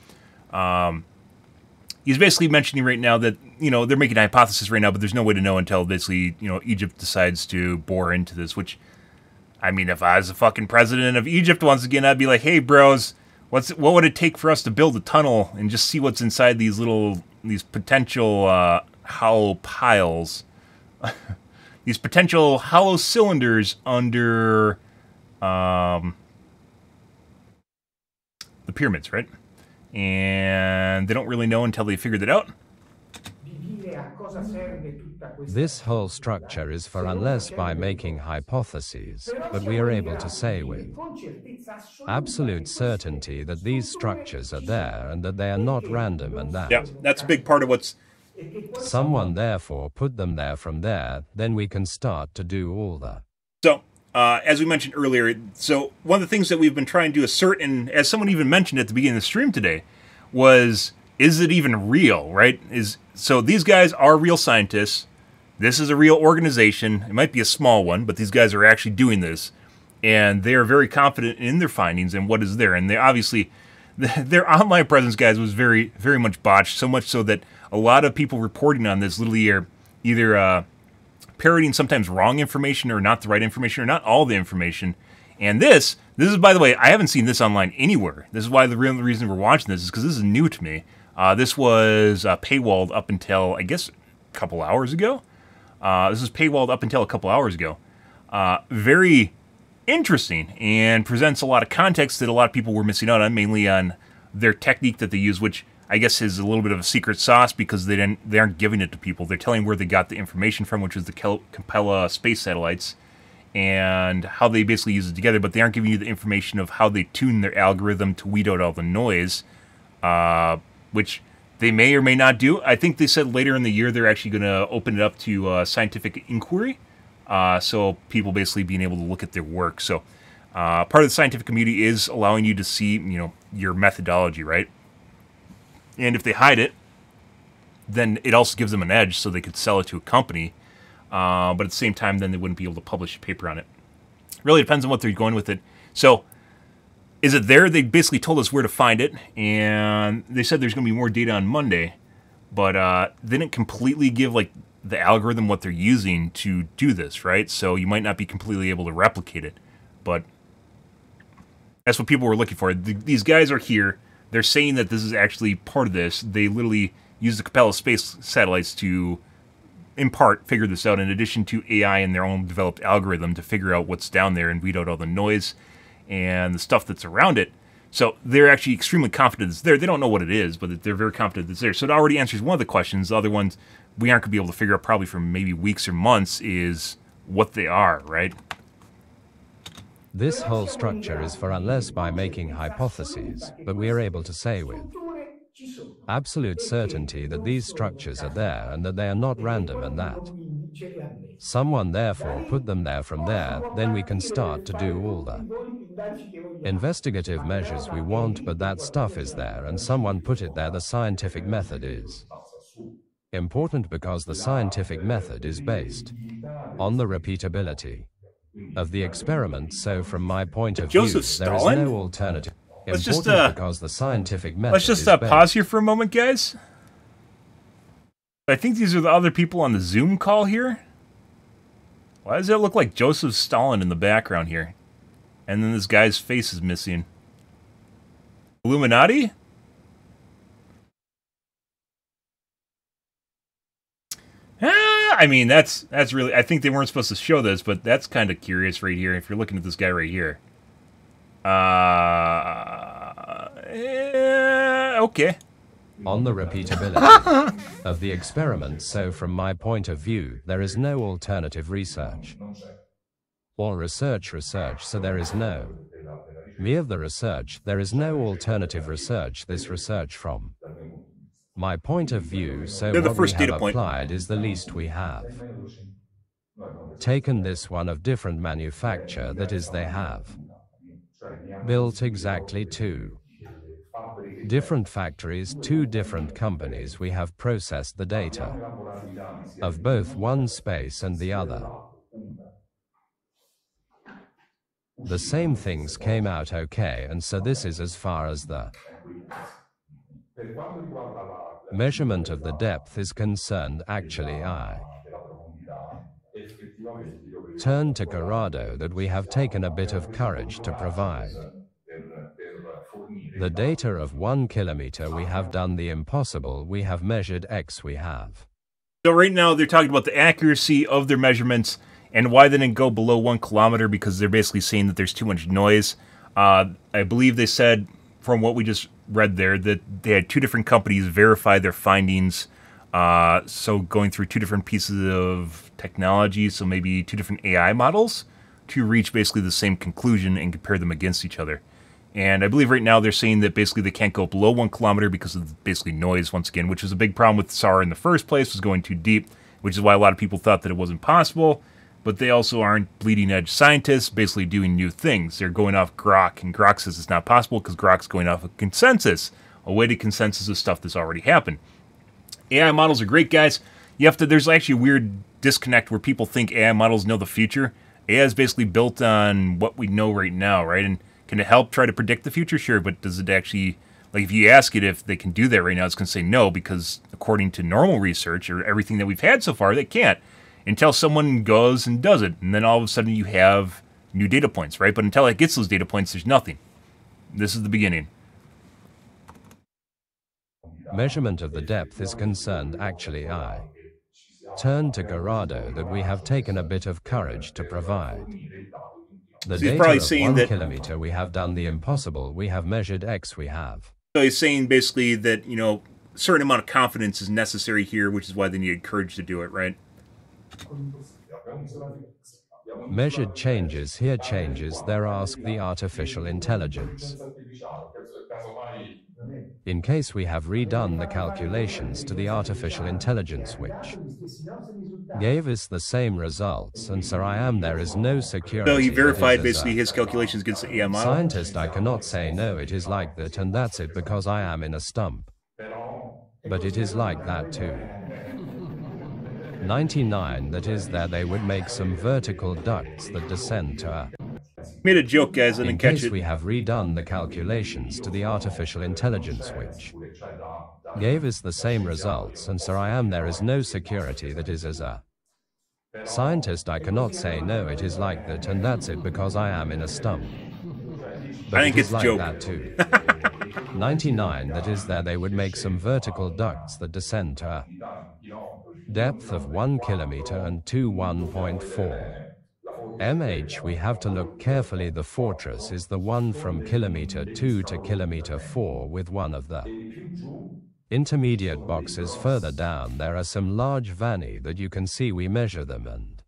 A: He's basically mentioning right now that, you know, they're making a hypothesis right now, but there's no way to know until basically, you know, Egypt decides to bore into this, which, I mean, if I was the fucking president of Egypt once again, I'd be like, hey, bros, what would it take for us to build a tunnel and just see what's inside these potential hollow piles, these potential hollow cylinders under the pyramids, right? And they don't really know until they figured it out.
C: This whole structure is for unless by making hypotheses, but we are able to say with absolute certainty that these structures are there and that they are not random, and that
A: that's a big part of what's
C: someone therefore put them there. From there, then we can start to do all that.
A: So as we mentioned earlier, so one of the things that we've been trying to assert, and as someone even mentioned at the beginning of the stream today, was, is it even real, right? So these guys are real scientists. This is a real organization. It might be a small one, but these guys are actually doing this, and they are very confident in their findings and what is there. And they obviously, their online presence, guys, was very, very much botched, so much so that a lot of people reporting on this literally are either parroting sometimes wrong information or not the right information or not all the information. And this is, by the way, I haven't seen this online anywhere. This is why the real reason we're watching this is because this is new to me. This was paywalled up until, I guess, a couple hours ago. This is paywalled up until a couple hours ago. Very interesting and presents a lot of context that a lot of people were missing out on, mainly on their technique that they use, which I guess is a little bit of a secret sauce because they aren't giving it to people. They're telling where they got the information from, which was the Capella space satellites, and how they basically use it together, but they aren't giving you the information of how they tune their algorithm to weed out all the noise, which they may or may not do. I think they said later in the year they're actually going to open it up to scientific inquiry, so people basically being able to look at their work. So part of the scientific community is allowing you to see, you know, your methodology, right? And if they hide it, then it also gives them an edge so they could sell it to a company. But at the same time, then they wouldn't be able to publish a paper on it. Really depends on what they're going with it. So, is it there? They basically told us where to find it, and they said there's going to be more data on Monday, but they didn't completely give like the algorithm what they're using to do this, right? So you might not be completely able to replicate it, but that's what people were looking for. These guys are here. They're saying that this is actually part of this. They literally use the Capella space satellites to, in part, figure this out, in addition to AI and their own developed algorithm to figure out what's down there and weed out all the noise and the stuff that's around it. So they're actually extremely confident it's there. They don't know what it is, but they're very confident it's there. So it already answers one of the questions. The other ones we aren't going to be able to figure out probably for maybe weeks or months is what they are, right?
C: This whole structure is for unless by making hypotheses, but we are able to say with absolute certainty that these structures are there and that they are not random and that someone therefore put them there from there, then we can start to do all the investigative measures we want, but that stuff is there and someone put it there. The scientific method is important because the scientific method is based on the repeatability of the experiment. So from my point of view, there is no alternative.
A: Let's just
C: because the scientific method
A: let's just pause here for a moment, guys. I think these are the other people on the Zoom call here. Why does it look like Joseph Stalin in the background here? And then this guy's face is missing. Illuminati? I mean, that's really... I think they weren't supposed to show this, but that's kind of curious right here, if you're looking at this guy right here. Okay.
C: On the repeatability of the experiment, so from my point of view, there is no alternative research. Or research, so there is no... Me of the research, there is no alternative research, this research from my point of view, so what we have applied is the least we have taken this one of different manufacture, that is they have built exactly two different factories, two different companies. We have processed the data of both one space and the other. The same things came out okay, and so this is as far as the measurement of the depth is concerned. Actually, I turn to Corrado that we have taken a bit of courage to provide the data of 1 kilometer. We have done the impossible. We have measured X. We have.
A: So right now they're talking about the accuracy of their measurements and why they didn't go below 1 kilometer, because they're basically saying that there's too much noise. I believe they said, from what we just read there, that they had 2 different companies verify their findings. So going through 2 different pieces of technology, so maybe 2 different AI models, to reach basically the same conclusion and compare them against each other. And I believe right now they're saying that basically they can't go below 1 kilometer because of basically noise, once again, which was a big problem with SAR in the first place, was going too deep, which is why a lot of people thought that it wasn't possible. But they also aren't bleeding-edge scientists basically doing new things. They're going off Grok, and Grok says it's not possible because Grok's going off a consensus, a weighted consensus of stuff that's already happened. AI models are great, guys. There's actually a weird disconnect where people think AI models know the future. AI is basically built on what we know right now, right? And can it help try to predict the future? Sure, but does it actually... Like, if you ask it if they can do that right now, it's going to say no, because according to normal research, or everything that we've had so far, they can't. Until someone goes and does it, and then all of a sudden you have new data points, right? But until it gets those data points, there's nothing. This is the beginning.
C: Measurement of the depth is concerned. Actually, I turn to Corrado that we have taken a bit of courage to provide the data of 1 kilometer. We have done the impossible. We have measured X. We have.
A: So he's saying basically that, you know, a certain amount of confidence is necessary here, which is why they needed courage to do it, right?
C: Measured changes, here changes, there ask the artificial intelligence. In case we have redone the calculations to the artificial intelligence which gave us the same results, and so I am there is no security.
A: So he verified basically his calculations against the AI model?
C: Scientist, I cannot say no, it is like that, and that's it because I am in a stump. But it is like that too. 99, that is there they would make some vertical ducts that descend to Earth.
A: Made a joke, guys, I didn't catch it.
C: In case we have redone the calculations to the artificial intelligence which gave us the same results, and so I am there is no security. That is as a scientist I cannot say no, it is like that, and that's it because I am in a stump. But
A: I think it's
C: like
A: a joke.
C: That too. 99, that is there they would make some vertical ducts that descend to Earth. Depth of 1 kilometer and 1.4 MH, we have to look carefully. The fortress is the one from kilometer 2 to kilometer 4 with one of the intermediate boxes further down. There are some large vanni that you can see. We measure them and...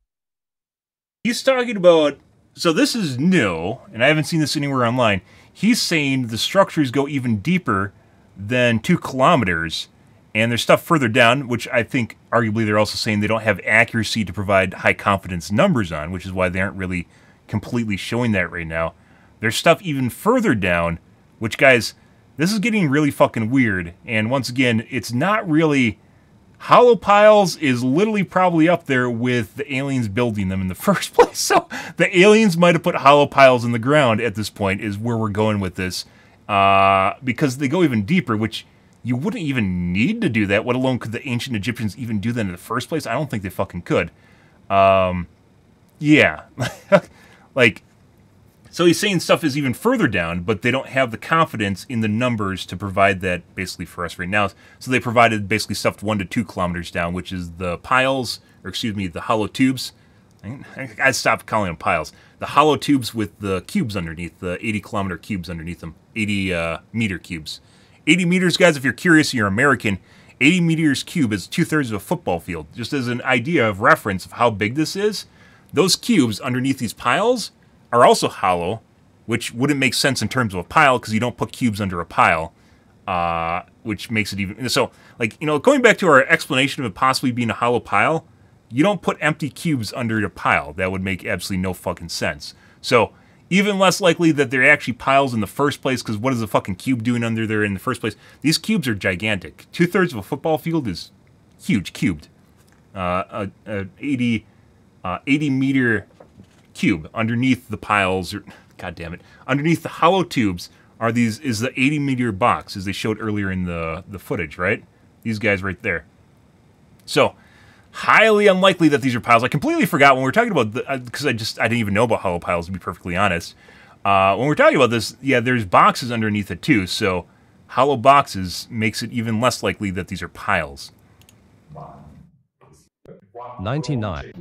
A: He's talking about... So this is new, and I haven't seen this anywhere online. He's saying the structures go even deeper than 2 kilometers, and there's stuff further down, which I think arguably they're also saying they don't have accuracy to provide high confidence numbers on, which is why they aren't really completely showing that right now. There's stuff even further down, which, guys, this is getting really fucking weird. And once again, it's not really... Hollow piles is literally probably up there with the aliens building them in the first place. So the aliens might have put hollow piles in the ground at this point is where we're going with this. Because they go even deeper, which... You wouldn't even need to do that, let alone could the ancient Egyptians even do that in the first place? I don't think they fucking could. Yeah. Like, so he's saying stuff is even further down, but they don't have the confidence in the numbers to provide that basically for us right now. So they provided basically stuff 1 to 2 kilometers down, which is the piles, or excuse me, the hollow tubes. I stopped calling them piles. The hollow tubes with the cubes underneath, the 80-kilometer cubes underneath them, 80-meter cubes. 80 meters, guys, if you're curious, you're American, 80 meters cube is 2/3 of a football field. Just as an idea of reference of how big this is, those cubes underneath these piles are also hollow, which wouldn't make sense in terms of a pile because you don't put cubes under a pile, which makes it even... So, like, you know, going back to our explanation of it possibly being a hollow pile, you don't put empty cubes under a pile. That would make absolutely no fucking sense. So... Even less likely that they're actually piles in the first place, because what is a fucking cube doing under there in the first place? These cubes are gigantic. 2/3 of a football field is huge, cubed. 80-meter cube underneath the piles, or god damn it, underneath the hollow tubes are these is the 80-meter box, as they showed earlier in the footage, right? These guys right there. So. Highly unlikely that these are piles. I completely forgot when we were talking about because I didn't even know about hollow piles, to be perfectly honest. When we're talking about this, yeah, there's boxes underneath it too. So hollow boxes makes it even less likely that these are piles.
C: 99.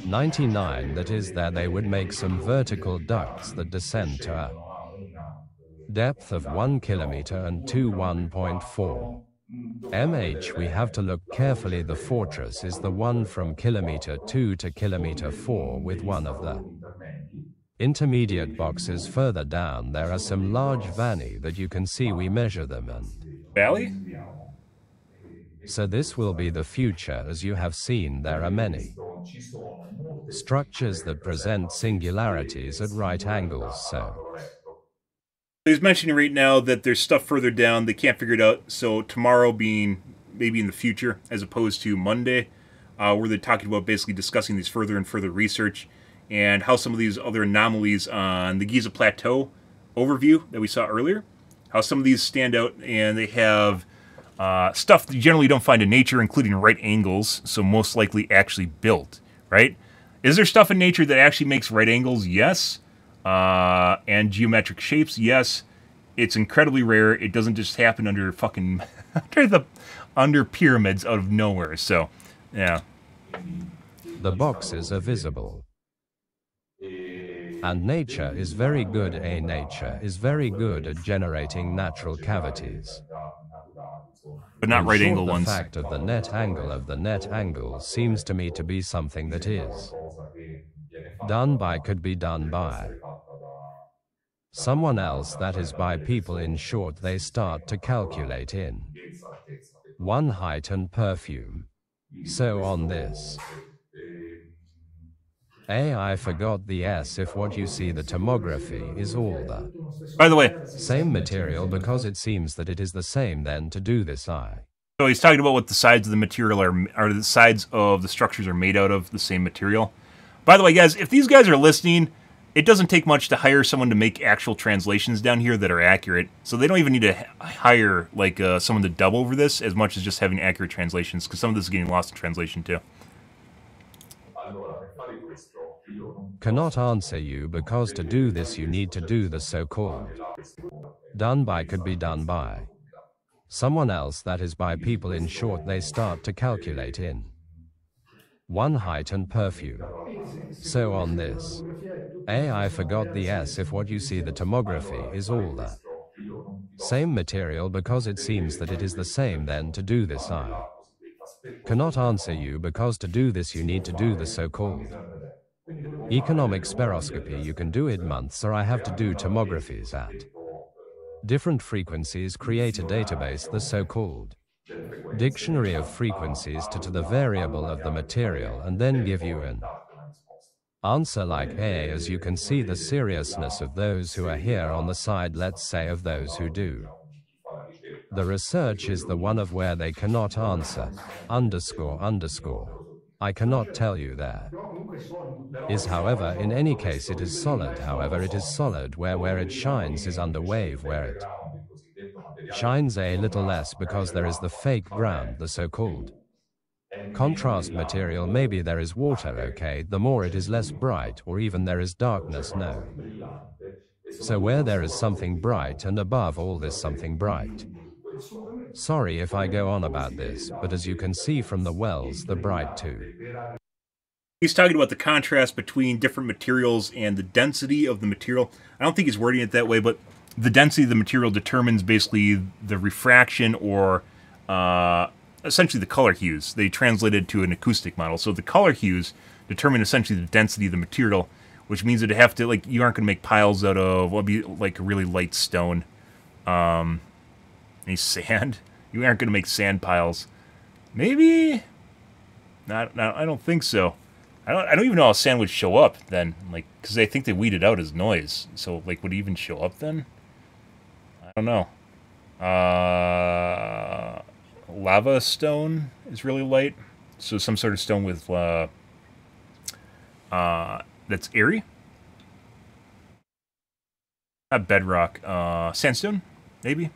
C: 99, that is that they would make some vertical ducts that descend to a depth of 1 kilometer and 1.4. MH, we have to look carefully. The fortress is the one from kilometer 2 to kilometer 4 with one of the intermediate boxes further down. There are some large vanni that you can see. We measure them and...
A: Valley?
C: So this will be the future. As you have seen, there are many structures that present singularities at right angles, so...
A: He's mentioning right now that there's stuff further down. They can't figure it out. So tomorrow being maybe in the future, as opposed to Monday, where they're talking about basically discussing these further and further research and how some of these other anomalies on the Giza Plateau overview that we saw earlier, how some of these stand out, and they have stuff that you generally don't find in nature, including right angles, so most likely actually built, right? Is there stuff in nature that actually makes right angles? Yes. And geometric shapes, yes. It's incredibly rare. It doesn't just happen under fucking under pyramids out of nowhere. So, yeah.
C: The boxes are visible. And nature is very good. Nature is very good at generating natural cavities.
A: But not right angle ones.
C: The fact of the net angle seems to me to be something that is done by, could be done by someone else, that is by people. In short, they start to calculate in one height and perfume. So on this I forgot the S. If what you see, the tomography, is all the,
A: by the way,
C: same material, because it seems that it is the same then to do this
A: So he's talking about what the sides of the material are the sides of the structures are made out of the same material. By the way, guys, if these guys are listening, it doesn't take much to hire someone to make actual translations down here that are accurate. So they don't even need to hire like someone to dub over this as much as just having accurate translations, because some of this is getting lost in translation too.
C: Cannot answer you, because to do this you need to do the so-called done by, could be done by someone else, that is by people. In short, they start to calculate in one height and perfume. So on this. I forgot the S if what you see the tomography is all the same material because it seems that it is the same then to do this I cannot answer you because to do this you need to do the so-called economic spheroscopy. You can do it months or I have to do tomographies at different frequencies, create a database, the so-called dictionary of frequencies to the variable of the material and then give you an answer like A. As you can see the seriousness of those who are here on the side, let's say, of those who do. The research is the one of where they cannot answer, underscore. I cannot tell you there is, however, in any case it is solid, however it is solid where it shines is under wave, where it shines a little less because there is the fake ground, the so-called contrast material. Maybe there is water, okay, the more it is less bright, or even there is darkness, no. So where there is something bright and above all this something bright. Sorry if I go on about this, but as you can see from the wells, the bright too.
A: He's talking about the contrast between different materials and the density of the material. I don't think he's wording it that way, but the density of the material determines basically the refraction or essentially the color hues. They translated to an acoustic model. So the color hues determine essentially the density of the material, which means that it have to, like, you aren't going to make piles out of what would be like a really light stone. Any sand? You aren't going to make sand piles. Maybe? Not, I don't think so. I don't even know how sand would show up then, like, because I think they weed it out as noise. So, like, would it even show up then? I don't know. Lava stone is really light, so some sort of stone with that's airy. Not bedrock, sandstone, maybe.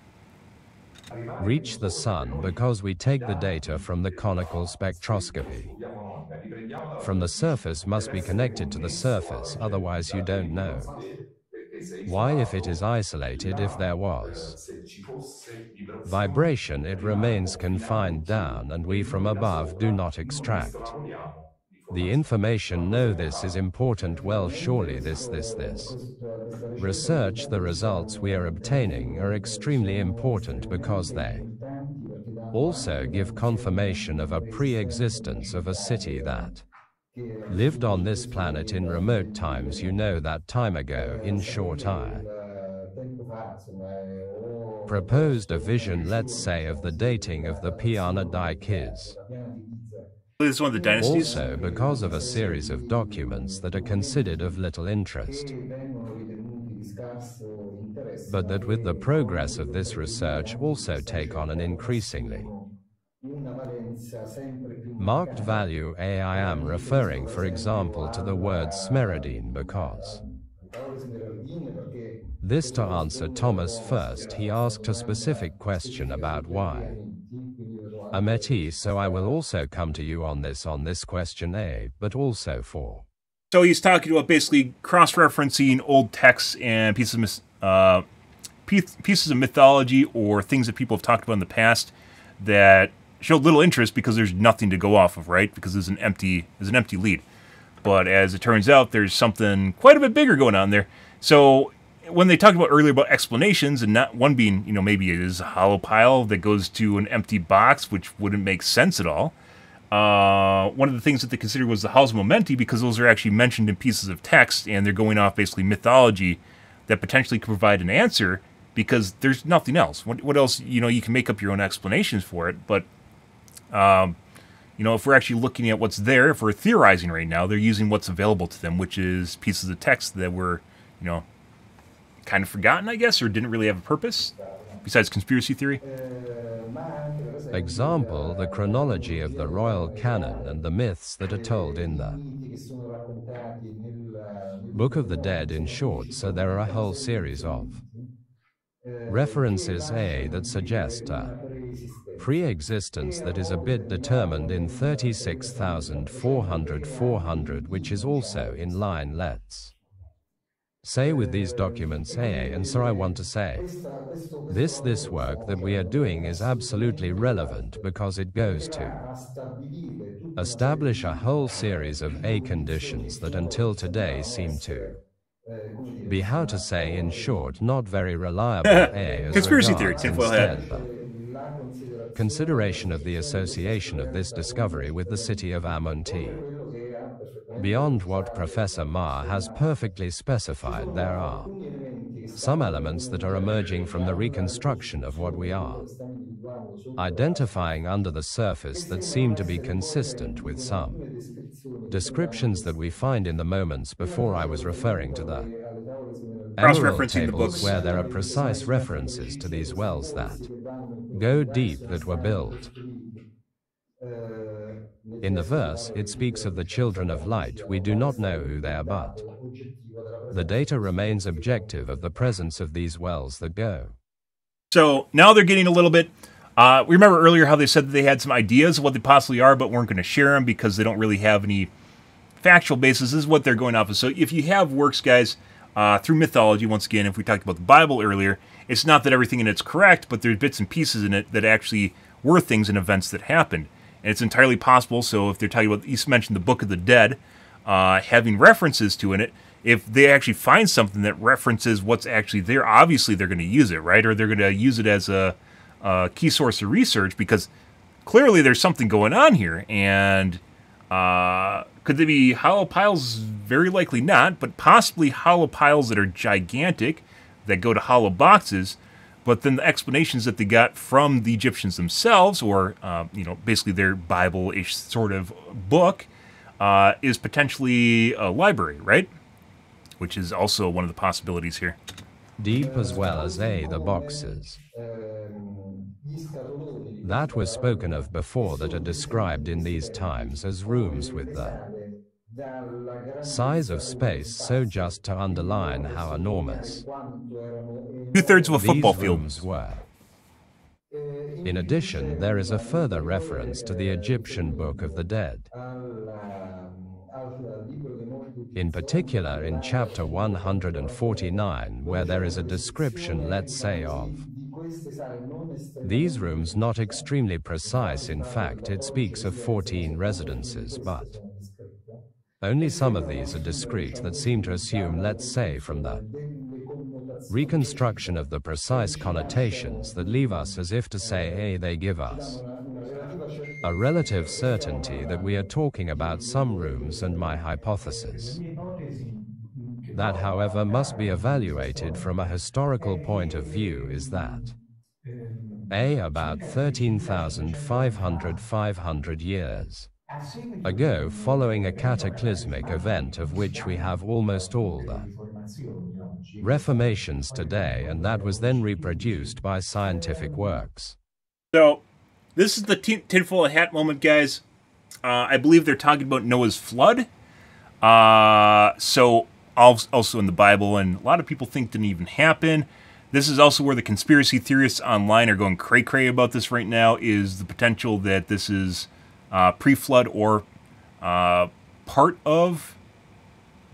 C: Reach the sun because we take the data from the conical spectroscopy. From the surface must be connected to the surface, otherwise you don't know. Why, if it is isolated, if there was vibration, it remains confined down, and we from above do not extract the information. No, this is important. Well, surely this. Research, the results we are obtaining are extremely important because they also give confirmation of a pre-existence of a city that lived on this planet in remote times. You know, that time ago. In short, I proposed a vision, let's say, of the dating of the Piana di Giza.
A: This is one of the dynasties.
C: Also because of a series of documents that are considered of little interest, but that with the progress of this research also take on an increasingly marked value. I am referring, for example, to the word smerodine because this to answer Thomas first. He asked a specific question about why Ameti, so I will also come to you on this question A, but also for.
A: So he's talking about basically cross-referencing old texts and pieces of mythology or things that people have talked about in the past that showed little interest because there's nothing to go off of, right? Because there's an empty lead. But as it turns out, there's something quite a bit bigger going on there. So when they talked about earlier about explanations, and not one being, you know, maybe it is a hollow pile that goes to an empty box, which wouldn't make sense at all. One of the things that they considered was the house momenti, because those are actually mentioned in pieces of text, and they're going off basically mythology that potentially could provide an answer, because there's nothing else. What else? You know, you can make up your own explanations for it, but you know, if we're actually looking at what's there, if we're theorizing right now, they're using what's available to them, which is pieces of text that were, you know, kind of forgotten, I guess, or didn't really have a purpose, besides conspiracy theory.
C: Example, the chronology of the royal canon and the myths that are told in the Book of the Dead, in short. So there are a whole series of references that suggest a pre-existence that is a bit determined in 36,400, which is also in line. Let's Say with these documents AA, and so I want to say, this work that we are doing is absolutely relevant because it goes to establish a whole series of A conditions that until today seem to be, how to say in short, not very reliable A as
A: Conspiracy theory,
C: regards
A: tinfoil hat.
C: instead the consideration of the association of this discovery with the city of Amunti. Beyond what Professor Ma has perfectly specified, there are some elements that are emerging from the reconstruction of what we are, identifying under the surface that seem to be consistent with some descriptions that we find in the moments before I was referring to the emerald tables, where there are precise references to these wells that go deep, that were built. In the verse, it speaks of the children of light. We do not know who they are, but the data remains objective of the presence of these wells that go.
A: So now they're getting a little bit... remember earlier how they said that they had some ideas of what they possibly are, but weren't going to share them because they don't really have any factual basis. This is what they're going off of. So if you have works, guys, through mythology, once again, if we talked about the Bible earlier, it's not that everything in it's correct, but there's bits and pieces in it that actually were things and events that happened. And it's entirely possible, so if they're talking about, you mentioned the Book of the Dead, having references to in it, if they actually find something that references what's actually there, obviously they're going to use it, right? Or they're going to use it as a key source of research, because clearly there's something going on here. And could they be hollow piles? Very likely not, but possibly hollow piles that are gigantic, that go to hollow boxes. But then the explanations that they got from the Egyptians themselves, or basically their Bible-ish sort of book, is potentially a library, right? Which is also one of the possibilities here.
C: Deep as well as the boxes that was spoken of before, that are described in these times as rooms with the size of space, so just to underline how enormous
A: 2/3 of a football
C: these
A: field
C: rooms were. In addition, there is a further reference to the Egyptian Book of the Dead, in particular in chapter 149, where there is a description, let's say, of these rooms, not extremely precise. In fact, it speaks of 14 residences, but only some of these are discrete, that seem to assume, let's say, from the reconstruction of the precise connotations that leave us as if to say, hey, they give us a relative certainty that we are talking about some rooms. And my hypothesis, that however must be evaluated from a historical point of view, is that about 13,500 years ago, following a cataclysmic event of which we have almost all the reformations today, and that was then reproduced by scientific works.
A: So, this is the tinfoil hat moment, guys. I believe they're talking about Noah's flood. So, also in the Bible, and a lot of people think didn't even happen. This is also where the conspiracy theorists online are going cray-cray about this right now, is the potential that this is pre-flood or part of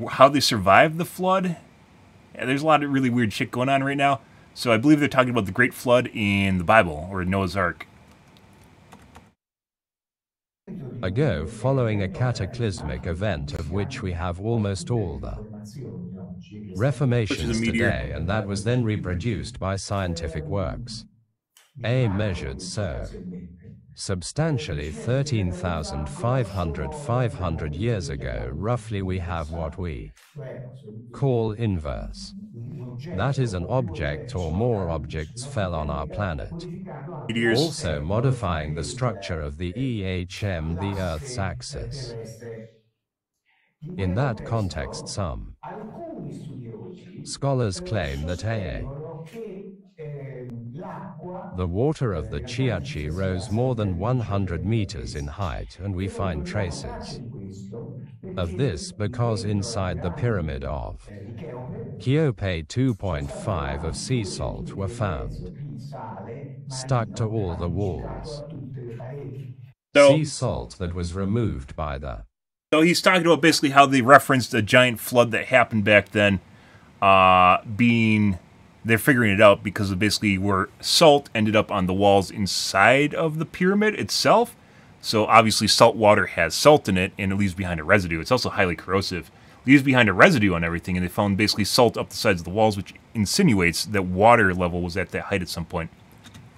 A: how they survived the flood. Yeah, there's a lot of really weird shit going on right now. So I believe they're talking about the Great Flood in the Bible, or Noah's Ark.
C: Ago, following a cataclysmic event of which we have almost all the reformations today, and that was then reproduced by scientific works. Measured so substantially 13,500 years ago, roughly, we have what we call inverse. That is, an object or more objects fell on our planet, also modifying the structure of the the Earth's axis. In that context, some scholars claim that the water of the Chiachi rose more than 100 meters in height, and we find traces of this because inside the pyramid of Cheops 2.5 of sea salt were found stuck to all the walls. Sea salt that was removed by the...
A: So he's talking about basically how they referenced a giant flood that happened back then. they're figuring it out because of basically where salt ended up on the walls inside of the pyramid itself. So obviously salt water has salt in it, and it leaves behind a residue. It's also highly corrosive. It leaves behind a residue on everything, and they found basically salt up the sides of the walls, which insinuates that water level was at that height at some point.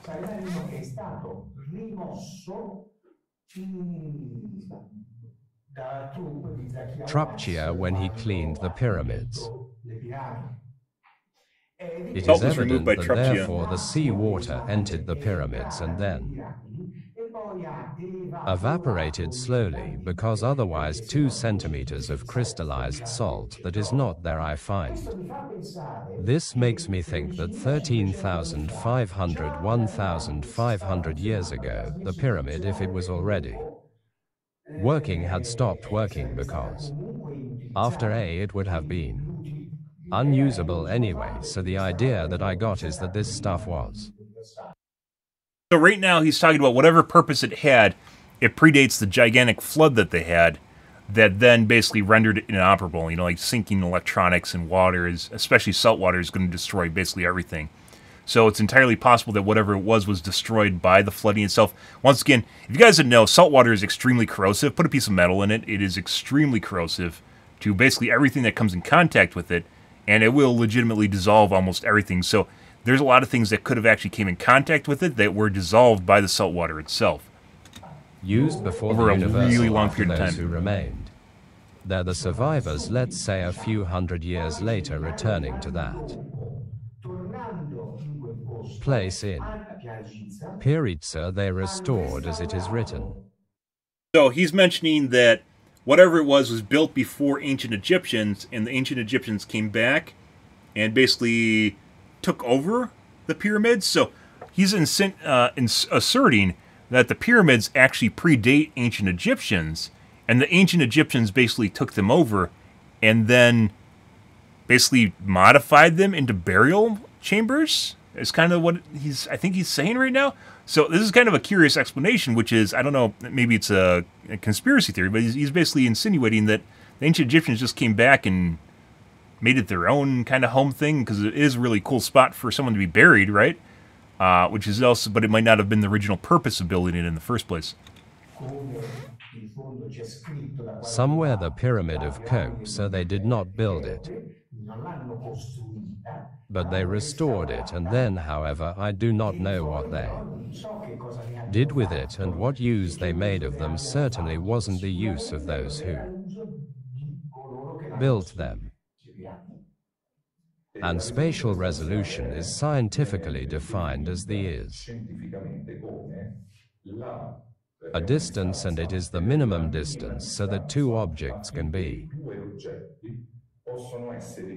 D: Salerno è stato rimosso da truppe di Zacchiaio
C: Trupcia when he cleaned the pyramids.
D: le piramidi.
C: It
A: Salt
C: is
A: was removed
C: evident
A: by
C: that
A: Trupcia.
C: therefore the sea water entered the pyramids and then evaporated slowly, because otherwise 2 centimeters of crystallized salt that is not there I find. This makes me think that 13,500, 1,500 years ago, the pyramid, if it was already working, had stopped working because after it would have been unusable anyway, so the idea that I got is that this stuff was.
A: So right now he's talking about whatever purpose it had, it predates the gigantic flood that they had that then basically rendered it inoperable. You know, like sinking electronics and water, especially salt water, is going to destroy basically everything. So it's entirely possible that whatever it was destroyed by the flooding itself. Once again, if you guys didn't know, salt water is extremely corrosive. Put a piece of metal in it. It is extremely corrosive to basically everything that comes in contact with it, and it will legitimately dissolve almost everything. So there's a lot of things that could have actually came in contact with it that were dissolved by the salt water itself.
C: Used before
A: Over
C: the
A: a
C: universal
A: really long
C: after
A: period of
C: those
A: time.
C: who remained. They're the survivors, let's say a few hundred years later, returning to that place in Piritsa they restored as it is written.
A: So he's mentioning that whatever it was built before ancient Egyptians, and the ancient Egyptians came back and basically took over the pyramids. So he's asserting that the pyramids actually predate ancient Egyptians, and the ancient Egyptians basically took them over and then basically modified them into burial chambers. It's kind of what I think he's saying right now. So this is kind of a curious explanation, which is, I don't know, maybe it's a conspiracy theory, but he's basically insinuating that the ancient Egyptians just came back and made it their own kind of home thing, because it is a really cool spot for someone to be buried, right? Which is also, but it might not have been the original purpose of building it in the first place.
C: Somewhere the Pyramid of Cope, so they did not build it, but they restored it, and then, however, I do not know what they did with it, and what use they made of them certainly wasn't the use of those who built them. And spatial resolution is scientifically defined as the is a distance, and it is the minimum distance so that 2 objects can be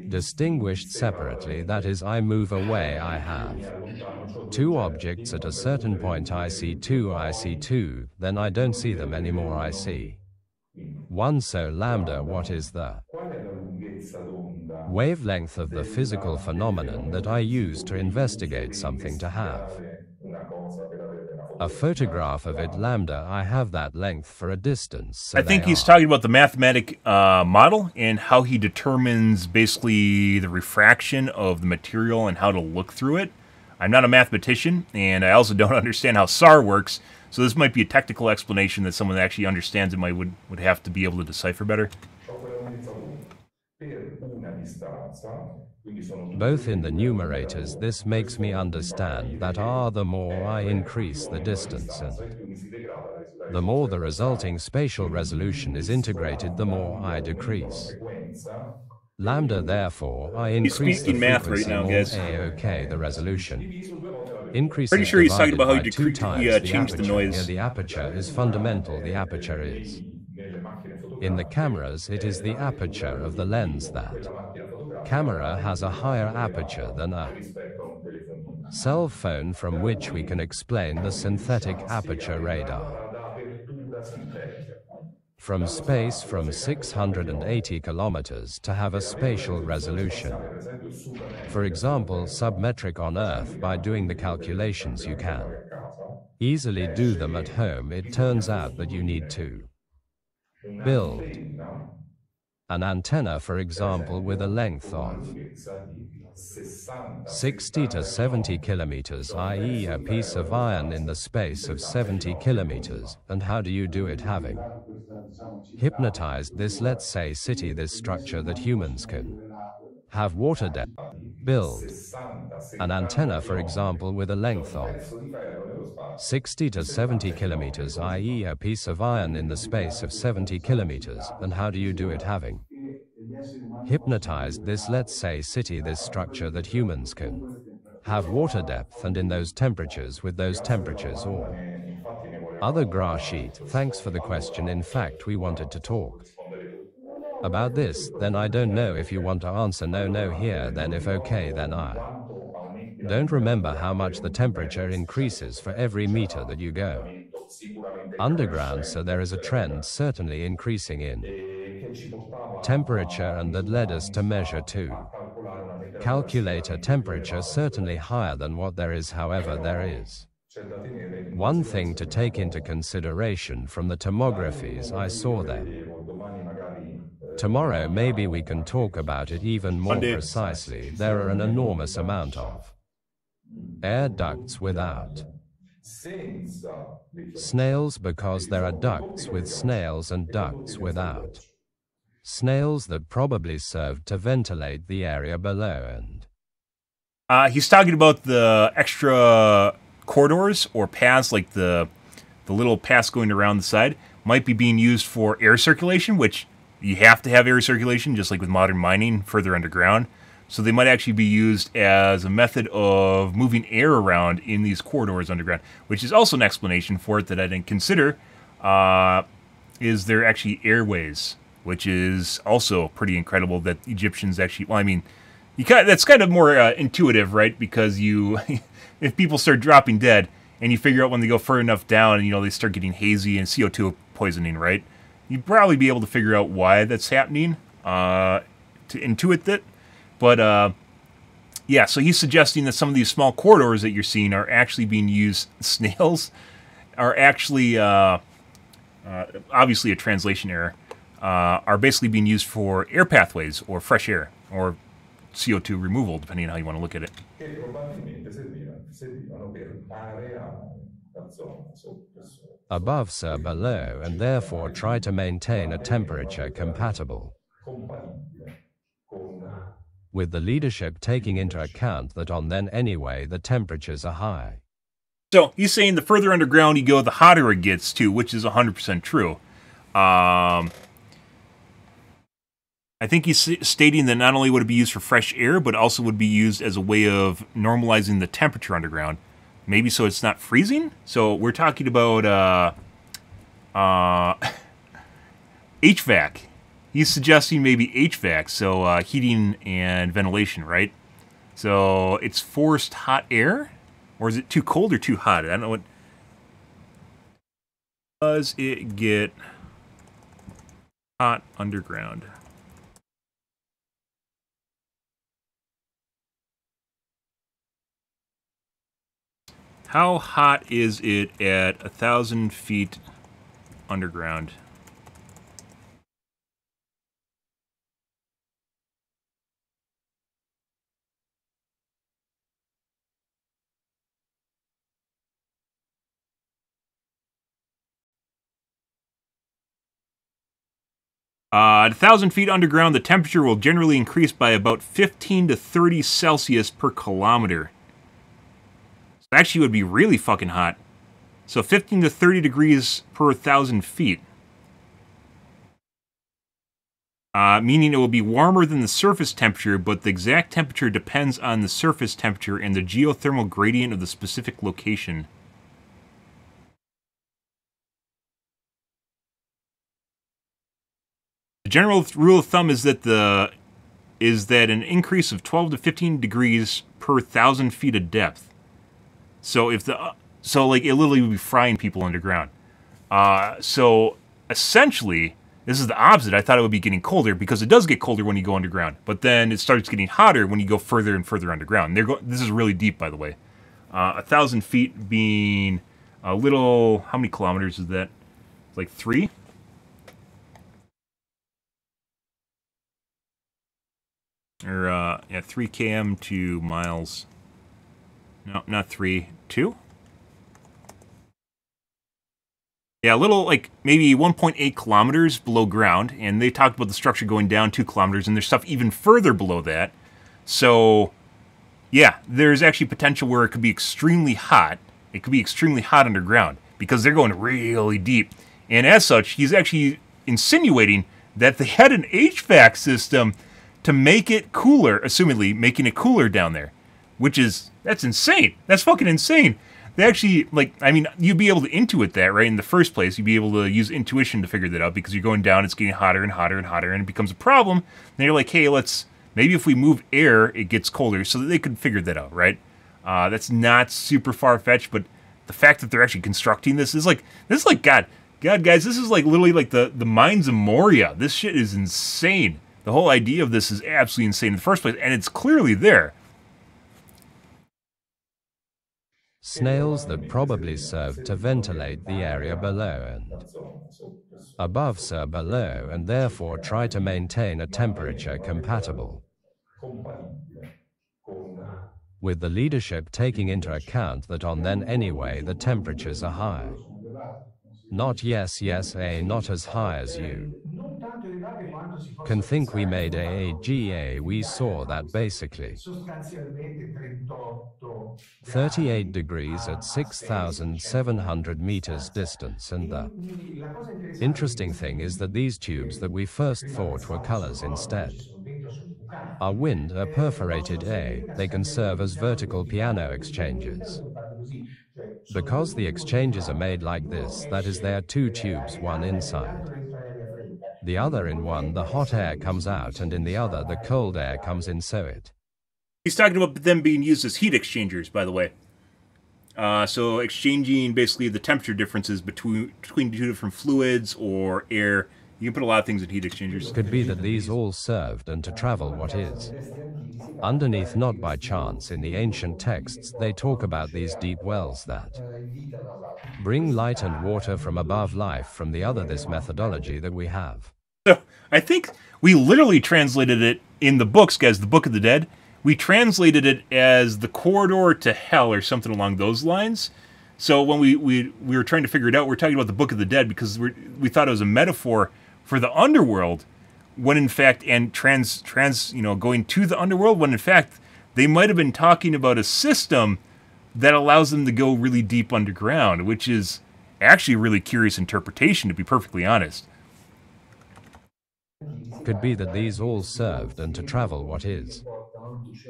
C: distinguished separately. That is, I move away, I have 2 objects at a certain point, I see 2, then I don't see them anymore, I see 1. So lambda, what is the wavelength of the physical phenomenon that I use to investigate something, to have a photograph of it? Lambda, I have that length for a distance. So
A: I think he's talking about the mathematic model and how he determines basically the refraction of the material and how to look through it. I'm not a mathematician, and I also don't understand how SAR works, so this might be a technical explanation that someone that actually understands it would have to be able to decipher better.
C: Both in the numerators, this makes me understand that the more I increase the distance, and the more the resulting spatial resolution is integrated, the more I decrease lambda. Therefore, I increase the
A: math
C: frequency
A: right now,
C: more
A: guys.
C: Okay, the resolution increases.
A: Pretty sure he's talking
C: divided
A: about how
C: by
A: he
C: 2 times the
A: changed the
C: aperture.
A: noise.
C: Here, the aperture is fundamental. The aperture is in the cameras. It is the aperture of the lens. That camera has a higher aperture than a cell phone, from which we can explain the synthetic aperture radar from space from 680 kilometers to have a spatial resolution. For example, submetric on Earth. By doing the calculations, you can easily do them at home. It turns out that you need to build An antenna, for example, with a length of 60 to 70 kilometers, i.e. a piece of iron in the space of 70 kilometers. And how do you do it? Having hypnotized this, let's say, city, this structure that humans can have water depth, build an antenna, for example, with a length of 60 to 70 kilometers, i.e. a piece of iron in the space of 70 kilometers. And how do you do it? Having hypnotized this, let's say, city, this structure that humans can have water depth and in those temperatures, with those temperatures or other grass sheet. Thanks for the question. In fact, we wanted to talk about this. Then I don't know if you want to answer no here, then if okay, then I don't remember how much the temperature increases for every meter that you go underground, so there is a trend certainly increasing in temperature, and that led us to measure to calculate a temperature certainly higher than what there is. However, there is one thing to take into consideration from the tomographies I saw them. Tomorrow maybe we can talk about it even more precisely. There are an enormous amount of air ducts without snails, because there are ducts with snails and ducts without snails that probably serve to ventilate the area below. And
A: he's talking about the extra corridors or paths, like the little paths going around the side, might be being used for air circulation, which you have to have air circulation, just like with modern mining further underground. So they might actually be used as a method of moving air around in these corridors underground, which is also an explanation for it that I didn't consider. Is there actually airways, which is also pretty incredible that Egyptians actually, well, I mean, that's kind of more intuitive, right? Because if people start dropping dead and you figure out when they go far enough down and, they start getting hazy and CO2 poisoning, right? You'd probably be able to figure out why that's happening, to intuit that. But, yeah, so he's suggesting that some of these small corridors that you're seeing are actually being used, snails are actually, obviously a translation error, are basically being used for air pathways or fresh air or CO2 removal, depending on how you want to look at it.
C: Above, sir, below, and therefore try to maintain a temperature compatible with the leadership, taking into account that on then anyway the temperatures are high.
A: So he's saying the further underground you go, the hotter it gets too, which is 100% true. I think he's stating that not only would it be used for fresh air, but also would be used as a way of normalizing the temperature underground. Maybe so it's not freezing? So we're talking about HVAC. He's suggesting maybe HVAC, so heating and ventilation, right? So it's forced hot air? Or is it too cold or too hot? I don't know what... Does it get hot underground? How hot is it at 1,000 feet underground? At 1,000 feet underground, the temperature will generally increase by about 15 to 30 Celsius per kilometer. So it actually would be really fucking hot. So 15 to 30 degrees per 1,000 feet. Meaning it will be warmer than the surface temperature, but the exact temperature depends on the surface temperature and the geothermal gradient of the specific location. The general rule of thumb is that an increase of 12 to 15 degrees per 1,000 feet of depth. So it literally would be frying people underground. So essentially, this is the opposite. I thought it would be getting colder because it does get colder when you go underground, but then it starts getting hotter when you go further and further underground. This is really deep, by the way. 1,000 feet being a little. How many kilometers is that? Like 3. Or, yeah, 3 km to miles. No, not 3. 2? Yeah, a little, like, maybe 1.8 kilometers below ground. And they talked about the structure going down 2 kilometers. And there's stuff even further below that. So, yeah, there's actually potential where it could be extremely hot. It could be extremely hot underground. Because they're going really deep. And as such, he's actually insinuating that they had an HVAC system to make it cooler, assumedly making it cooler down there. Which is, that's insane. That's fucking insane. They actually, like, I mean, you'd be able to intuit that, right? In the first place, you'd be able to use intuition to figure that out because you're going down, it's getting hotter and hotter and hotter, and it becomes a problem. Then you're like, hey, maybe if we move air, it gets colder, so that they could figure that out, right? That's not super far-fetched, but the fact that they're actually constructing this is like, God, guys, this is like literally like the Mines of Moria. This shit is insane. The whole idea of this is absolutely insane in the first place, and it's clearly there.
C: Snails that probably serve to ventilate the area below and above below, and therefore try to maintain a temperature compatible with the leadership, taking into account that on then anyway the temperatures are high. Not yes, not as high as you can think. We made GA, we saw that basically 38 degrees at 6,700 meters distance, and the interesting thing is that these tubes that we first thought were colors instead are perforated they can serve as vertical piano exchanges. Because the exchanges are made like this, that is, there are 2 tubes, one inside, the other in one the hot air comes out, and in the other the cold air comes in, so it.
A: He's talking about them being used as heat exchangers, by the way. So exchanging basically the temperature differences between 2 different fluids or air. You can put a lot of things in heat exchangers.
C: Could be that these all served and to travel what is underneath, not by chance. In the ancient texts they talk about these deep wells that bring light and water from above, life from the other, this methodology that we have.
A: So I think we literally translated it in the books, guys, the Book of the Dead. We translated it as the corridor to hell or something along those lines. So when we were trying to figure it out, we're talking about the Book of the Dead because we thought it was a metaphor for the underworld, when in fact, and going to the underworld, when in fact they might have been talking about a system that allows them to go really deep underground, which is actually a really curious interpretation, to be perfectly honest.
C: Could be that these all served and to travel what is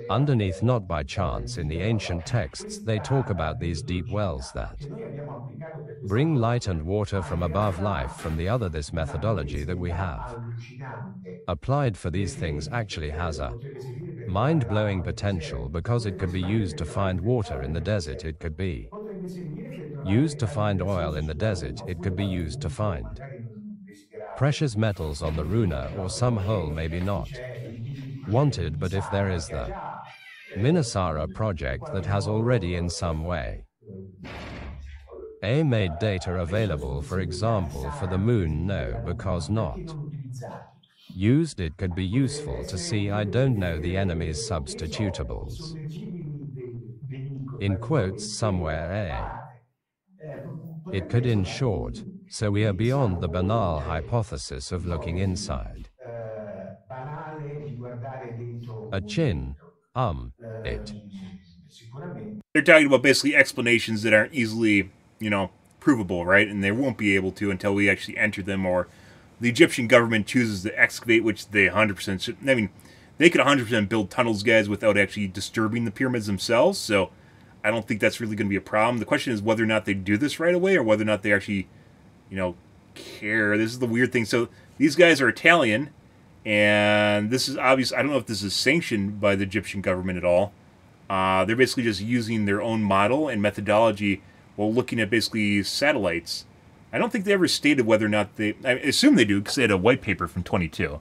C: underneath, not by chance. In the ancient texts they talk about these deep wells that bring light and water from above, life from the other. This methodology that we have applied for these things actually has a mind-blowing potential, because it could be used to find water in the desert, it could be used to find oil in the desert, it could be used to find precious metals on the Runa, or some hole maybe not wanted, but if there is the Minasara project that has already in some way made data available, for example, for the moon, no, because not used, it could be useful to see, I don't know, the enemy's substitutables, in quotes, somewhere, it could, in short. So we are beyond the banal hypothesis of looking inside a chin, it.
A: They're talking about basically explanations that aren't easily, provable, right? And they won't be able to until we actually enter them, or the Egyptian government chooses to excavate, which they 100% should. I mean, they could 100% build tunnels, guys, without actually disturbing the pyramids themselves, so I don't think that's really going to be a problem. The question is whether or not they do this right away, or whether or not they actually, care. This is the weird thing. So these guys are Italian, and this is obvious. I don't know if this is sanctioned by the Egyptian government at all. They're basically just using their own model and methodology while looking at basically satellites. I don't think they ever stated whether or not I assume they do, because they had a white paper from 22.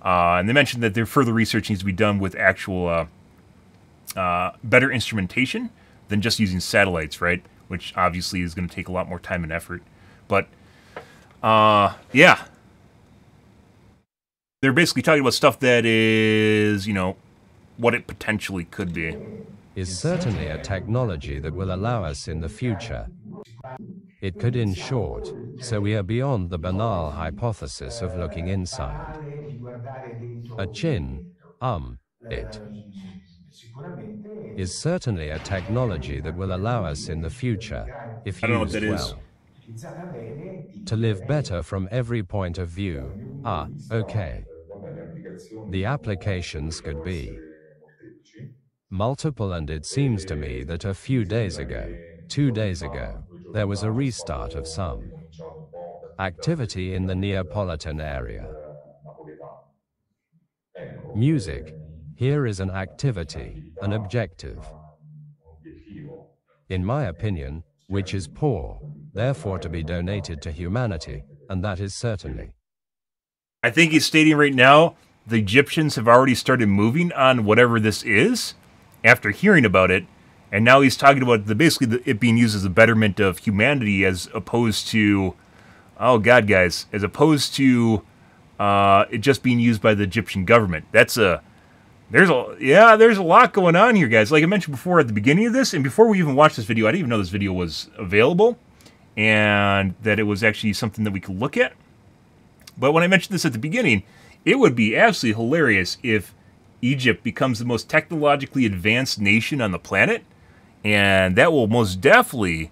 A: And they mentioned that their further research needs to be done with actual better instrumentation than just using satellites, right? Which obviously is going to take a lot more time and effort. But, yeah. They're basically talking about stuff that is, what it potentially could be.
C: Is certainly a technology that will allow us in the future. It could, in short, so we are beyond the banal hypothesis of looking inside. A chin, it is certainly a technology that will allow us in the future, if
A: I don't know what
C: used
A: that is.
C: well, to live better from every point of view. Okay. The applications could be multiple, and it seems to me that a few days ago, 2 days ago, there was a restart of some activity in the Neapolitan area. Music. Here is an activity, an objective, in my opinion, which is poor, therefore to be donated to humanity, and that is certainly.
A: I think he's stating right now the Egyptians have already started moving on whatever this is after hearing about it, and now he's talking about basically it being used as a betterment of humanity as opposed to, oh God, guys, as opposed to it just being used by the Egyptian government. There's a lot going on here, guys. Like I mentioned before at the beginning of this, and before we even watched this video, I didn't even know this video was available and that it was actually something that we could look at. But when I mentioned this at the beginning, it would be absolutely hilarious if Egypt becomes the most technologically advanced nation on the planet, and that will most definitely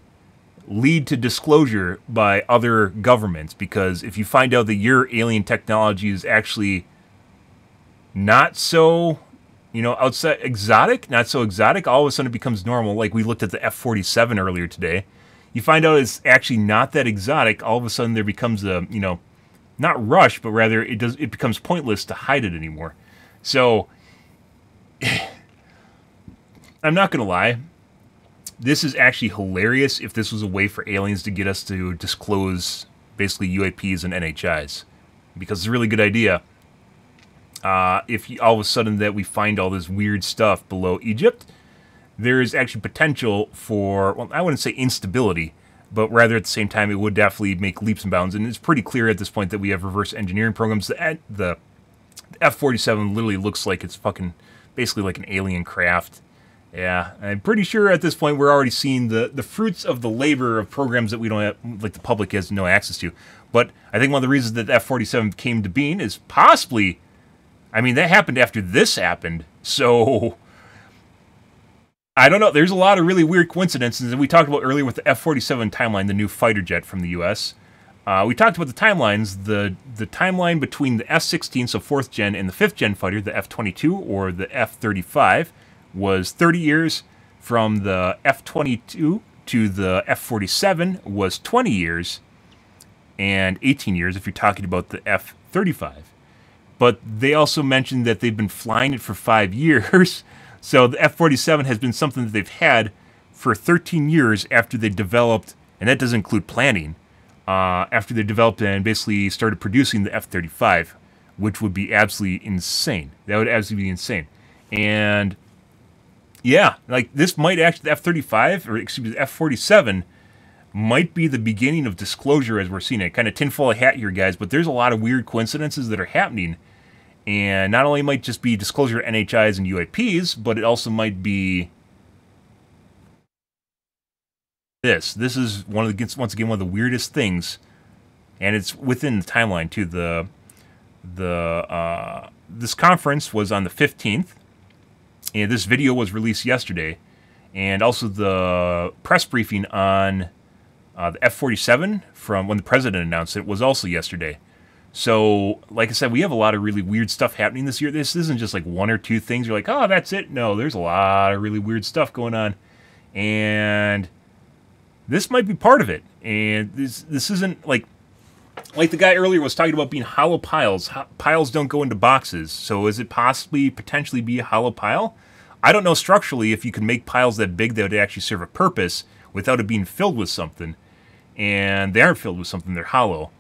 A: lead to disclosure by other governments, because if you find out that your alien technology is actually not so, outside exotic, not so exotic, all of a sudden it becomes normal. Like we looked at the F-47 earlier today. You find out it's actually not that exotic, all of a sudden there becomes a, not rush, but rather it becomes pointless to hide it anymore. So I'm not going to lie. This is actually hilarious if this was a way for aliens to get us to disclose basically UAPs and NHIs, because it's a really good idea. If all of a sudden that we find all this weird stuff below Egypt, there is actually potential for, well, I wouldn't say instability, but rather at the same time it would definitely make leaps and bounds. And it's pretty clear at this point that we have reverse engineering programs. The F-47 literally looks like it's fucking basically like an alien craft. Yeah, I'm pretty sure at this point we're already seeing the fruits of the labor of programs that we don't have, like the public has no access to. But I think one of the reasons that the F-47 came to being is possibly, I mean, that happened after this happened. So I don't know. There's a lot of really weird coincidences. And we talked about earlier with the F-47 timeline, the new fighter jet from the U.S. We talked about the timelines. The timeline between the F-16, so 4th gen, and the 5th gen fighter, the F-22 or the F-35, was 30 years. From the F-22 to the F-47 was 20 years. And 18 years if you're talking about the F-35. But they also mentioned that they've been flying it for 5 years. So the F-47 has been something that they've had for 13 years after they developed, and that doesn't include planning, after they developed and basically started producing the F-35, which would be absolutely insane. That would absolutely be insane. And yeah, like this might actually, the F-35, or excuse me, the F-47 might be the beginning of disclosure as we're seeing it. Kind of tinfoil hat here, guys, but there's a lot of weird coincidences that are happening. And not only might just be disclosure of NHIs and UAPs, but it also might be this. This is once again one of the weirdest things, and it's within the timeline too. This conference was on the 15th, and this video was released yesterday, and also the press briefing on the F-47 from when the president announced it was also yesterday. So, like I said, we have a lot of really weird stuff happening this year. This isn't just like one or two things. You're like, oh, that's it. No, there's a lot of really weird stuff going on. And this might be part of it. And this isn't like the guy earlier was talking about being hollow piles. Piles don't go into boxes. So is it potentially be a hollow pile? I don't know structurally if you can make piles that big that would actually serve a purpose without it being filled with something. And they aren't filled with something. They're hollow.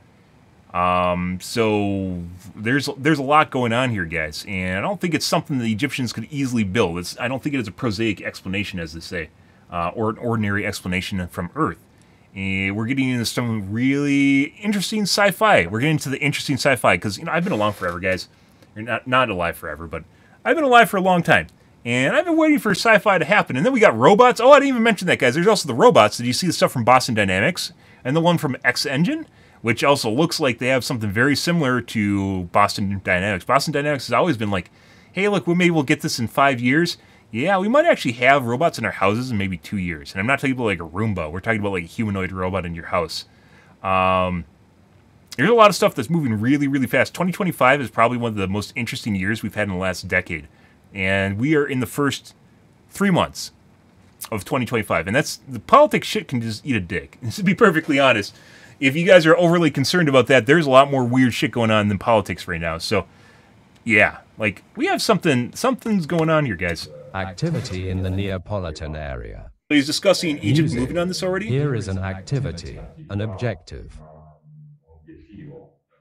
A: So there's a lot going on here, guys, and I don't think it's something the Egyptians could easily build. I don't think it is a prosaic explanation, as they say, or an ordinary explanation from Earth. And we're getting into some really interesting sci-fi. We're getting into the interesting sci-fi because I've been along forever, guys. Not alive forever, but I've been alive for a long time, and I've been waiting for sci-fi to happen. And then we got robots. Oh, I didn't even mention that, guys. There's also the robots. Did you see the stuff from Boston Dynamics and the one from X Engine, which also looks like they have something very similar to Boston Dynamics. Boston Dynamics has always been like, hey, look, maybe we'll get this in 5 years. Yeah, we might actually have robots in our houses in maybe 2 years. And I'm not talking about like a Roomba. We're talking about like a humanoid robot in your house. There's a lot of stuff that's moving really, really fast. 2025 is probably one of the most interesting years we've had in the last decade. And we are in the first 3 months of 2025. And that's, the politics shit can just eat a dick. And to be perfectly honest, if you guys are overly concerned about that, there's a lot more weird shit going on than politics right now. So, yeah, like, we have something's going on here, guys.
C: Activity in the Neapolitan area.
A: So he's discussing Egypt
C: Music.
A: moving on this already?
C: Here is an activity, an objective.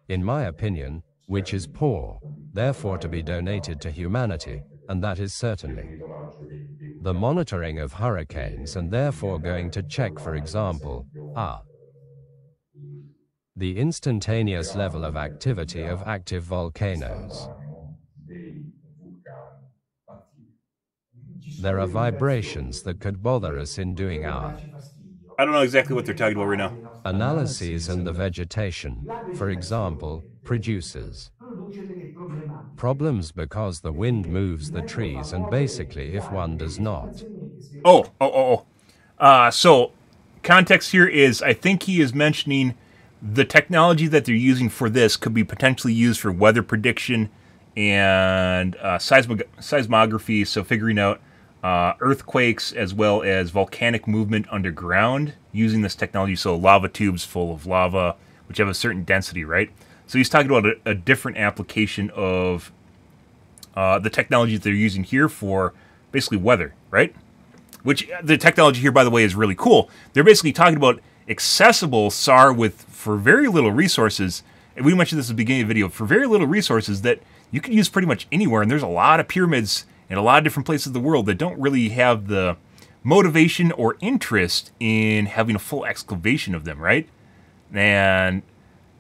C: In my opinion, which is poor, therefore to be donated to humanity, and that is certainly the monitoring of hurricanes and therefore going to check, for example, the instantaneous level of activity of active volcanoes. There are vibrations that could bother us in doing our
A: I don't know exactly what they're talking about right now.
C: analyses, and the vegetation, for example, produces problems because the wind moves the trees, and basically if one does not.
A: So, context here is, I think he is mentioning the technology that they're using for this could be potentially used for weather prediction and seismography, so figuring out earthquakes as well as volcanic movement underground using this technology. So lava tubes full of lava, which have a certain density, right? So he's talking about a different application of the technology that they're using here for basically weather, right? Which the technology here, by the way, is really cool. They're basically talking about accessible SAR for very little resources. And we mentioned this at the beginning of the video, for very little resources that you can use pretty much anywhere. And there's a lot of pyramids in a lot of different places of the world that don't really have the motivation or interest in having a full excavation of them, right? And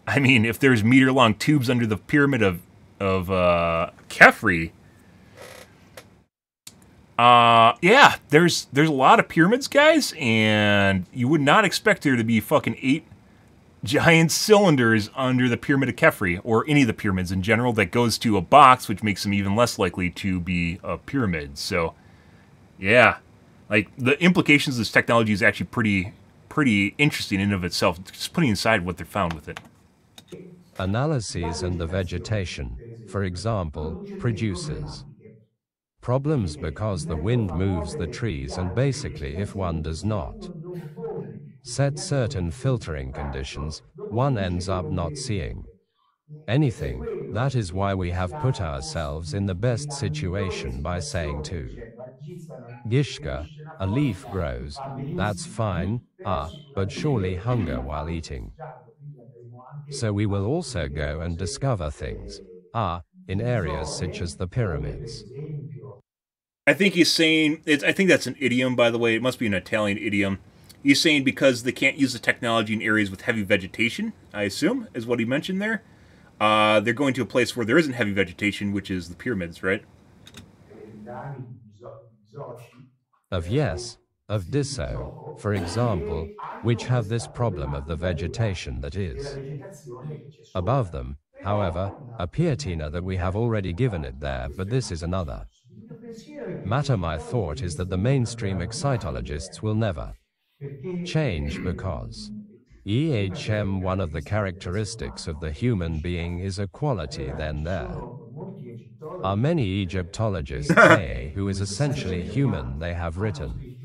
A: I mean, if there's meter-long tubes under the pyramid of Khafre, yeah, there's a lot of pyramids, guys, and you would not expect there to be fucking 8 giant cylinders under the pyramid of Khafre, or any of the pyramids in general, that goes to a box, which makes them even less likely to be a pyramid. So, yeah, like, the implications of this technology is actually pretty interesting in and of itself, just putting aside what they found with it.
C: Analyses and the vegetation, for example, produces problems because the wind moves the trees, and basically if one does not set certain filtering conditions, one ends up not seeing anything. That is why we have put ourselves in the best situation by saying to Gishka, a leaf grows, that's fine, but surely hunger while eating. So we will also go and discover things, in areas such as the pyramids.
A: I think he's saying, I think that's an idiom, by the way. It must be an Italian idiom. He's saying because they can't use the technology in areas with heavy vegetation, I assume, is what he mentioned there. They're going to a place where there isn't heavy vegetation, which is the pyramids, right?
C: Of Disso, for example, which have this problem of the vegetation that is above them. However, a Piatina that we have already given it there, but this is another matter. My thought is that the mainstream excitologists will never change because one of the characteristics of the human being is equality. Then there are many Egyptologists who is essentially human. They have written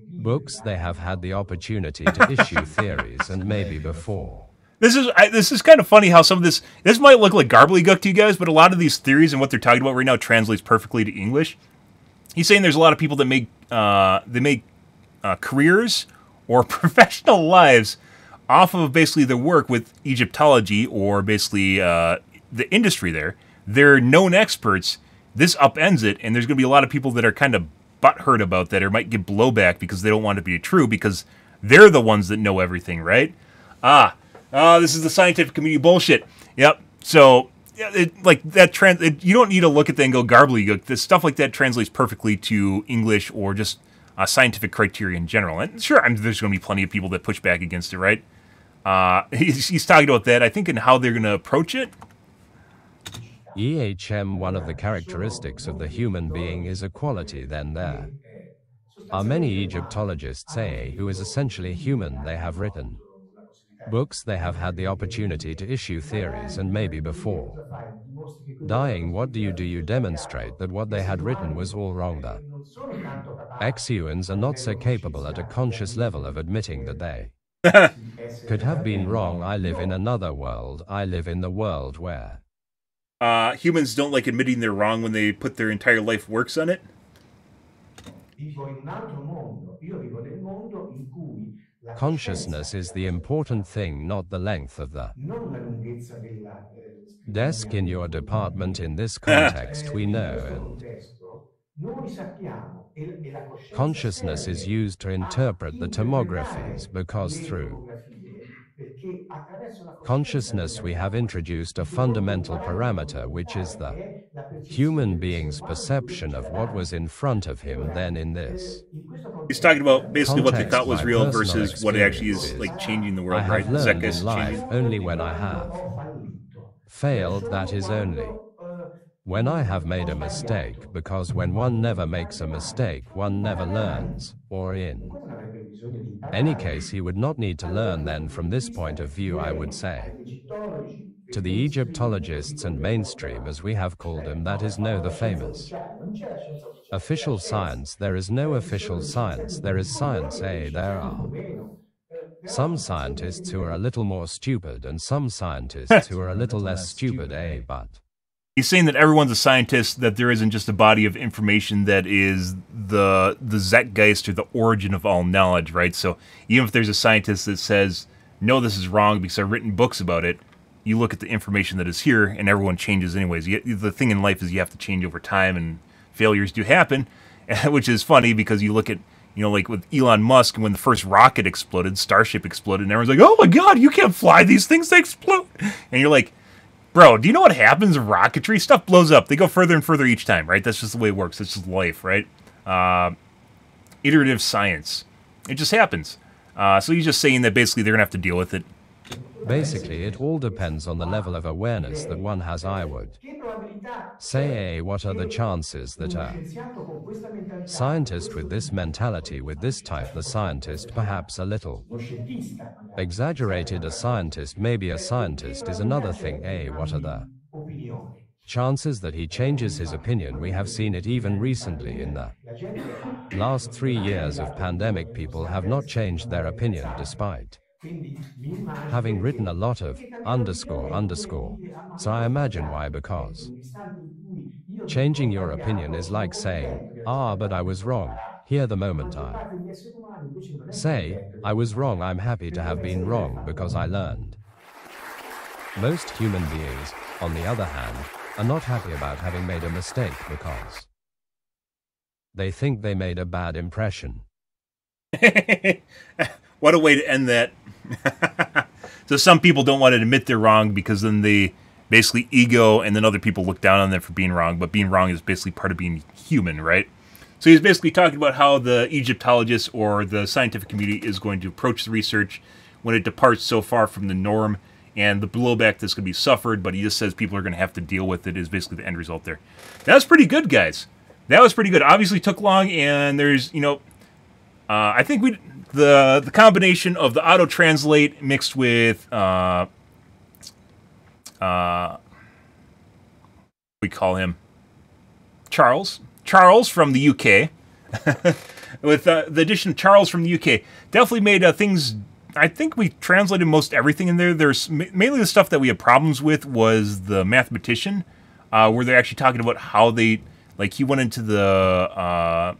C: books, they have had the opportunity to issue theories, and maybe before.
A: This is kind of funny how some of this might look like gobbledygook to you guys, but a lot of these theories and what they're talking about right now translates perfectly to English. He's saying there's a lot of people that make careers or professional lives off of basically their work with Egyptology, or basically the industry there. They're known experts. This upends it, and there's going to be a lot of people that are kind of butthurt about that, or might get blowback because they don't want it to be true, because they're the ones that know everything, right? This is the scientific community bullshit. Yep. So like that you don't need to look at that and go gobbledygook. This stuff like that translates perfectly to English or just scientific criteria in general. And sure, there's going to be plenty of people that push back against it, right? He's talking about that, I think, and how they're going to approach it.
C: One of the characteristics of the human being is equality then there. Are many Egyptologists, who is essentially human, they have written books, they have had the opportunity to issue theories, and maybe before dying, what do? You demonstrate that what they had written was all wrong. The ex-humans are not so capable at a conscious level of admitting that they could have been wrong. I live in another world. I live in the world where
A: humans don't like admitting they're wrong when they put their entire life works on it.
C: Consciousness is the important thing, not the length of the desk in your department. In this context, we know, and consciousness is used to interpret the tomographies, because through consciousness we have introduced a fundamental parameter, which is the human being's perception of what was in front of him. Then in this,
A: he's talking about basically what they thought was real versus what actually is like changing the world, right?
C: I have learned in life only when I have failed, that is only when I have made a mistake, because when one never makes a mistake, one never learns, or in any case he would not need to learn. Then from this point of view, I would say to the Egyptologists and mainstream, as we have called them, that is no the famous official science. There is no official science. There is science. There are some scientists who are a little more stupid and some scientists who are a little less stupid, but
A: he's saying that everyone's a scientist, that there isn't just a body of information that is the zeitgeist or the origin of all knowledge, right? So even if there's a scientist that says, no, this is wrong because I've written books about it, you look at the information that is here and everyone changes anyways. The thing in life is you have to change over time, and failures do happen, which is funny because you look at, like with Elon Musk, when the first rocket exploded, Starship exploded, and everyone's like, oh my God, you can't fly these things, they explode. And you're like, bro, do you know what happens in rocketry? Stuff blows up. They go further and further each time, right? That's just the way it works. It's just life, right? Iterative science. It just happens. So he's just saying that basically they're going to have to deal with it.
C: Basically, it all depends on the level of awareness that one has. I would say, what are the chances that a scientist with this mentality, with this type, the scientist perhaps a little exaggerated, a scientist, maybe a scientist is another thing, what are the chances that he changes his opinion? We have seen it even recently in the last 3 years of pandemic. People have not changed their opinion despite having written a lot of underscore. So I imagine why, because changing your opinion is like saying, but I was wrong. Here, the moment I say, I was wrong, I'm happy to have been wrong because I learned. Most human beings, on the other hand, are not happy about having made a mistake because they think they made a bad impression.
A: What a way to end that. So some people don't want to admit they're wrong because then they basically ego, and then other people look down on them for being wrong, but being wrong is basically part of being human, right? So he's basically talking about how the Egyptologists or the scientific community is going to approach the research when it departs so far from the norm, and the blowback that's going to be suffered, but he just says people are going to have to deal with it, is basically the end result there. That was pretty good, guys. That was pretty good. Obviously took long, and there's, I think the combination of the auto-translate mixed with, we call him Charles from the UK, with the addition of Charles from the UK, definitely made things. I think we translated most everything in there. There's mainly the stuff that we had problems with was the mathematician, where they're actually talking about how they, like, he went into the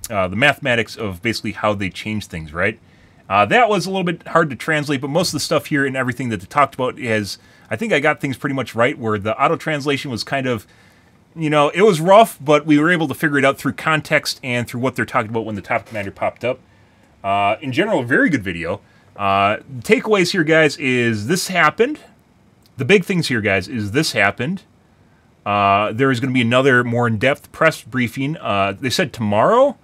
A: mathematics of basically how they change things, right? That was a little bit hard to translate, but most of the stuff here and everything that they talked about is, I think I got things pretty much right, where the auto-translation was kind of, it was rough, but we were able to figure it out through context and through what they're talking about when the topic matter popped up. In general, a very good video. Takeaways here, guys, is this happened. the big things here, guys, is this happened. There is going to be another more in-depth press briefing. They said tomorrow,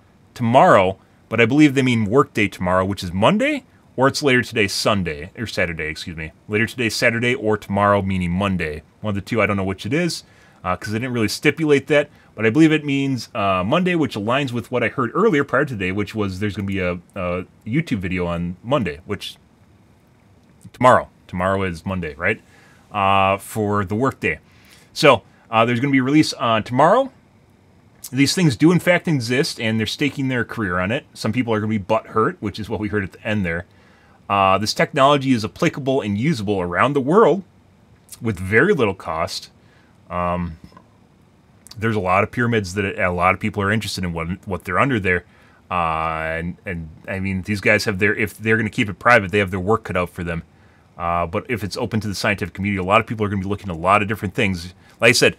A: but I believe they mean workday tomorrow, which is Monday, or it's later today, Sunday, or Saturday, excuse me. Later today, Saturday, or tomorrow, meaning Monday. One of the two, I don't know which it is, because they didn't really stipulate that, but I believe it means Monday, which aligns with what I heard earlier prior to today, which was there's going to be a YouTube video on Monday, which tomorrow is Monday, right, for the workday. So there's going to be a release on tomorrow. These things do in fact exist, and they're staking their career on it. Some people are going to be butthurt, which is what we heard at the end there. This technology is applicable and usable around the world with very little cost. There's a lot of pyramids that a lot of people are interested in what they're under there. And I mean, these guys have if they're going to keep it private, they have their work cut out for them. But if it's open to the scientific community, a lot of people are going to be looking at a lot of different things. Like I said,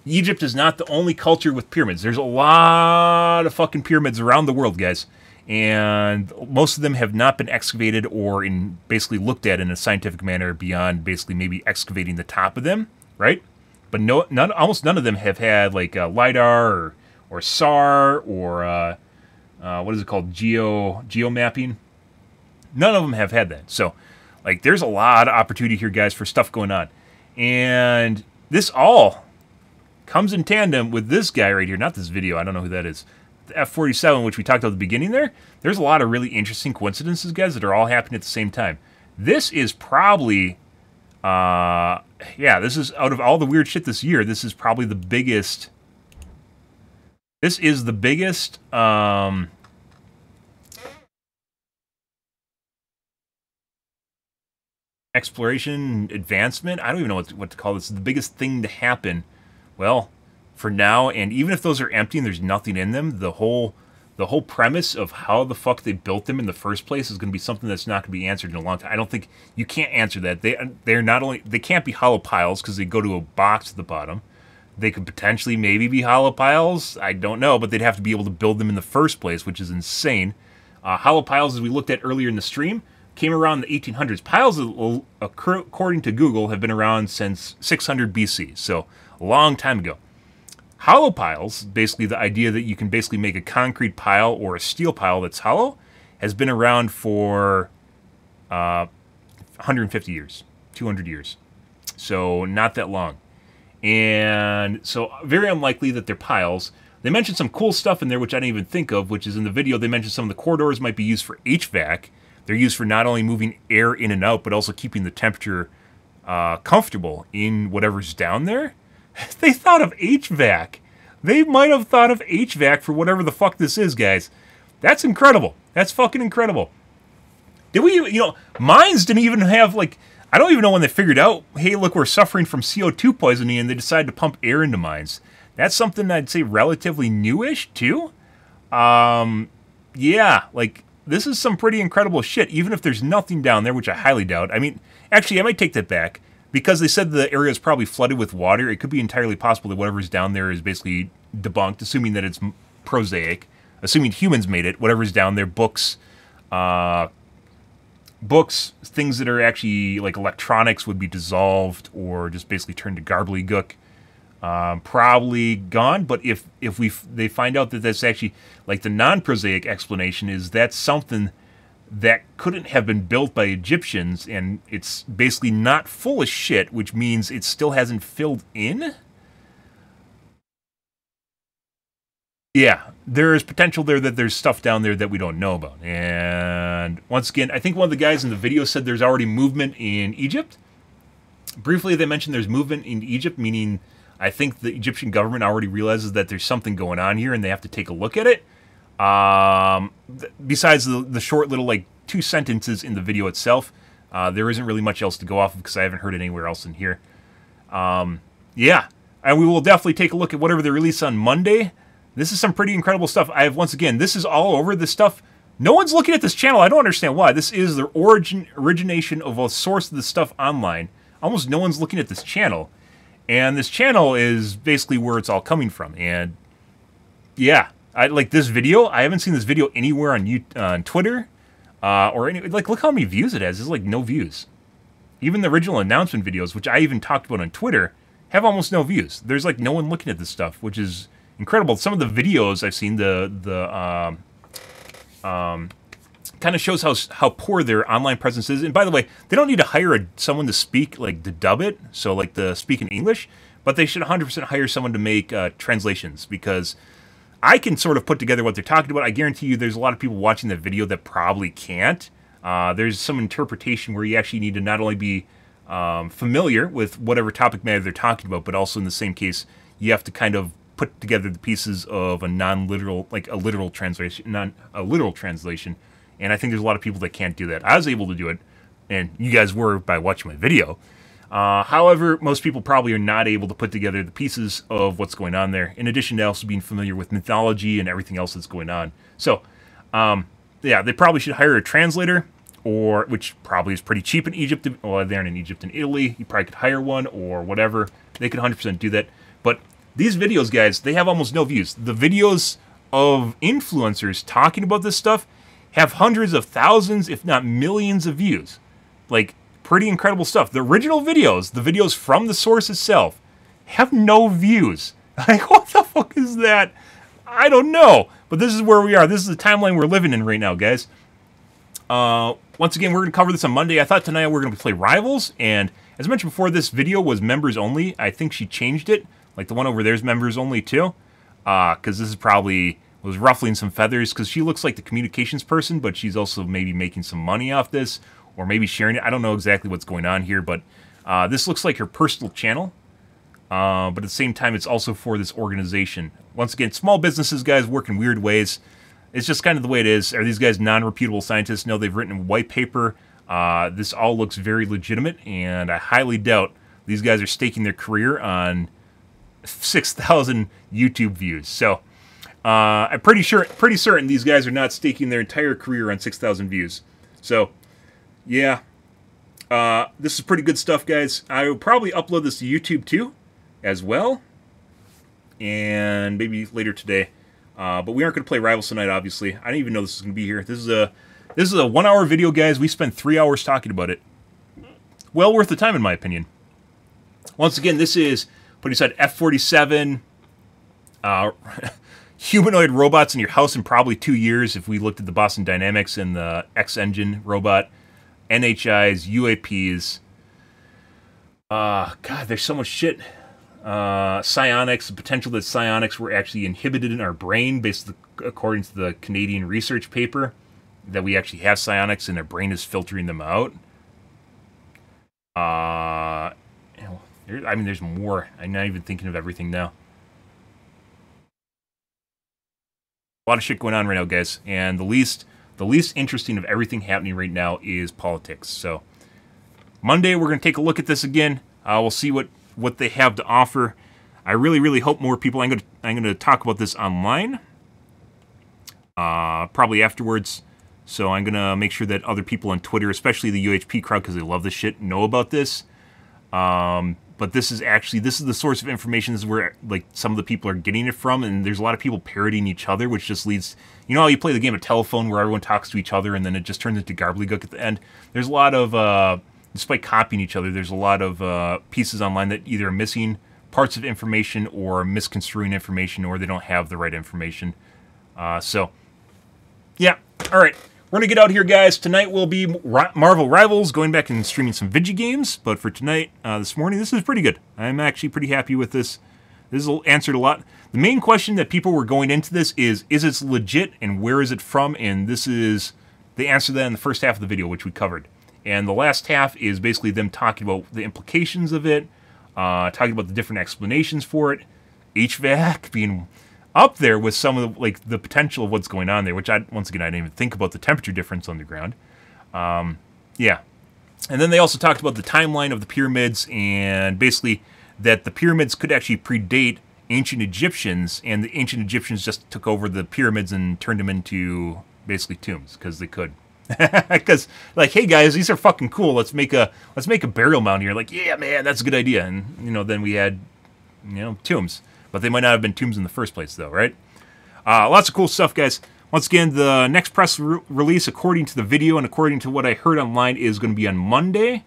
A: Egypt is not the only culture with pyramids. There's a lot of fucking pyramids around the world, guys. And most of them have not been excavated or basically looked at in a scientific manner beyond basically maybe excavating the top of them, right? But almost none of them have had like LiDAR or SAR or what is it called, geomapping. None of them have had that. So, like, there's a lot of opportunity here, guys, for stuff going on. And this all comes in tandem with this guy right here. Not this video. I don't know who that is. The F-47, which we talked about at the beginning there. There's a lot of really interesting coincidences, guys, that are all happening at the same time. This is probably, yeah, this is, out of all the weird shit this year, this is probably the biggest, this is the biggest, exploration advancement. I don't even know what to call this. The biggest thing to happen, well, for now, and even if those are empty and there's nothing in them, the whole premise of how the fuck they built them in the first place is going to be something that's not going to be answered in a long time. I don't think you can't answer that. They're not only, they can't be hollow piles because they go to a box at the bottom. They could potentially maybe be hollow piles. I don't know, but they'd have to be able to build them in the first place, which is insane. Hollow piles, as we looked at earlier in the stream, came around in the 1800s. Piles, according to Google, have been around since 600 BC, so a long time ago. Hollow piles, basically the idea that you can basically make a concrete pile or a steel pile that's hollow, has been around for 150 years, 200 years. So not that long. And so very unlikely that they're piles. They mentioned some cool stuff in there which I didn't even think of, which is in the video. They mentioned some of the corridors might be used for HVAC. They're used for not only moving air in and out, but also keeping the temperature comfortable in whatever's down there. They thought of HVAC. They might have thought of HVAC for whatever the fuck this is, guys. That's incredible. That's fucking incredible. Did we, mines didn't even have, like, I don't even know when they figured out, hey, look, we're suffering from CO2 poisoning, and they decided to pump air into mines. That's something I'd say relatively newish, too. Yeah, like, this is some pretty incredible shit, even if there's nothing down there, which I highly doubt. I mean, actually, I might take that back. Because they said the area is probably flooded with water, it could be entirely possible that whatever's down there is basically debunked, assuming that it's prosaic, assuming humans made it, whatever's down there, books, things that are actually like electronics would be dissolved or just basically turned to garbly-gook, probably gone. But if they find out that that's actually, like the non-prosaic explanation is that's something that couldn't have been built by Egyptians, and it's basically not full of shit, which means it still hasn't filled in? Yeah, there is potential there that there's stuff down there that we don't know about. And once again, I think one of the guys in the video said there's already movement in Egypt. Briefly, they mentioned there's movement in Egypt, meaning I think the Egyptian government already realizes that there's something going on here and they have to take a look at it. Besides the short little, like, 2 sentences in the video itself, there isn't really much else to go off of because I haven't heard it anywhere else in here. Yeah, and we will definitely take a look at whatever they release on Monday. This is some pretty incredible stuff. Once again, this is all over this stuff. No one's looking at this channel. I don't understand why. This is the origination of a source of this stuff online. Almost no one's looking at this channel. And this channel is basically where it's all coming from. And yeah, I like this video. I haven't seen this video anywhere on Twitter or any. Like, look how many views it has. It's like no views. even the original announcement videos, which I even talked about on Twitter, have almost no views. There's like no one looking at this stuff, which is incredible. Some of the videos I've seen, kind of shows how poor their online presence is. And by the way, they don't need to hire someone to speak, like to dub it, so like to speak in English, but they should 100% hire someone to make translations, because I can sort of put together what they're talking about. I guarantee you there's a lot of people watching that video that probably can't. There's some interpretation where you actually need to not only be familiar with whatever topic matter they're talking about, but also in the same case, you have to kind of put together the pieces of a non-literal, like a literal translation, and I think there's a lot of people that can't do that. I was able to do it, and you guys were by watching my video. However, most people probably are not able to put together the pieces of what's going on there, in addition to also being familiar with mythology and everything else that's going on. So, yeah, they probably should hire a translator, or which probably is pretty cheap in Egypt. Well, they're in Egypt and Italy. You probably could hire one or whatever. They could 100% do that. But these videos, guys, they have almost no views. The videos of influencers talking about this stuff have hundreds of thousands, if not millions of views. Like, pretty incredible stuff. The original videos, the videos from the source itself, have no views. Like, what the fuck is that? I don't know. But this is where we are. This is the timeline we're living in right now, guys. Once again, we're going to cover this on Monday. I thought tonight we were going to play Rivals, and as I mentioned before, this video was members only. I think she changed it. Like, the one over there is members only, too. Because this is probably was ruffling some feathers, because she looks like the communications person, but she's also maybe making some money off this, or maybe sharing it. I don't know exactly what's going on here, but this looks like her personal channel. But at the same time, it's also for this organization. Once again, small businesses, guys, work in weird ways. It's just kind of the way it is. Are these guys non-reputable scientists? No, they've written a white paper. This all looks very legitimate, and I highly doubt these guys are staking their career on 6,000 YouTube views. So I'm pretty certain these guys are not staking their entire career on 6,000 views. So yeah, this is pretty good stuff, guys. I will probably upload this to YouTube too, as well, and maybe later today. But we aren't going to play Rivals tonight, obviously. I didn't even know this was going to be here. This is a 1-hour video, guys. We spent 3 hours talking about it. Well worth the time, in my opinion. Once again, this is what he said, F-47, humanoid robots in your house in probably 2 years, if we looked at the Boston Dynamics and the X-Engine robot, NHIs, UAPs. God, there's so much shit. Psionics, the potential that psionics were actually inhibited in our brain, based according to the Canadian research paper, that we actually have psionics and our brain is filtering them out. I mean, there's more. I'm not even thinking of everything now. A lot of shit going on right now, guys, and the least interesting of everything happening right now is politics. So Monday we're going to take a look at this again. We'll see what they have to offer. I really hope more people. I'm going to talk about this online, probably afterwards. So I'm going to make sure that other people on Twitter, especially the UHP crowd, because they love this shit, know about this. But this is the source of information. This is where, like, some of the people are getting it from, and there's a lot of people parroting each other, which just leads, you know how you play the game of telephone where everyone talks to each other and then it just turns into gobbledygook at the end? There's a lot of, despite copying each other, there's a lot of pieces online that either are missing parts of information or misconstruing information, or they don't have the right information. So, yeah, all right. We're going to get out here, guys. Tonight will be Marvel Rivals, going back and streaming some video games. But for tonight, this morning, this is pretty good. I'm actually pretty happy with this. This has answered a lot. The main question that people were going into this is it legit and where is it from? And this is the answer to that in the first half of the video, which we covered. And the last half is basically them talking about the implications of it, talking about the different explanations for it, HVAC being up there with some of the potential of what's going on there, which once again I didn't even think about the temperature difference underground. Yeah, and then they also talked about the timeline of the pyramids, and basically that the pyramids could actually predate ancient Egyptians, and the ancient Egyptians just took over the pyramids and turned them into basically tombs because they could. Because, like, hey guys, these are fucking cool. Let's make a burial mound here. Like, yeah, man, that's a good idea. And then we had tombs. But they might not have been tombs in the first place, though, right? Lots of cool stuff, guys. Once again, the next press release, according to the video and according to what I heard online, is going to be on Monday.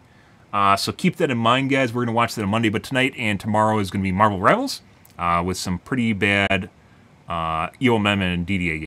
A: So keep that in mind, guys. We're going to watch that on Monday, but tonight and tomorrow is going to be Marvel Rivals with some pretty bad EOMM and DDA